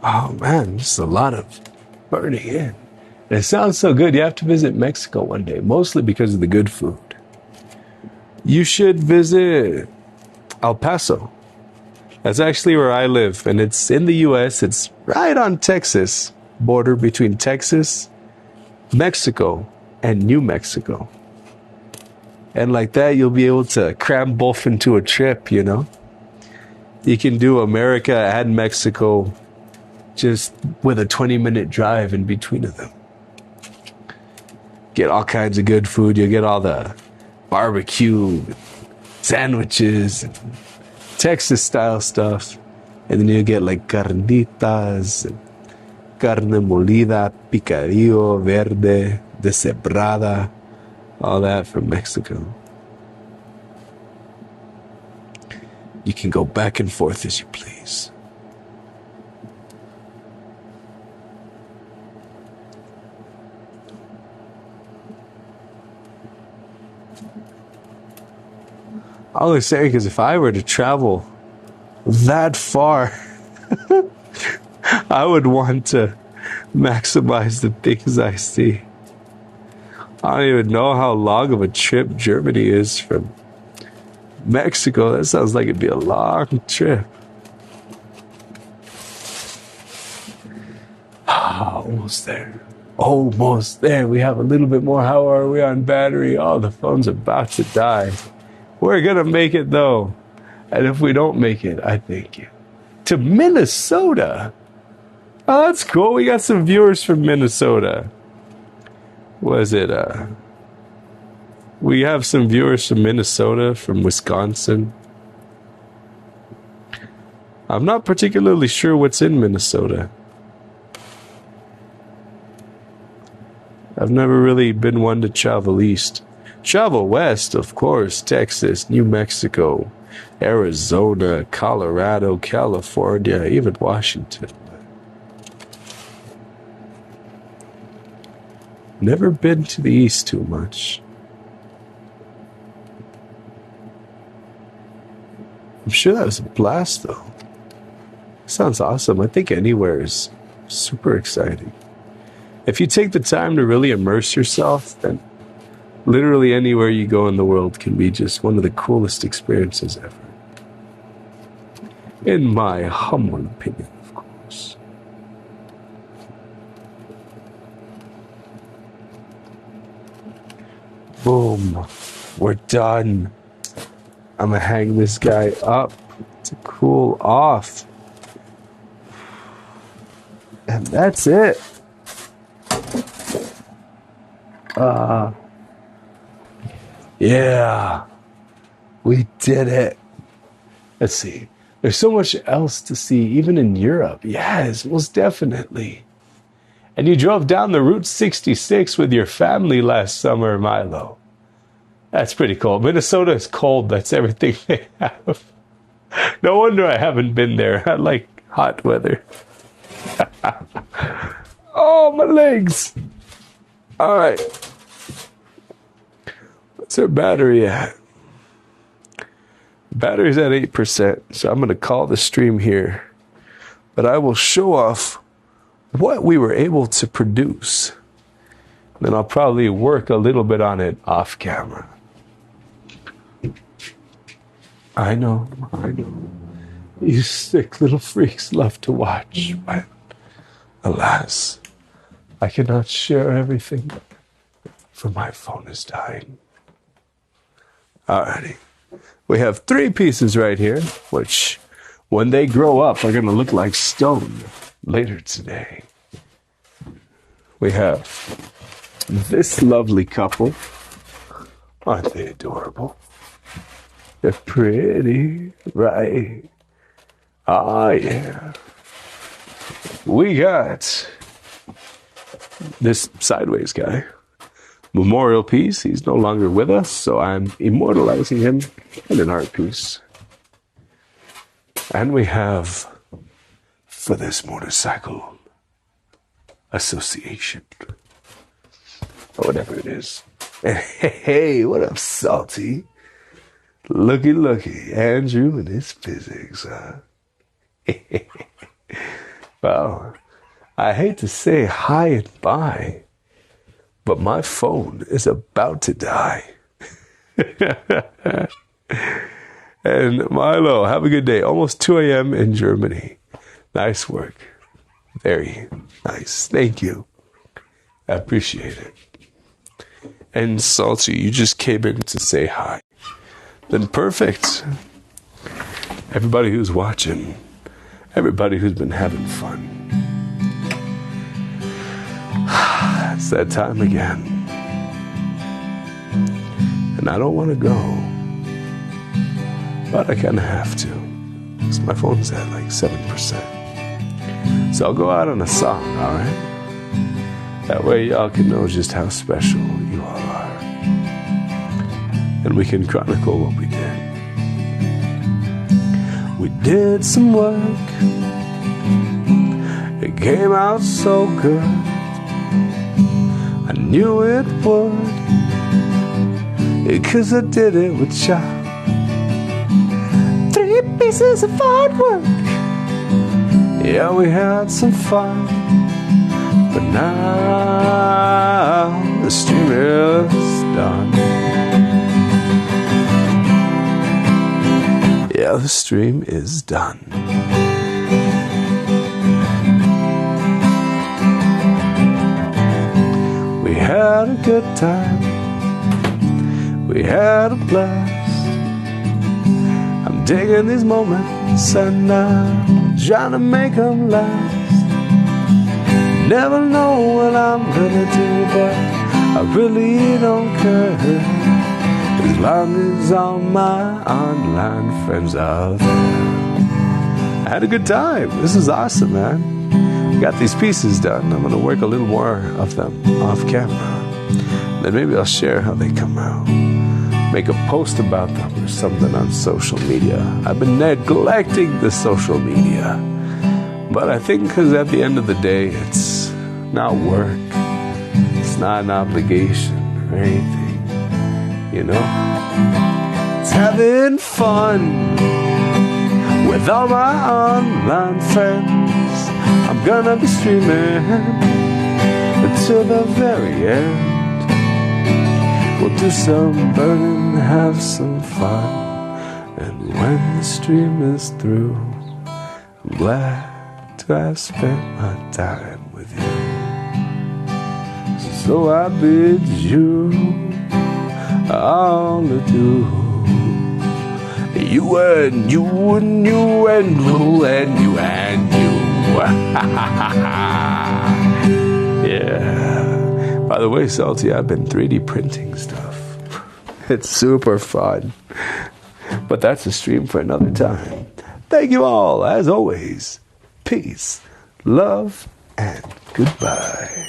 Oh man, this is a lot of burning in. And it sounds so good. You have to visit Mexico one day, mostly because of the good food. You should visit El Paso. That's actually where I live, and it's in the US. It's right on Texas, border between Texas, Mexico, and New Mexico. And like that, you'll be able to cram both into a trip, you know? You can do America and Mexico just with a 20-minute drive in between of them. Get all kinds of good food. You'll get all the barbecue, sandwiches, and Texas-style stuff. And then you'll get like carnitas, and carne molida, picadillo, verde, deshebrada, all that from Mexico. You can go back and forth as you please. I was saying, because if I were to travel that far, I would want to maximize the things I see. I don't even know how long of a trip Germany is from Mexico. That sounds like it'd be a long trip. Almost there. Almost there. We have a little bit more. How are we on battery? Oh, the phone's about to die. We're going to make it, though. And if we don't make it, I thank you. To Minnesota. Oh, that's cool. We got some viewers from Minnesota. Was it, we have some viewers from Minnesota, from Wisconsin. I'm not particularly sure what's in Minnesota. I've never really been one to travel east. Travel west, of course, Texas, New Mexico, Arizona, Colorado, California, even Washington. Never been to the east too much. I'm sure that was a blast, though. Sounds awesome. I think anywhere is super exciting. If you take the time to really immerse yourself, then literally anywhere you go in the world can be just one of the coolest experiences ever. In my humble opinion, of course. Boom. We're done. I'm gonna hang this guy up to cool off. And that's it. Yeah, we did it. Let's see. There's so much else to see, even in Europe. Yes, most definitely. And you drove down the Route 66 with your family last summer, Milo. That's pretty cool. Minnesota is cold. That's everything they have. No wonder I haven't been there. I like hot weather. Oh, my legs. All right. What's our battery at? Battery's at 8%, so I'm going to call the stream here. But I will show off what we were able to produce. Then I'll probably work a little bit on it off camera. I know. You sick little freaks love to watch, but alas, I cannot share everything, for my phone is dying. Alrighty. We have 3 pieces right here, which, when they grow up, are going to look like stone later today. We have this lovely couple. Aren't they adorable? They're pretty, right? Oh, yeah. We got this sideways guy. Memorial piece. He's no longer with us, so I'm immortalizing him in an art piece. And we have, for this motorcycle association, or whatever it is. And hey, what up, Salty? Looky, Andrew and his physics, huh? Well, I hate to say hi and bye, but my phone is about to die. And Milo, have a good day. Almost 2 a.m. in Germany. Nice work. Very nice. Thank you. I appreciate it. And Salty, you just came in to say hi. Then perfect. Everybody who's watching, everybody who's been having fun. It's that time again. And I don't want to go, but I kind of have to, because my phone's at like 7%. So I'll go out on a song, alright? That way y'all can know just how special you all are. And we can chronicle what we did. We did some work. It came out so good. I knew it would, because I did it with ya. 3 pieces of artwork. Yeah, we had some fun. But now the stream is done. Yeah, the stream is done. We had a good time. We had a blast. I'm digging these moments and I'm trying to make them last. Never know what I'm gonna do, but I really don't care, as long as all my online friends are there. I had a good time. This is awesome, man. Got these pieces done. I'm gonna work a little more of them off camera. Then maybe I'll share how they come out. Make a post about them or something on social media. I've been neglecting the social media. But I think because at the end of the day, it's not work. It's not an obligation or anything, you know? It's having fun with all my online friends. I'm gonna be streaming until the very end. We'll do some burning, have some fun. And when the stream is through, I'm glad to have spent my time with you. So I bid you all adieu. You and you and you and you and you and you. Yeah. By the way, Salty, I've been 3D printing stuff. It's super fun. But that's a stream for another time. Thank you all, as always. Peace, love, and goodbye.